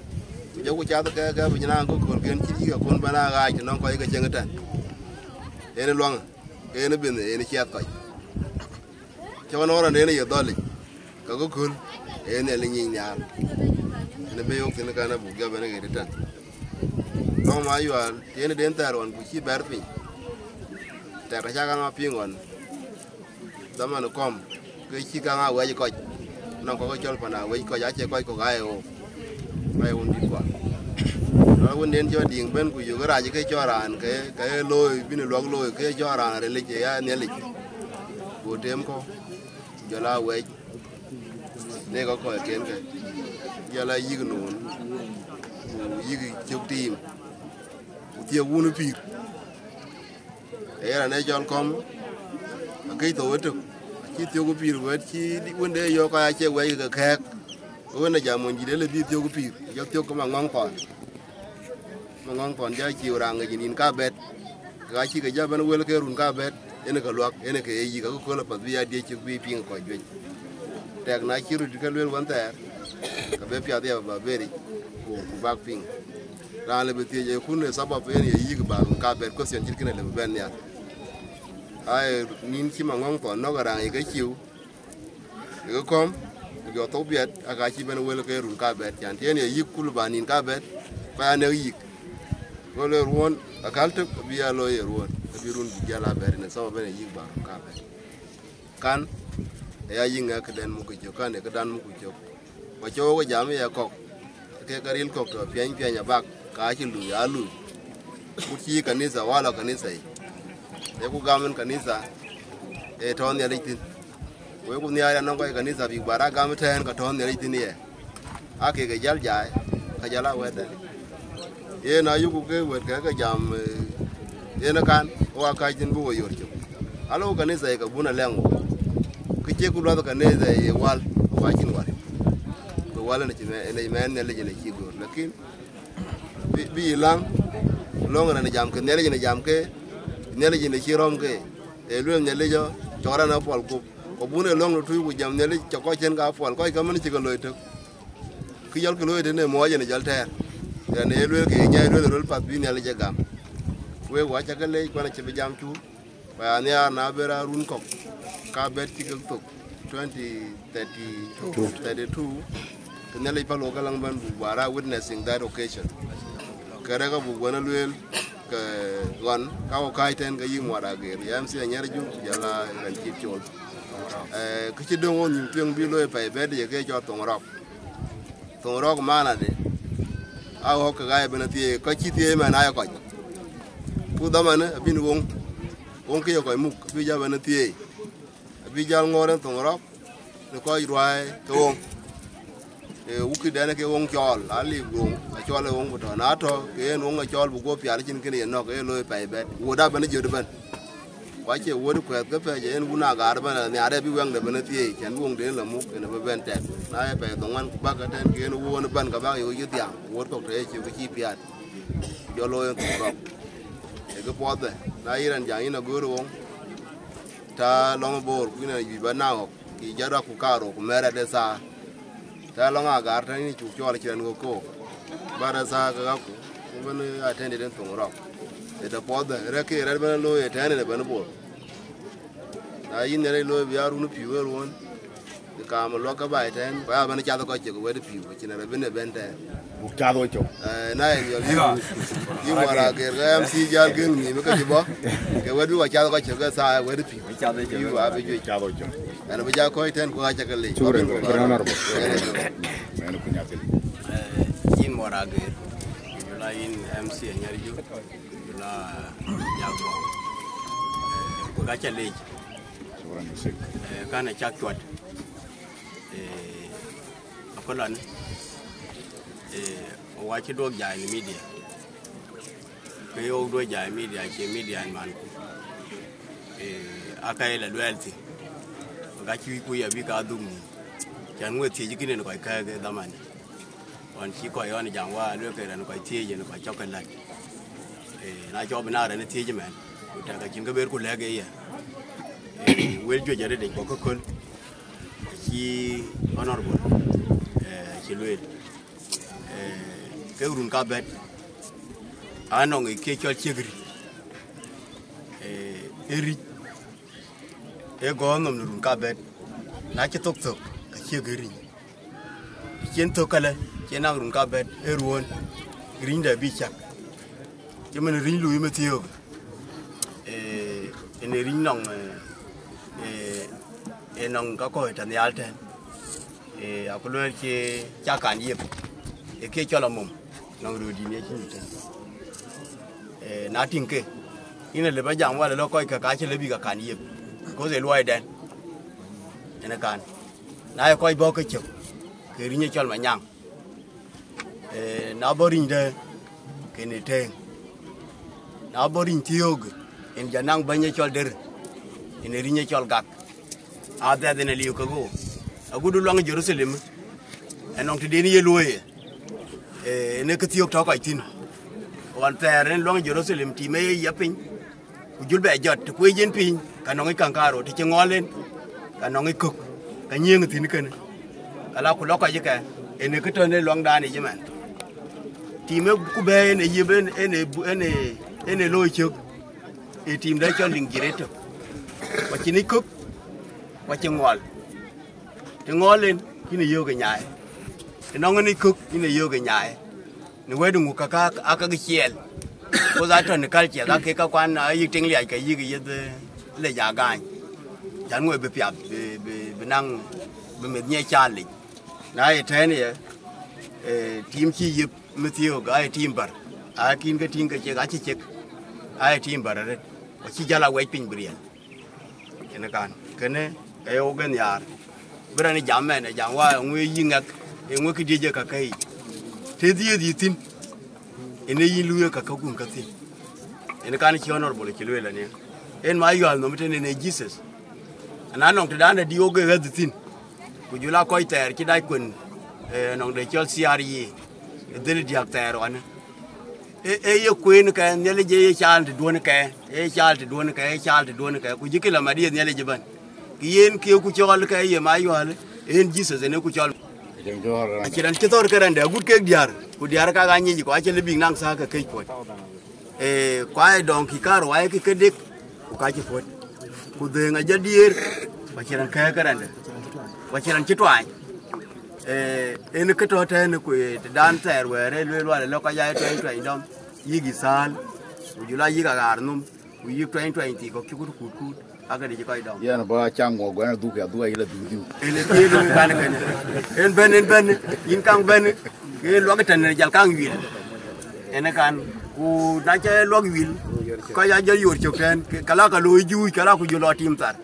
jo ku cha ka ga bi na ko ko ken chi ga kon bana ga chi non ko ga chen ta ene long ene bin ene chat ko cho nó là nên là giờ li có kun ene le nyin ya ene be yo ken ka na bu ga bana ga ta no ma yu al ene den ta ron ku chi ber pin ta ka cha ga ma pin gon da man kom cái chi ka nga we ko nó có cho pa na we ko ya che ko ga yo mai un đi qua nó un den cho điền bên ku yu ga ra cái cho ran cái lôi bin lôi cái cho ran re le che ya ne le ku tem ko giờ là we ne có coi kiến cái giờ là y cái nón y cái chiếu tim chiếu uốn phi là này cho con cái tổ chức chi tiêu cái phi rồi chi đi vấn đề do coi chơi quay cái khác vấn đề giờ mình gì đấy là đi tiêu cái phi do tiêu cái mà ngon còn giờ chiều rằng người nhìn cá bét cái chi cái giờ bên quê là cái run cá bét ene ka luak ene ka yi ka ko la pa via die chi bi ping ko jwe tek na chi ru ka lel wan ta ka be pya dia ba beri ko bak ping ra le be tie je kun ne sabab ene yi ka ba ka be ko sen chi kine le ben ya ai nin chi ma ngong to no ga rang yi ka chiu ko kom yo to biet aga chi ben wel ka run ka be yan tie ne yi kul ba nin ka be pa ne yi ko le ruon akal te bi ya lo ye ruon birun jala beri ne sawa bene yigba ka be kan ya yinga ka den mu ko kan ne ka dan mu ko ko ko jam ya kok ke karil kok to pian ya bak ka chi lu ya lu ku chi kanisa wala kanisa e ku gamen kanisa e ton ya litin we ku nya ya non ko kanisa bi bara gam ten ka ton ya litin ye ake ke jal jai ka jala wede ye na yu ku ke wed ka jam ena kan wa ka jin go yor chu alo kanisa ka buna lengo ke che ku lo kanisa ye wal wa jin wal ko wala ne che ne men ne le ne chi go lakin bi lang long na jam ke ne le ne jam ke ne le ne chi rom ke e lu ne le jo chora na pol ku ko buna long tu ku jam ne le cho ko chen ka pol ko ka man chi ko lo to ki jal ko lo de ne mo je ne jal ter ne lu ke nya lu ro pat bi ne le je gam we wa cha ga le ko na che jam chu ba ne na bera run ko ka bet ti ko to 2032 ne le pa lo ga lang ban bu bara witnessing that occasion kare ga bu gona luel ka gon ka o kai ten ga yi mo da ge yam si nyar ju ya la ran ti chol ke chi do won yin pyong bi lo pa be de ke jo tong rok mana de a ho ka ga be na ti ko chi ti ma na ko ku da mana bin wong ke ko mu bi ja be na ti bi ja ngore tong rok ko ruai to uki dana ke wong chol ali wong a chol wong to na to ke wong a chol bu go pyar chin kene no ke lo pa be wo da ban je ban wa che wo de kwet ke pe je en guna gar ban ne are bi wang de ban tie chen wong de la mu ke ne ben te na pe to ngan ba ka ten ke no wo ne ban ka ba yo yu tiang wo to te che ki pyar yo lo to ko e ke po de na iran jang ina go wong ta long bor ku na yi ba na ki jara ku karo ku mere de sa ta long agar ta ni chu chol chen go ko bara sa ga ku ben attended en tong ro e da pod re ke re ben lo e tane ben bo na yin ne lo bi aru no pi we won de ka mo lo ka ba ten ba ben cha ko che we de pi we chin re ben te bu cha do cho na en yo yi mo ra ke ga mc jal gen ni me ka ji bo ke we bi wa cha ko che ga sa we de pi cha do cho wa bi ju cha do cho ana ba ja ko ten ko cha ka le in moragir yula in mc nyarju yula yago ko ga chale kana chak chwat akolan wachi dog jai ni media kayo do jai media ke media man akai la loyalty ga chi ku ya bi ka dum chan ngwe ti ji kine ko ka ga daman on chi ko yon jang wa lo ke ran ko ti je no ko chokan la na cho bana ran ti je man ta ka chin ga ber ku le ga ya wel jo jare de ko ko chi honorable chi wel ke urun ka bet anong ke cho chigri eri e go nom urun ka bet na chi tok tok ka chigri chen to kala chen na urun ka bet e ruon green da bi chak che men rin lu me tio ene rin nong nong ka ko ta ni alten akulo ke cha kan yep e ke cho la mum nong ru di ne chin ten na tin ke ina le ba jang wa le ko ka che le bi ka kan yep ko ze luai den ene kan na ko bo ke chok ke ri ne chol ma nyang na bo rin de ke ne ten na bo rin tiog en janang ba ne chol der ene ri ne chol gak ada de ne liu ko go agudu long Jerusalem enong ti deni yeloye ne ke tiok to ko tin wan teren long Jerusalem ti me yapin ujulbe jot ko jen pin kanong kankaro ti ngolen kanong kuk ka nyeng tin ken ala ku lokko je ka ene ke to ne long dani je man ti me ku be ne yeben ene loy chuk e tim da cho ling gireto wa ti ni kuk wa ti ngol thì ngó lên cái này yêu cái nhảy thì nó ngay cực cái này yêu cái nhảy nó quay đừng có các cái chèn có giá trần cái chèn các cái cơ quan ấy tranh liệt cái gì là giá gai chẳng ngồi bị phèn bị năng bị mệt nhẹ chan lịch này thế này team chi giúp mới tiêu cái team bar ai kinh cái team cái chèn cái chèn ai team bar đấy có chỉ là quay pin bự cái này kan cái này cái organ yar berani jamen ne jangwa ngwe yingak ngwe kidije ka kai te di tin ene yiluye ka ka kun ka tin ene kan ki honorable ki lwela ne en ma yal no meten ne Jesus ana nong te dana di oge ga tin ku jula ko ter ki dai kun nong de chol CRE de di akter wan ye kuin ka ne le je chal de don ka chal de don ka chal de don ka ku jikila madi ne le jiban yen ke ku chol ka ye ma yale en Jesus ne ku chol akiran ke tor karan da gut ke diar ku diar ka ga nyi ko achele bing nang sa ka kai ko kwa don ki karo ai ke dik ku ka chi fot ku de nga jadier akiran ka karan da akiran chi twai en ke to ta ne ku dan ter were le lo ka ya twai dom yigi sal ku jula yiga garnum ku yig twai ti ko ki ku aga de ko dom ya na ba chango go na du ka du ai la du ele ti lu kan kan en ben in kang ben ke lo ka tan jal kang wil en kan ku na che lo wil ko ya ja yor chok ten kala ka lo ju kala ku ju lo tim tar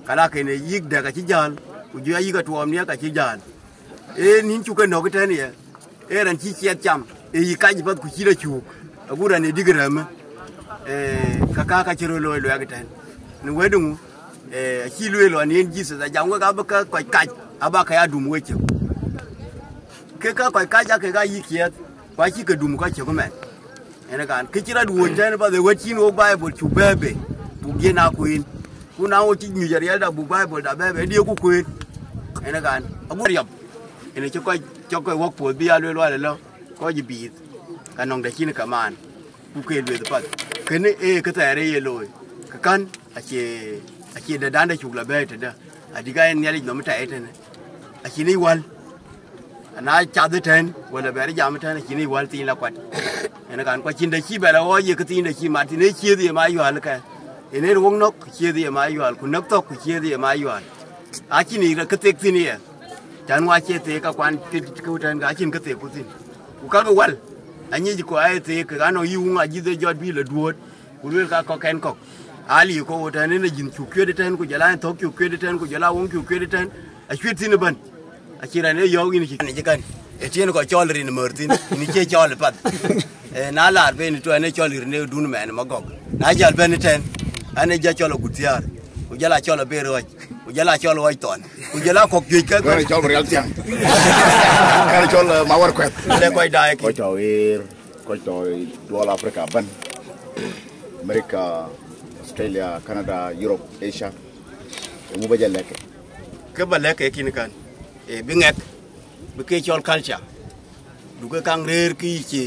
kala ke ne yig de ka chi jal ku ju yi ka tuom ne ka chi jal nin chu ka no ka ten ye ran chi chet cham yi ka ji pat ku chi da chu agura ne digram ka chiro lo ka ten ni wedungu chi lwelo ni Jesus da jangwa ga ba ka ka aba ka ya dum weche ke ka ka ke ga yikiet kwa chi ka dum ka che ko men ene kan ke chira du wonje ne ba de wechi no Bible chu bebe bu ge na kuin ku na o chi nyu jariel da bu Bible da bebe die ku kuin ene kan abu yam ene che ko wok po bi ya lwelo le ko ji bi ka nong da chi ne ka man ku ke lwe da pa ke ne ke ta re ye loy ka kan ake da danda chugla bete da adiga en yali no meta etene akini wal ana chadu ten wala bere jam ten akini wal tin la kwat ena kan kwa chinda chi bela o ye ktin da chi matine chi di ma yal ka ene wong nok chi di ma yal ku nak tok chi di ma yal akini ra ketek tin ye tan wa che te ka kwan ku ten ga chin ketek ku tin ku ka ga wal anyi ko ai te ka no yu nga ji de jot bi le duot ku le ka ko ken ko ali ko wota ne na jin kyuke ten ku jala to kyuke ten ku jala won kyuke ten a chwiti ne ban a kira ne yo ni ne jikan e tien ko cholri ne martin ni che chol pat na lar be ni to ne cholri ne dun men magog na jal ben ten ane ja cholo gutiar ku jala cholo be ro ku jala cholo wai ton ku jala ko gyi ka ko cholo real tiang ka cholo mawar kwet le ko dai ko choir ko toy dual africa ban America, Australia, Canada, Europe, Asia. Mu ba jaleke. Ke ba leke kin kan. E bingek. Be ke chol culture. Du ke kang rer ki chi.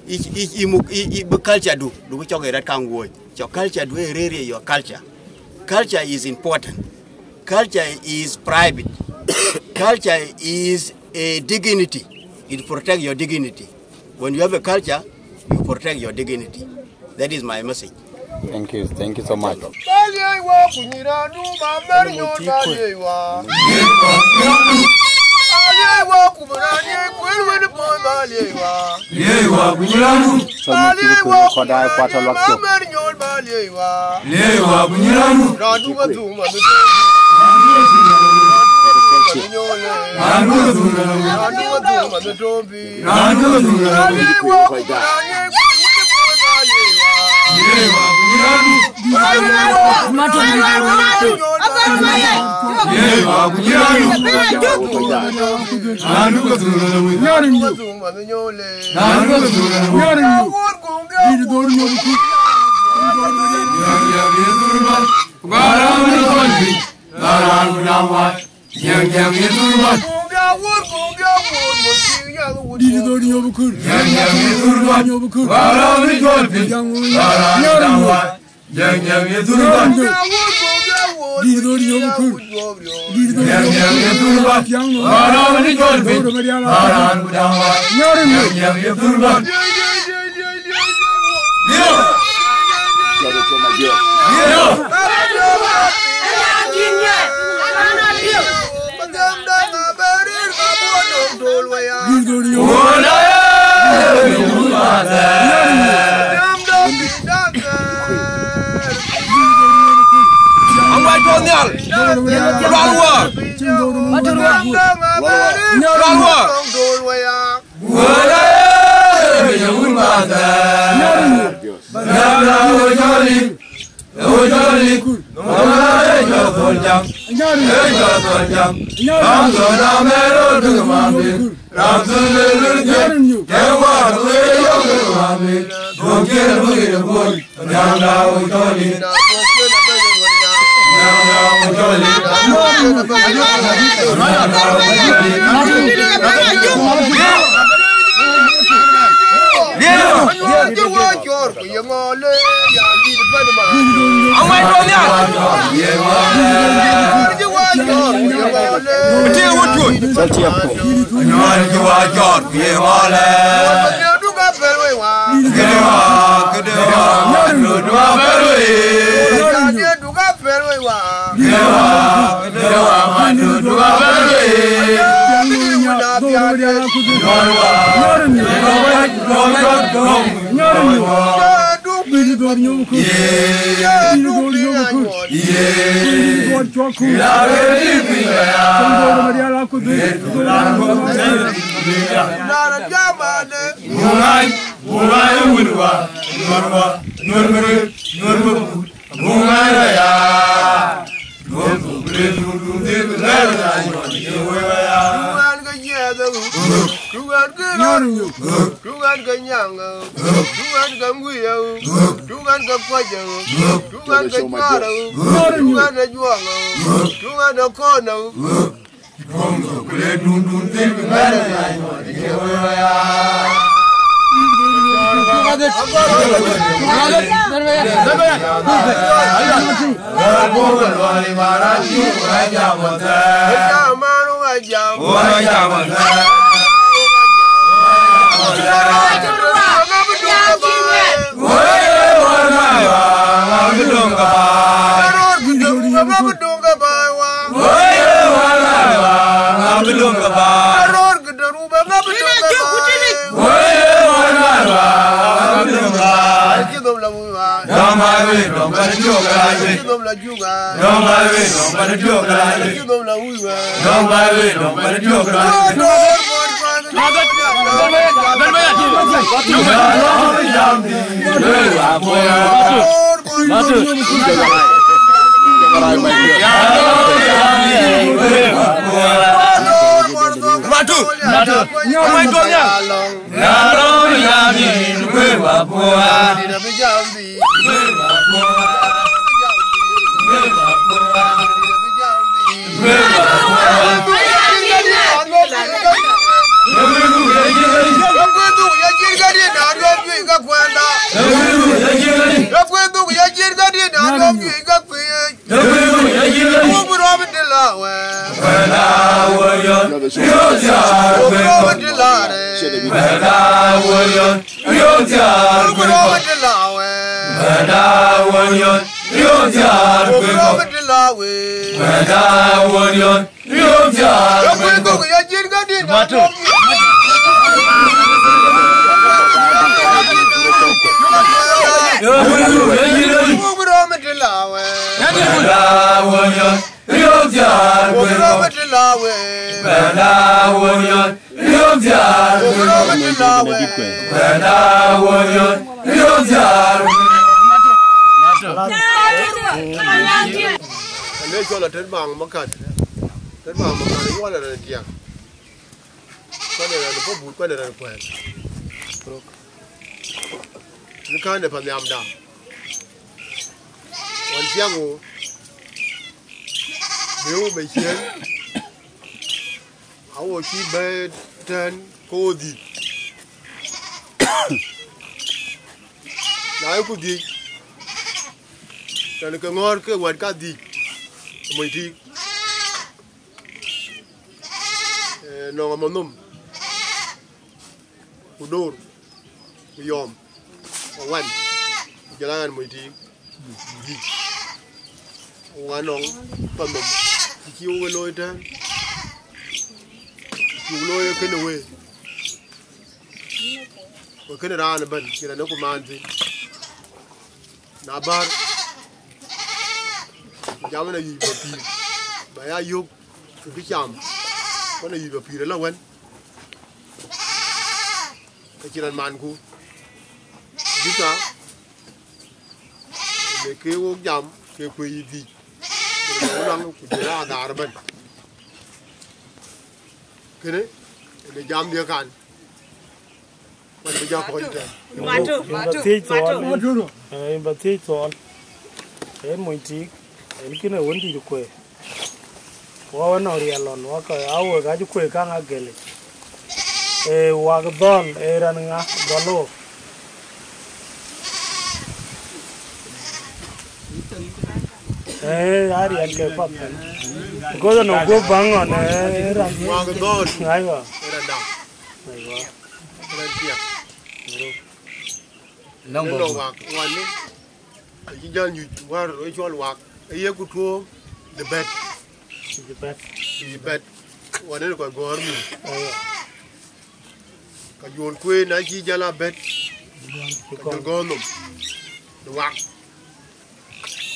I mu be culture du. Du ke choge rat kang wo. Cho culture du rer your culture. Culture is important. Culture is private. Culture is a dignity. It protects your dignity. When you have a culture, you protect your dignity. That is my message. Thank you so much. we dom ba jo kala we dom la juga dom ba we dom ba jo kala we dom la uwa dom ba we dom ba jo kala là trên bảng mắc cạn nó gọi là tiang cái này là nó có bụi cái này là quen nó cái này phải làm đào còn tiang ngủ nếu bị chiến áo ở chi bê trên cô gì nói cô gì là cái ngon cái quần cá gì mình thì nó ngon nôm udur yom wan jalan mình thì gì wan nong tầm nôm chiêu cái lôi ra chiêu lôi cái nồi cái này ra là bẩn cái này nó cũng mang gì na bar jam na yi papi ba ya yuk cái cham có này yi papi là wen cái chuyện man ku biết sao để kêu jam kêu quỳ gì nó đang cũng là đá bên cái đấy để jam dia kan mà bây giờ có gì đấy bà thi toán cái mùi trí cái này vấn đề được quê wa nó riêng lon wa cái áo cái chú quê càng ác gele wa cái đòn ra nga galo ari an ke pap ko no go bangon ra wa cái đòn ai wa ra đam ai wa ra kia nông bò wa wa ni chỉ dân như wa rồi cho wa ấy cứ thua the bet wa nên coi gor mi cái yuan quê nãy chỉ ra là bet cái gòn nôm wa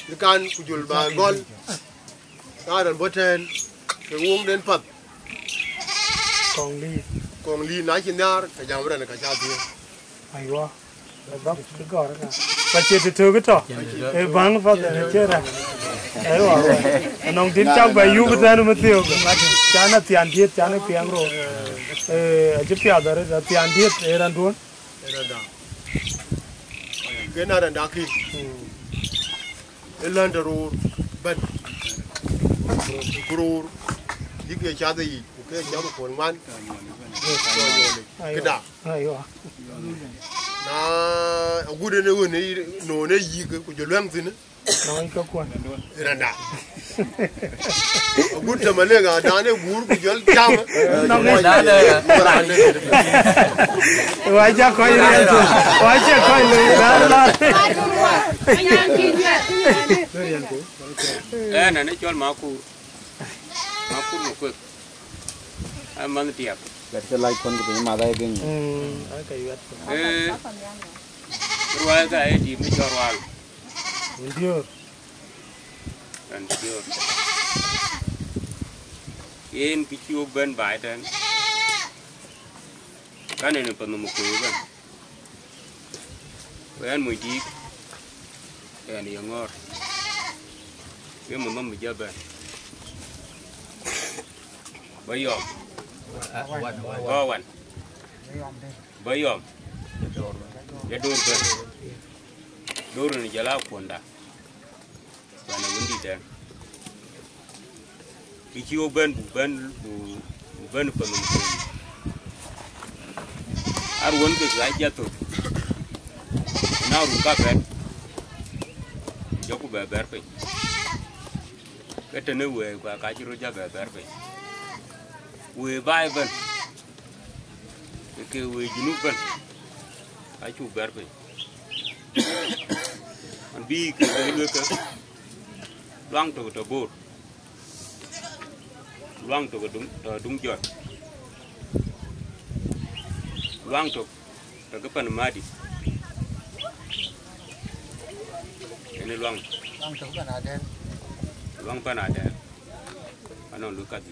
cái can của yuan ba gòn ta đàn bớt trên cái uống đến phật còn ly nãy chỉ nhar cái giang bên này cái cha tiền ai wa đó cái gò đó bà chị thì thưa cái trò bán phát để chơi ra ấy bảo nông tin trong bài du bây giờ nó mới tiêu cha nó tiền thiết cha nó tiền rồi chứ phải đó là tiền thiết ấy là luôn cái nào đàn đá kia lên rồi bên rồi những cái cha gì cái cha một con man cái đá na agude ne woni no ne yiga ko jolwang tin no ko ko randa agude male ga dane gur ko jol jam no ne dane wa ja ko ile to wa ja ko ile la na ne chol ma ku no ko man tiap cái like con của mình mà đây kinh cái rual cái gì mới cho rual Indio. Indio. Yên cái chiêu bên bãi trên. Cái này là phần một cối bên. Với anh mùi đi. Cái này ngọt. Cái một mâm bị dơ bên. Bây giờ. Có quanh. Bây giờ. Cái đôi bên. Đôi này giờ lao quần đã. Và nó vẫn đi đen. Cái chiêu bên phần một cối. Ar won ke ga jato na ru ka ben joku be ber pe kete ne we kwa ka jiro ja be ber pe we bai ben ke we jinu ben a chu ber pe an bi ke le ke lang to bor lang to dung jot Luang tok ke Panamadi. Ini luang. Luang tok Panaden. Luang Panaden. Anon lukati.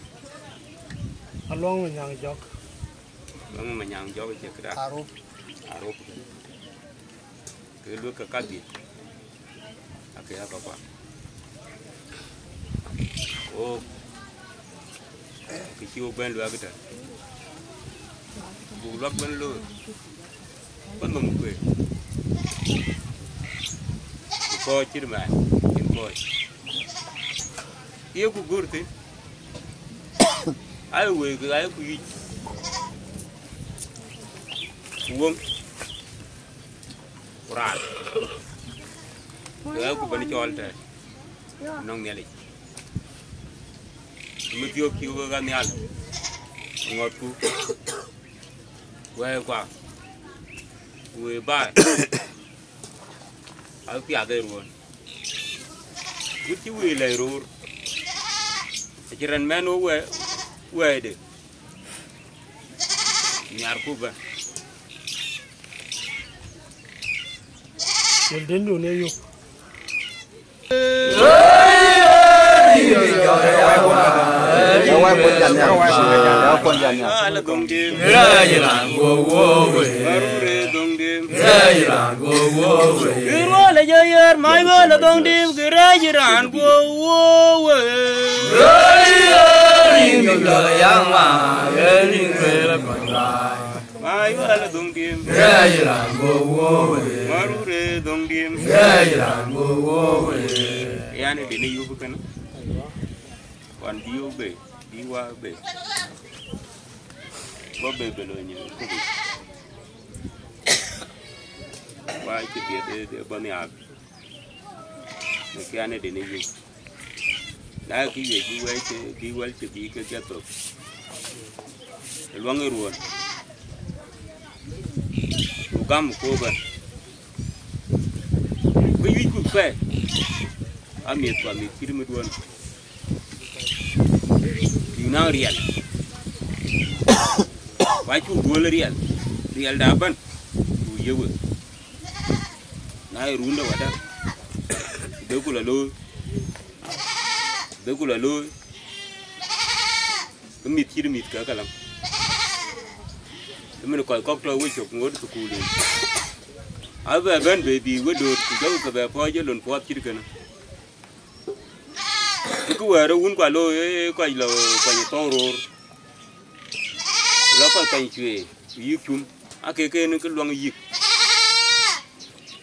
Luang menyang jok. Luang menyang jok je kira. Arup. Arup. Ke lu ke kadi. Akhirnya apa? Oh. Kiciu ben lu agak. Bulak ben lu ben mong quê coi chứ mà in coi yêu của gurti ai quê cái ai quê uống rat cái của bên chọn thế nông nghề này mới tiêu kêu cái nghề ngọt cu quay qua quay ba ở phía đây luôn cứ chú quay lại rồi chỉ cần men nó quay đi nhà cô ba mình đến đủ này yêu là công điểm Kira là chơi mai bữa là công điểm kira chỉ ràn của mai bữa là công điểm maru re công điểm ya này đến yêu bukan còn yêu bể đi qua bể có bể bể rồi nhiều cái gì vài cái việc để bao nhiêu cái này để này đã cái việc cái quay chỉ bị cái chết rồi luang ruột gam cô bên cái gì cũng phải amiet qua miet kiri meduan yuna real wachu dua real daban tu yewe na runda wada dekula lo miet kiri miet ka kalam mình coi cóc trâu với chục ngót tụi cùi ở về bên vì với đồ đâu cả về phơi với lần phơi chỉ được nữa cứ về đâu uốn qua lôi quay là quay to rồiแล้วก็quay chuyệnยิบchung à cái nó cái loangยิบ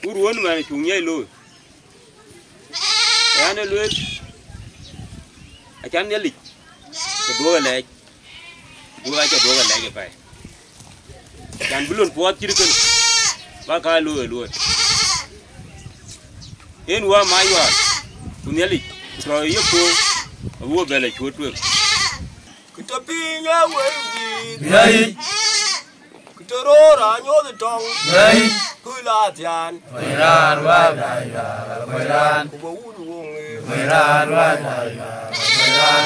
u ruộng mà chung nhảy lôi anh ấy lôi anh chán nhảy lịch cái đuôi lại cái phải dan belum puas jadi kan, bakal lu. Ini wa mayu, punyali, kalau iya pun, gua bela cuat tu. Kita pinya wewi, yai. Kita rora nyoda tong, yai. Kulatian, Mairan wa daya, Mairan. Kuba ulu wonge, Mairan wa daya, Mairan.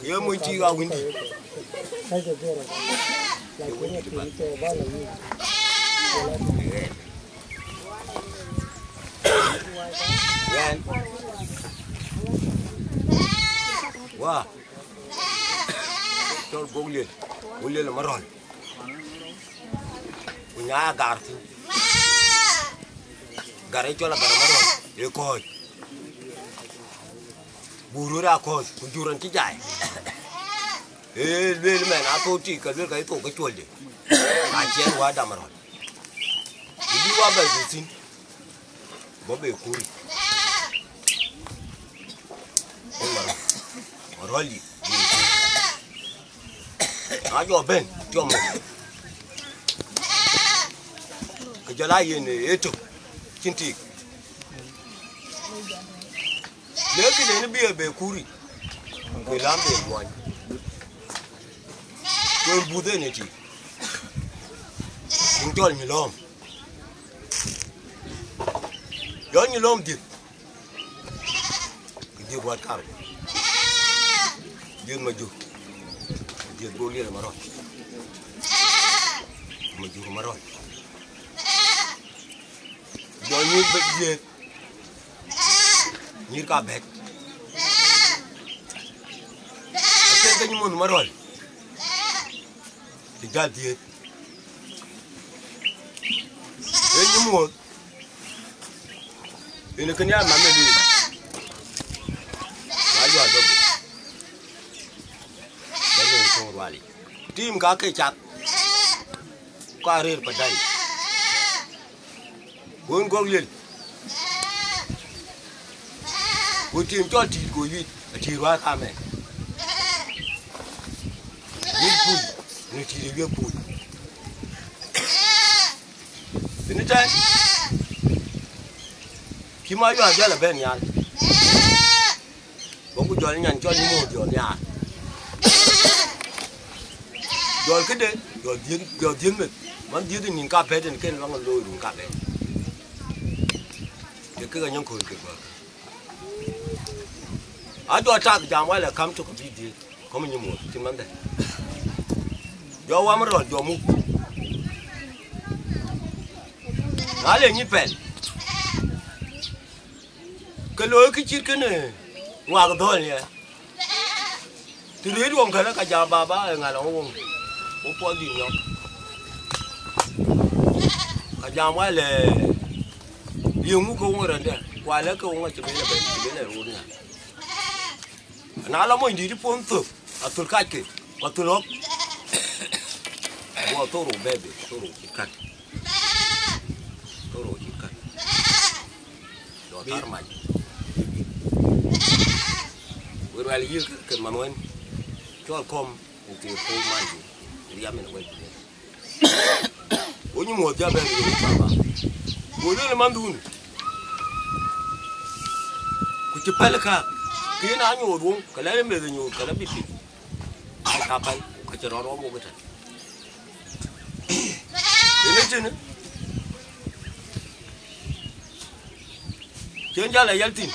Yo mo chi ga win. Yan. Wah. Tol bogle. Bogle la maron. Punya garti. Gare chola gara maron. E ko. Buru ra ko, kujuran ci jaay. Le men ato ti ka le ka to ka cholde. A chen wa da maron. Di wa ba tin. Bo be kuri. Roli. Ajo ben, jomo. Ke jala yene eto. Kinti. Leki de ni be kuri. Ko lambe wan. Ko bude ne ti. Intol mi lom. Yo ni lom di. Di wat kar. Dia maju. Dia boleh lah marah. Maju marah. Jangan berdia. Ni kabet. Akan kau nyumun marah. Tiga dia. Nyumun. Ini kena mana dia? Maju aja. Wali. Tim ka ke chat. Ka rir padai. Gon goglil. Wo tim chol ti go yit, ti wa ka me. Ni pu, ni ti de pu. Ni ta. Ki ma yo aja la ben yan. Bo ku jol nyan chol ni mo jol ya. Rồi cái đấy, rồi điên mình, mà điên thì nhìn cà phê thì cái nó ngon lôi đúng cà phê. Cái nhông khơi cái vợ. À cho cha cái jam quay là cắm cho cái gì đi, không mình mua, chim bắn đây. Giờ qua mà rồi, giờ mua. Nói lên như vậy. Cái lối cái chiếc cái này, ngoài cái thôi nhỉ. Thì đấy luôn cái nó cả jam ba ngày nào không. Bố po gì nhóc, cái jam quay là nhiều ngũ công rồi đấy, quay lại công là chỉ biết là luôn nè, nào mình đi phun thuốc, thuốc cắt kì, thuốc lóc, tôi rồi baby, tôi rồi cắt, rồi tar mày, vừa rồi là cái mà nói, cho com, thì phô mày. Dia mana buat dia. Oni mau dia beri dia bapa. Boleh le mandun. Kucipal ka. Kena anyo ruang, kalau le mele nyo, kalau bibi. Kapai, kaceroro mo betul. Ini cina. Jangan lah yaltin.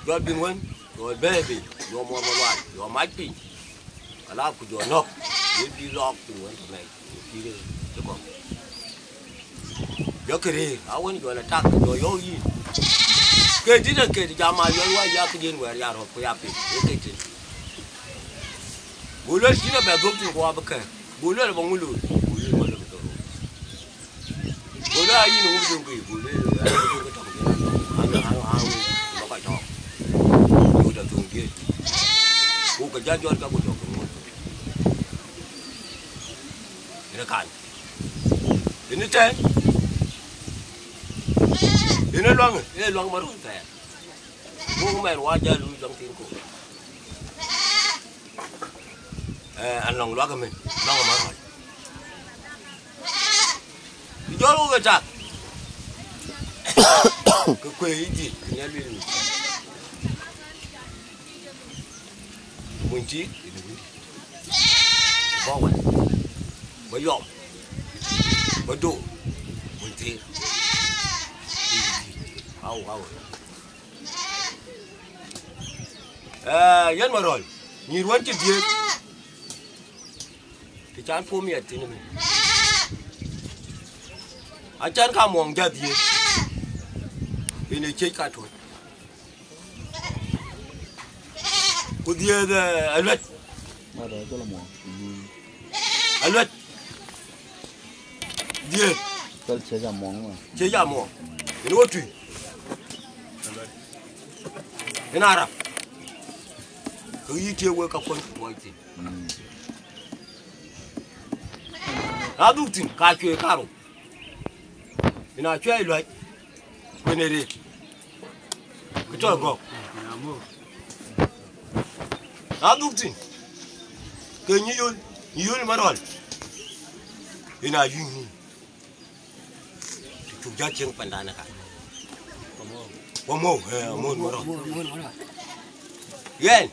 Jual binwan, jual baby, jual mormawat, jual mati. Kalau aku jual nok. Đi lọt từ này đi đi chứ còn giờ cái gì áo quần gọi là trắc rồi vô gì cái gì đó cái gì mà vô qua giờ cái gì ngoài nhà rồi phải áp cái gì bù lưỡi chỉ là bè gốc thì qua bậc cái bù lưỡi là bằng lưỡi bù lưỡi mà được rồi bù lưỡi gì nó cũng dùng cái bù lưỡi cái trồng cái ăn nó phải trồng bù được dùng kia bù cái giá cho bù được kan ini teh ini luang baru teh mau main wajah lu yang tingku anong luang kami luang baru dijual ke cak ke kue hiji nyali ni kunci ini bawa bayom, badu, bunti, au, Yan marol. Ni ruan ti die. Ti chan po mi ati ni. A chan ka mong ja die. Ini che ka to. Ku die da alat. Ma da cho là mong. Alat. Die. Cho che ja mong mà. Che ja mong. Ini wo tu. Ini Arab. Kau itu yang kau pun buat itu. Adu tin kacau karo. Ini acai luai. Beneri. Betul kau. Adu tin. Kau nyul marol. Ini ayun. Cukup jatuh pandana kan. Omo marol. Yen.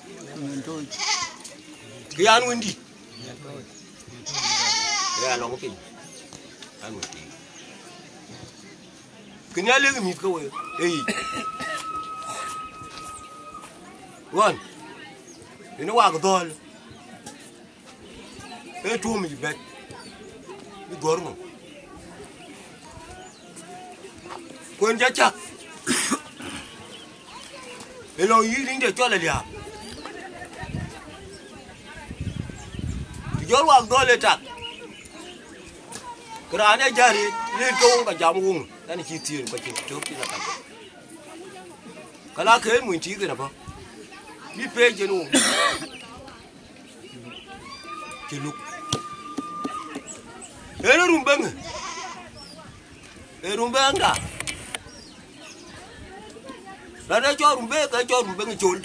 Kian Wendy. Ya long pin. Anu. Kena lagi mit kau. Wan. Ini wak dol. Tu mi bet. Ni gormo. Kuen jacak. Elong yiring de chola dia. Jol wak dole tak. Kerana jari ni kau ka jamu dan citir bacin cop ni nak. Kalau kau munci kenapa? Ni page nu. Celuk. Rumbang dah. Lada cho rumbang col.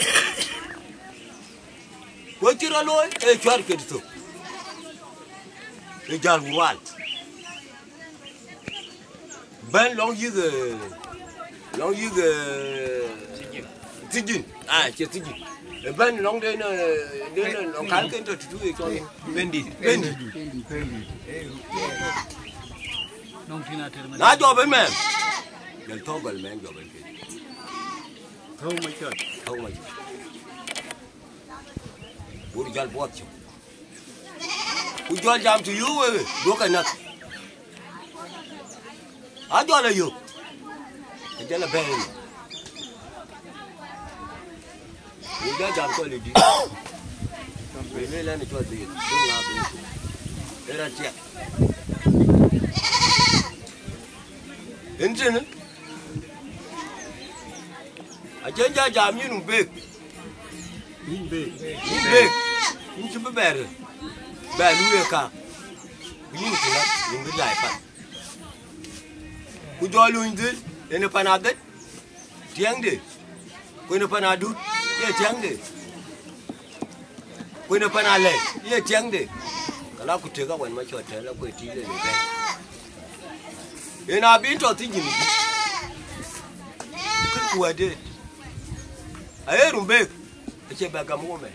Kau kira loy, cuar ke itu. Ejal wal. Ben long yu ge tijin. Che tijin. Ben long de long kan ke to tu cho bendi. Nong tina ter. Na jo ben men. Del to bel men jo ben. Thâu mấy trời. Buru jal buat cho. Ujual jam tu you dua kanak. Ajo la you. Jala ben. Ujual jam tu lidi. Bele la ni tu di. Tunggu aku. Era cek. Ente ni. Aja jam ni numbek. Numbek. Ni cuba ber. Balu ya kak, ini mungkin yang berlaipan. Kujual unjul, ini panadet, tiang deh. Kau ini panadut, ya tiang deh. Kau ini panalek, ya tiang deh. Kalau aku tega wan macam tu, kalau aku tiga ni kan. Ini abis tu tinggi ni. Kan kuat deh. Air rumbek, macam bagaimana me.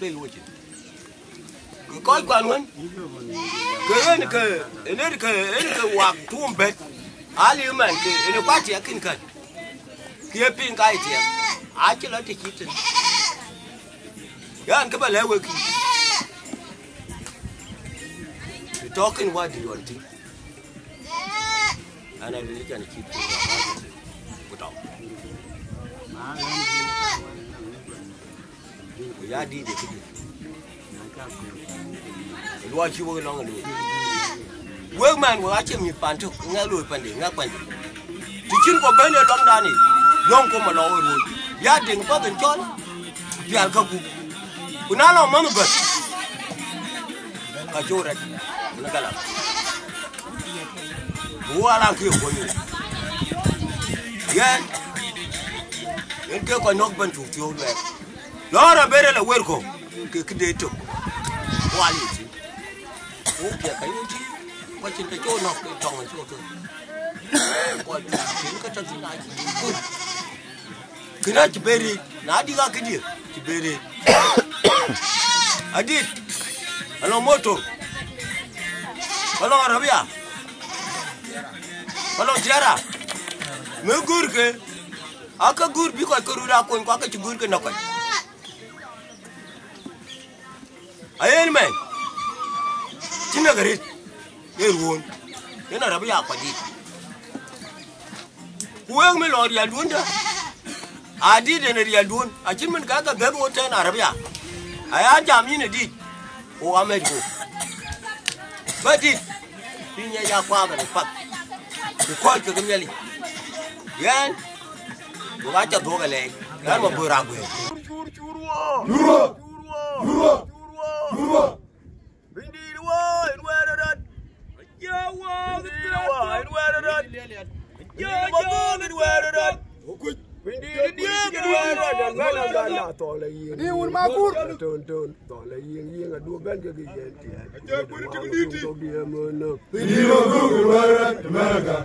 Đây luôn chứ, coi quan luôn, cái hoặc thuốc bệt, ali mà cái quá trẻ kinh cần, kia pin cái trẻ, ai chứ lấy thì chỉ tin, cái bà lấy cái, talking what do you want to? Anh ấy lấy cái này chỉ tin, không đâu. Ya di deh tu. Luar cuba ke long ni. Workman wah macam ni pantuk, ngalu pandai, ngak pandai. Tujuan kau benda long dah ni, long kau malau ru. Ya deng kau tencon, biar kau bu. Kunala mana ber? Kacau rat, nak kalah. Buat lang kau kau ni. Yan, yang kau nak bantu tu tu. Lora bere la werko ke deto wali ti o pia kai uti wacin ta jo nok tong ma jo to ko ti tin ka ta tin ai kina ti bere na di ga kidi ti bere adit alo moto alo arabia alo tiara me gurke aka gur bi ko rura ko ko ka gur ke no ko ayen men tina gari e ruon ina rabu ya kwaji kuwen me lor ya dunda adi de ne ya dun a kin min ka gabo ta na rabu ya aya jami ne di o ameriko badi pinya ya kwa ga pat ko ko ke ngeli yan ko ga ta do ga le yan mo bura go juro bindi wa in wera dat ya wa in wera dat ya in wera dat bindi dia in wera dat ngala ngala to le yin ni un ma kur ton to le yin adu ben ke yen ti ja buri ti ti to bi mo no bindi wa in wera dat america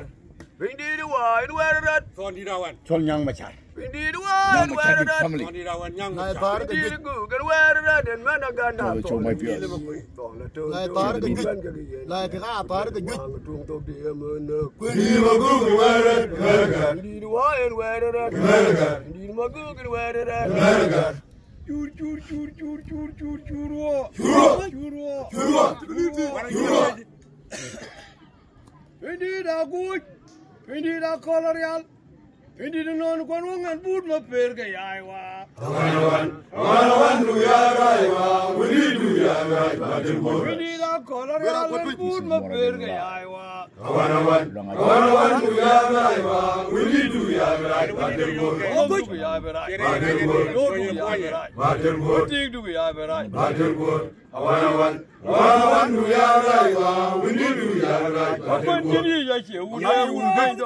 bindi wa in wera dat ton di rawan chol nyang ma char bindi wa in wera dat ton di rawan nyang ma char bindi gu kan wera dat den mana ganda to chol mai pio lai tar ke lai ke ga tar ke tung to bi mo no bindi wa gu in wera dat america bindi wa in wera dat america bindi ma gu in wera dat america chur bindi da gut bindi da colorial bindi da non kon ngan bud ma per ga yai wa wan du ya rai wa wili du ya rai ba de bo bindi da colorial bud ma per ga yai wa wan du ya rai wa wili du ya rai ba de bo du ya rai ba de bo du ya rai ba de bo tik du ya rai ba de bo wan du ya rai wa wili du ya rai ba de bo jini ya ke wuda un bai da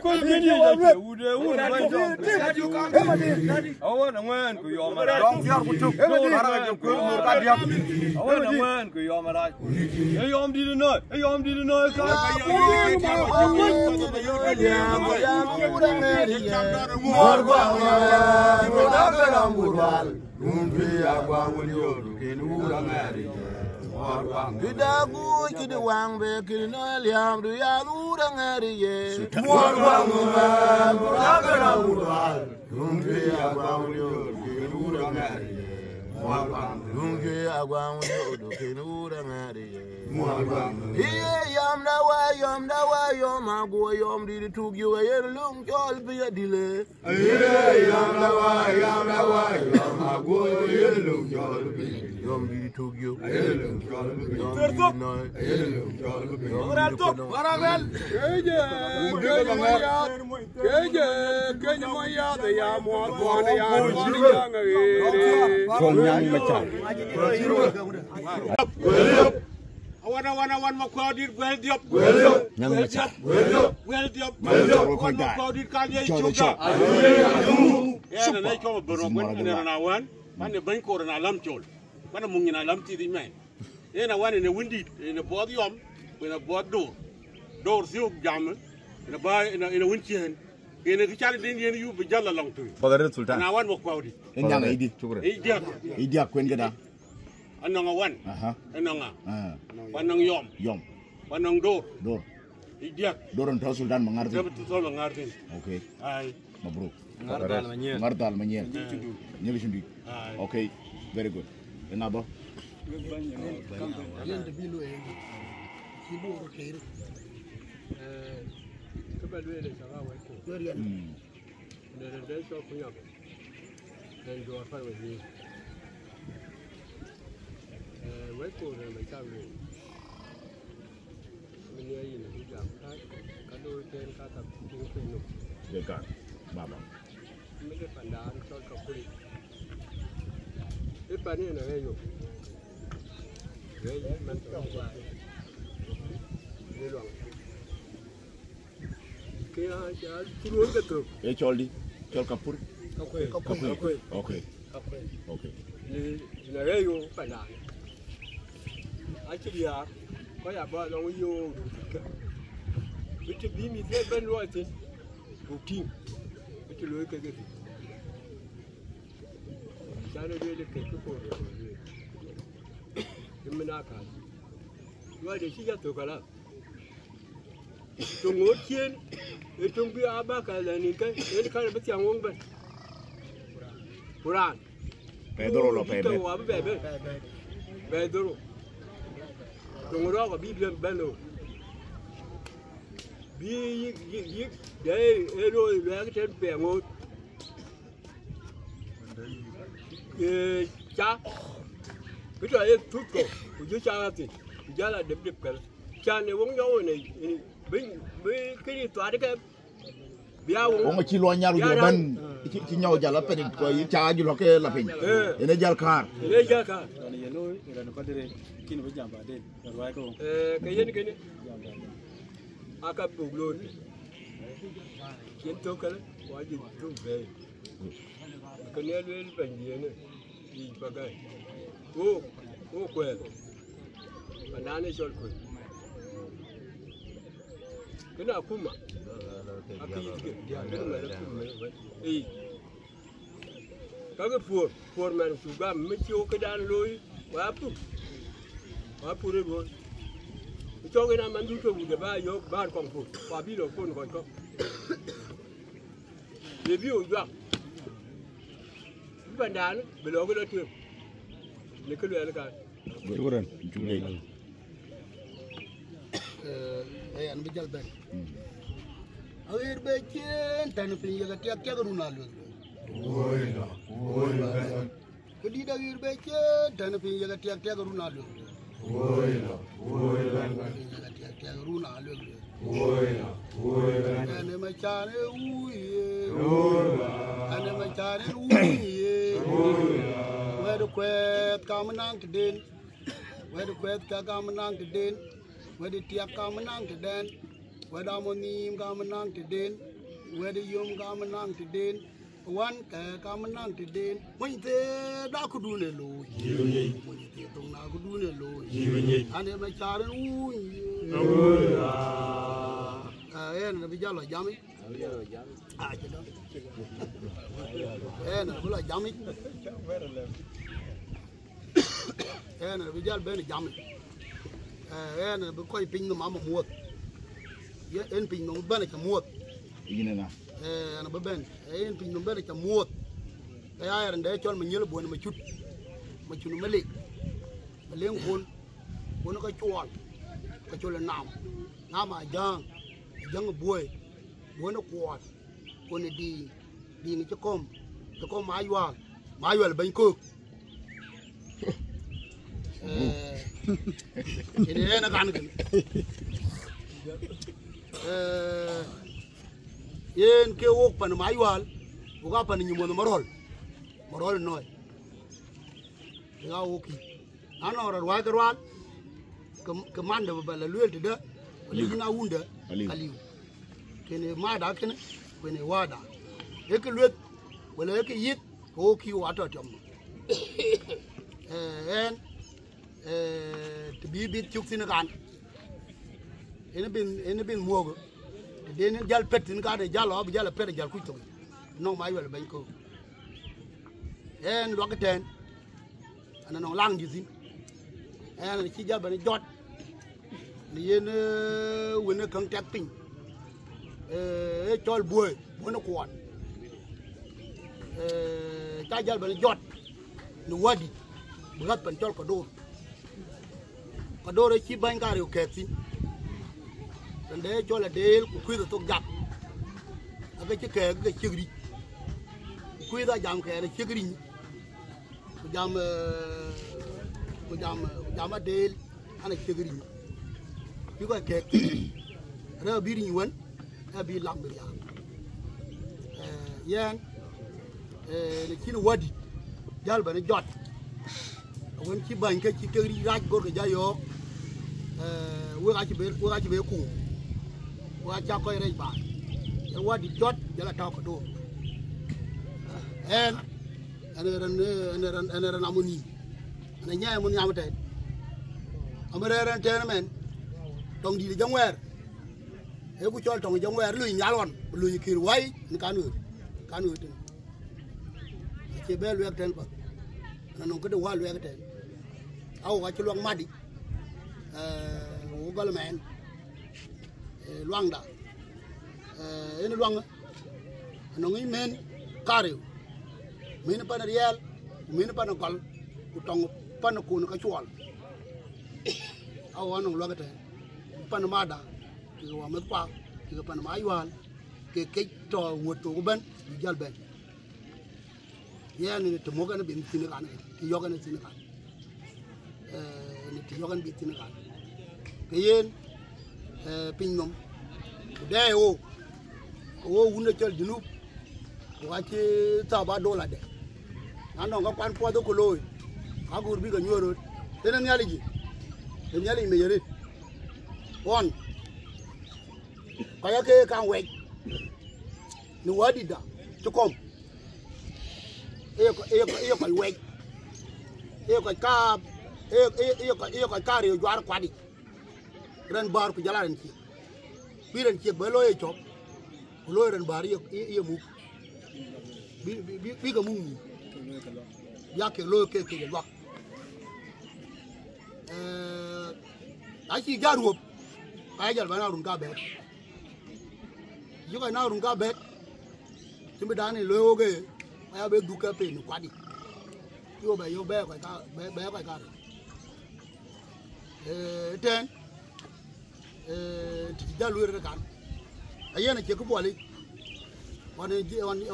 ko jini ya ke wuda un bai da awan ngwan ku yo mara dong tiar ku tuk mara ku mur ka diap awan ngwan ku yo mara e yom di no ka mor gwa Kidagu kidi wang be kidi no liam du ya ura ngari ye mor gwa agara udal dumbi agwa ulio kidi ura ngari ye Lungi agwang do kinura ngari mor gwa Iye yam da wa yom ago yom di tug yu yer lung jol bi dile Iye yam da wa yom ago yer lung jol bi yom di tug yu yer lung jol bi Warabel Kenya moya de ya mo ko de ya chol nyang ma char Awan makwadir gwel diop nyang ma char gwel diop ko da makwadir kan ye choka ya na nay ko boro wen na wan man ne ban ko na lam chol man mu ngina lam ti di men ena wan ne windi ne bod yom ne bod do siu jam ne ba ne winchen ene ki chali din yen yu bi jalla long tu Bagaret Sultan na wan makwadi nyang idi chukre idi akwen geda anong wan aha anong wanong yom wanong do idiak doron to Sultan mangarti to mangarti okay ai mabruk ngardal manyel nyeli shundi okay very good enabo yende bilo e kiboro kere Kabadwele sawa wetu. Ndio ndio sio kunya. Ndio afanye wewe. Wetu ndio mtawe. Mimi yeye ni kuja kado ten kata kingpeno. Deka baba. Mimi panda sio kapuri. Ipani na wewe. Wewe mtu kwa. Ndio e choldi chol kapur okay ni na reyo pana achilia ko ya ba lo yo bitu bi mi fe ben lo tin rutin bitu lo ke ke sare de ke ko dimna ka yo de shi ya to kala tung ngốt chiên tung bia ba cái là nín cái là bất chẳng uống bên Quran Pedro lo cái hoa bè Pedro tung đó có bi bên rồi bi đấy rồi cái trên bè ngốt cha cái trò ấy thuốc cổ của chú cha thì cha là đẹp cái cha này uống nhau này với cái gì tỏa đấy cái bia uống mà chỉ lo nhau rồi bên chỉ nhau giờ là bên cái cha ju lo cái là bên ini jal car ini jal car này giờ lối là nó có đây khi nó giảm vào đây rồi cái cái này akap bục luôn kiến thức cái quá gì cũng về cái này lên bệnh viện này đi vào cái ô quên mà nãy này cho quên cái nào cũng mà cái này là đi các cái phùn mà chúng ta mới chiếu cái đàn lôi quá phụ đấy luôn cho cái nào mà chúng tôi để ba vô ba con phụ và biết được con gọi có để ví dụ vậy cái đàn bây giờ cái đó chưa lấy cái lưỡi cái Betul kan? Curi. Anh bây giờ bên. Air becen tan pin ya tiap tiap runa lu. Oi la. Kedi da air becen tan pin ya tiap tiap runa lu. Oi la. Tiap tiap runa lu. Oi la. Ane macam ui. Ane macam ui. Where the quet come on to din. Where the quet come on to din. Where the tiap come on to den. Where the monim come on to din. Where the yum come on to din. One come on to din. When they da could do the low. When they don't know could do the low. And they make charity. And the Vijala Yami. And the Villa Yami. And the Vijal Benny Yami. And the Koi Ping the Mamma Moot. Yet in Ping no Benny Moot. And a Ben, in Ping no Benny Moot. They are and they told me yellow boy, my chut, Malik. A ling hole, one of a chuan, a chula now. Now my young boy, one of quad, one of the to come my well, Ben Cook. In the end of Anakin. Yen ke walk pan my wall, who got on you on the Morol no. They are okay. I know a white one, commander of Balalu to the Ligina Wunda, Aliu. Can a mad when a water. You can look, well, you can eat, okay, water. And to be bit chooks in a gun. In a bin more. Then in Jal Pet in got a Jal of Jala Pet Jalkuto. No, my well, Banco. And look at 10. And an long you see. And she jab and a jot. The winner contacting. A tall boy, one of one. Tajal and a jot. The wadi. Blood and talk a door. A door a cheap bank are catching. And they told a dale, quit the talk gap. I bet you care, get chiggity. Quit a jam care, a chiggity. Jam a dale and a chiggity. You got cake. And I'll beating you one, I'll be lumber. Yan, the kilo waddy, Jalban a jot. When she bank, she carry right go to Jayo. We're actually a cool. Watch out, right back. And what did jot, they'll talk a door. And an ammoni. And a yam on the appetite. I'm a rare tournament. Don't do the young wear. Every child on the young wear, Louis Yalon, Louis Kill White, and Canoe. It's a bell work temper. And I don't get a wild work ten. Oh, what you look muddy. Oval man. luang da ene luang no ngi men kariu men pa na riel men pa na kal utong pa na ku na ka chual awan no lagate pa na mada ki wa met pa ki pa na maywan ke to woto ben jal ben ya ni to mo gana bin tin kan ti yo gana tin kan ni ti yo gana bin tin kan ke yen pin nom de o wuna chal dinu wa ci ta ba do la de nan no ga kwan po do ko loy ka gur bi ga nyoro tenen yali ji den yali me yere on ka ya ke kan we ni wadi da to kom e ko we e ko ka re jwar kwadi ren bar ku jala ren ci bi ren ci ba loye chop loye ren bar ye mu bi ga mu ya ke loye ke lwa a ci jaru ka jal bana run ka be yo ka na run ka be timbe dani loye ge ya be du ka pe ni kwadi yo be ka be ka ten jalu re kan ayana ke ko boli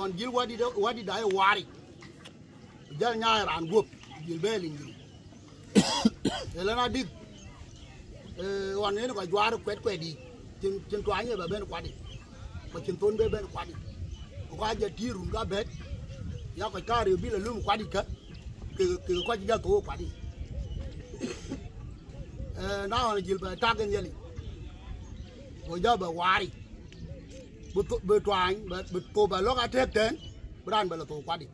on jil wadi da wari jal nyaar an gop jil beli ngi elana dik on ne ko jwar kwet di tin to anye ba ben kwadi ko tin ton be ben kwadi ko ga ja tiru ga bet ya ko kare bi la lum kwadi ka ke ko ja to kwadi na on jil ba ta gen yeli o ja ba wari bu twang bu ko ba lo ka tek ten bran ba la to kwadi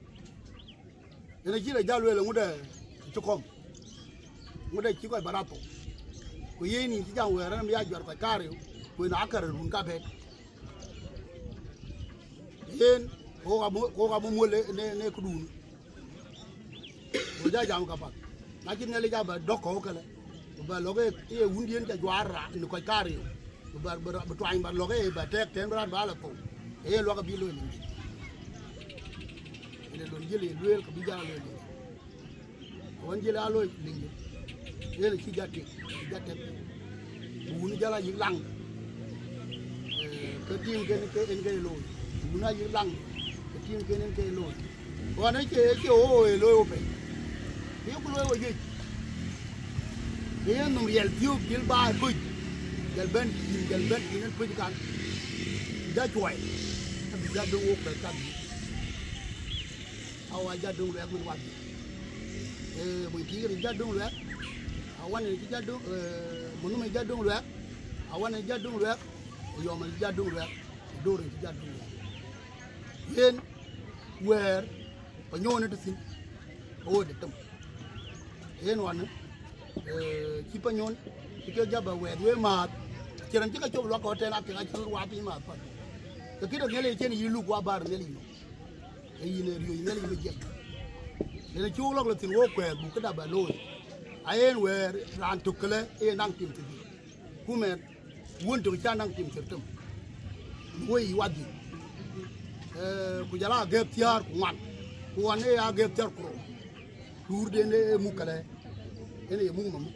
ene ji la jalwe la ngude chukom ngude chi ko barato ko yeni ji jang wera mi ya jor ko kare ko na akara run ka bet yen ko ga mo le ne ko dun o ja jam ka ba na ji ne le ja ba dokko kala ba lo ge e wundien ja jwara ni ko kare ba twang ba lo ge ba tek ten bran ba la to e lo ka bi lo ni ene lo jele luel ko bi ja lo ni won jele alo ni ele ci jatte bu ni jala yi lang ko tim ken ke en ge lo bu na yi lang ko tim ken en ke lo wona ke o e lo pe bi ko lo ye ye no riel tiu bil ba bu gel ben inen pu kan da joy da do wo pe kan awa ja do re mun wa bu ki ri ja do re awan ni ja do munu me ja do re awan ni ja do re yo me ja do re do re ja do re yen wer pa ñone de sin o de tam yen wan ci pa ñone ci ke jaba we ma ci ran ci ka ciob lo ko te la ke ga ci wa bi ma pa ke ki do ngele ci ni lu ko bar ngeli no e yine riyo ngeli me je le ci wo lo tin wo ko bu ka da ba lo ayen wer ran tukle e nang tim ti ku men won to cha nang tim tertum wo yi wadi ku jala ge tiar ku man ku wane ya ge tiar ko tour de ne mu kale ene mu mam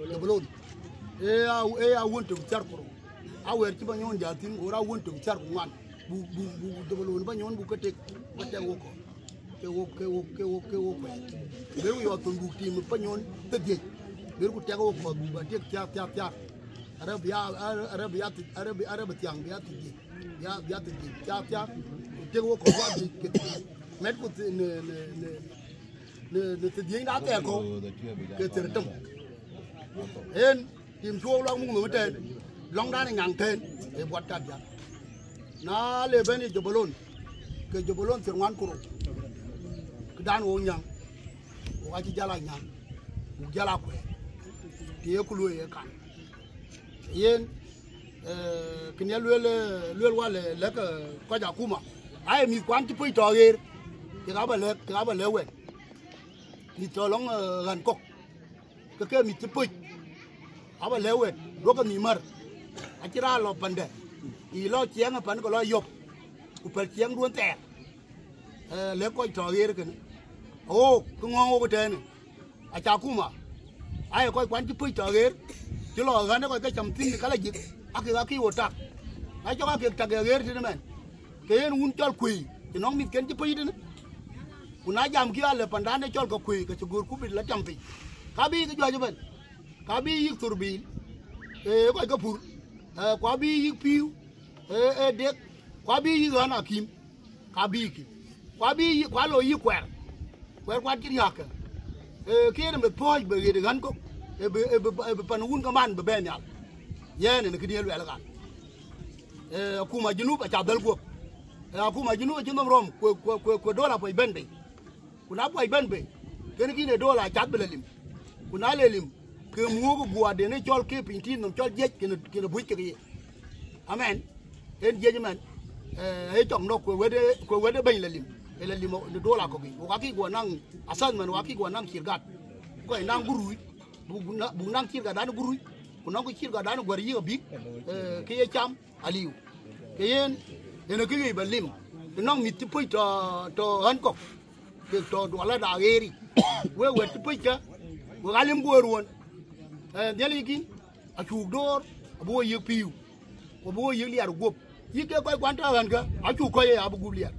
de bolon e a won to tiar ko a wer ci ba ñon ja tin ora won to tiar ku man bu de bolon ba ñon bu ko tek ba te wo ko ke wo beru yo to bu tim pa ñon te de beru ko tego ko bu ba tek tiar arab tiang biya ti biya ti tiar tego ko wa di met ko ne te di na te ko ke ter tum en tim chuo long mu mu ten long da ngang ten e bot ka ya na le beni jobolon ke jobolon ter wan ko dan wo nyang wa ci jala nyang bu jala ko te ko lo ye kan yen kenya luel wale le ko ja kuma ai mi kwan ti pui to ger ke ga ba le we mi to long ran kok ke mi ti pui aba le we ro ka mi mar achira lo pande I lo chiang pan ko lo yop ku pel chiang duon ter le ko to yer ken o ku ngo ko ten a cha kuma ai ko kwan chi pu to yer chi lo ga ne ko ka cham tin ka la jik a ki wo tak ai cho ka ta yer tin men ke en un chol kui ti nong mit ken chi pu tin ku na jam ki ale pandan ne chol ko kui ka chu gur ku bi la cham pi ka bi cái jo ben ka bi yik tur bi ko ka pur kwa bi yik piu dek kwa bi yik ana kim ka bi ki kwa lo yik kwer kwa ki yak ke ne me poj be de gan ko be pan un ka man be ben ya ye ne ke diel wela kan ku ma jinu ba cha dal ko ku ma jinu ji nom rom ko dola po ben be ku na po ben be ke ne ki ne dola cha be lim ku na le lim ke mu ko gwa de ne chol ke pintin nom chol je ke ne bu ke amen en je man chong no ko wede ben le lim ele lim ne dola ko bi ko ka ki gwa nang asan man wa ki gwa nang kirgat ko nang guru bu nang kirgat dan guru ku nang ko kirgat dan gwa yi bi ke ye cham aliu ke yen ne ke be lim nang mit pu to han ko ke to do la da eri we pu ka wo galim bo ruon nyali gi a chu dor bo ye piu ko bo ye liar gop yi ke ko kwanta han ka a chu ko ye abu guliar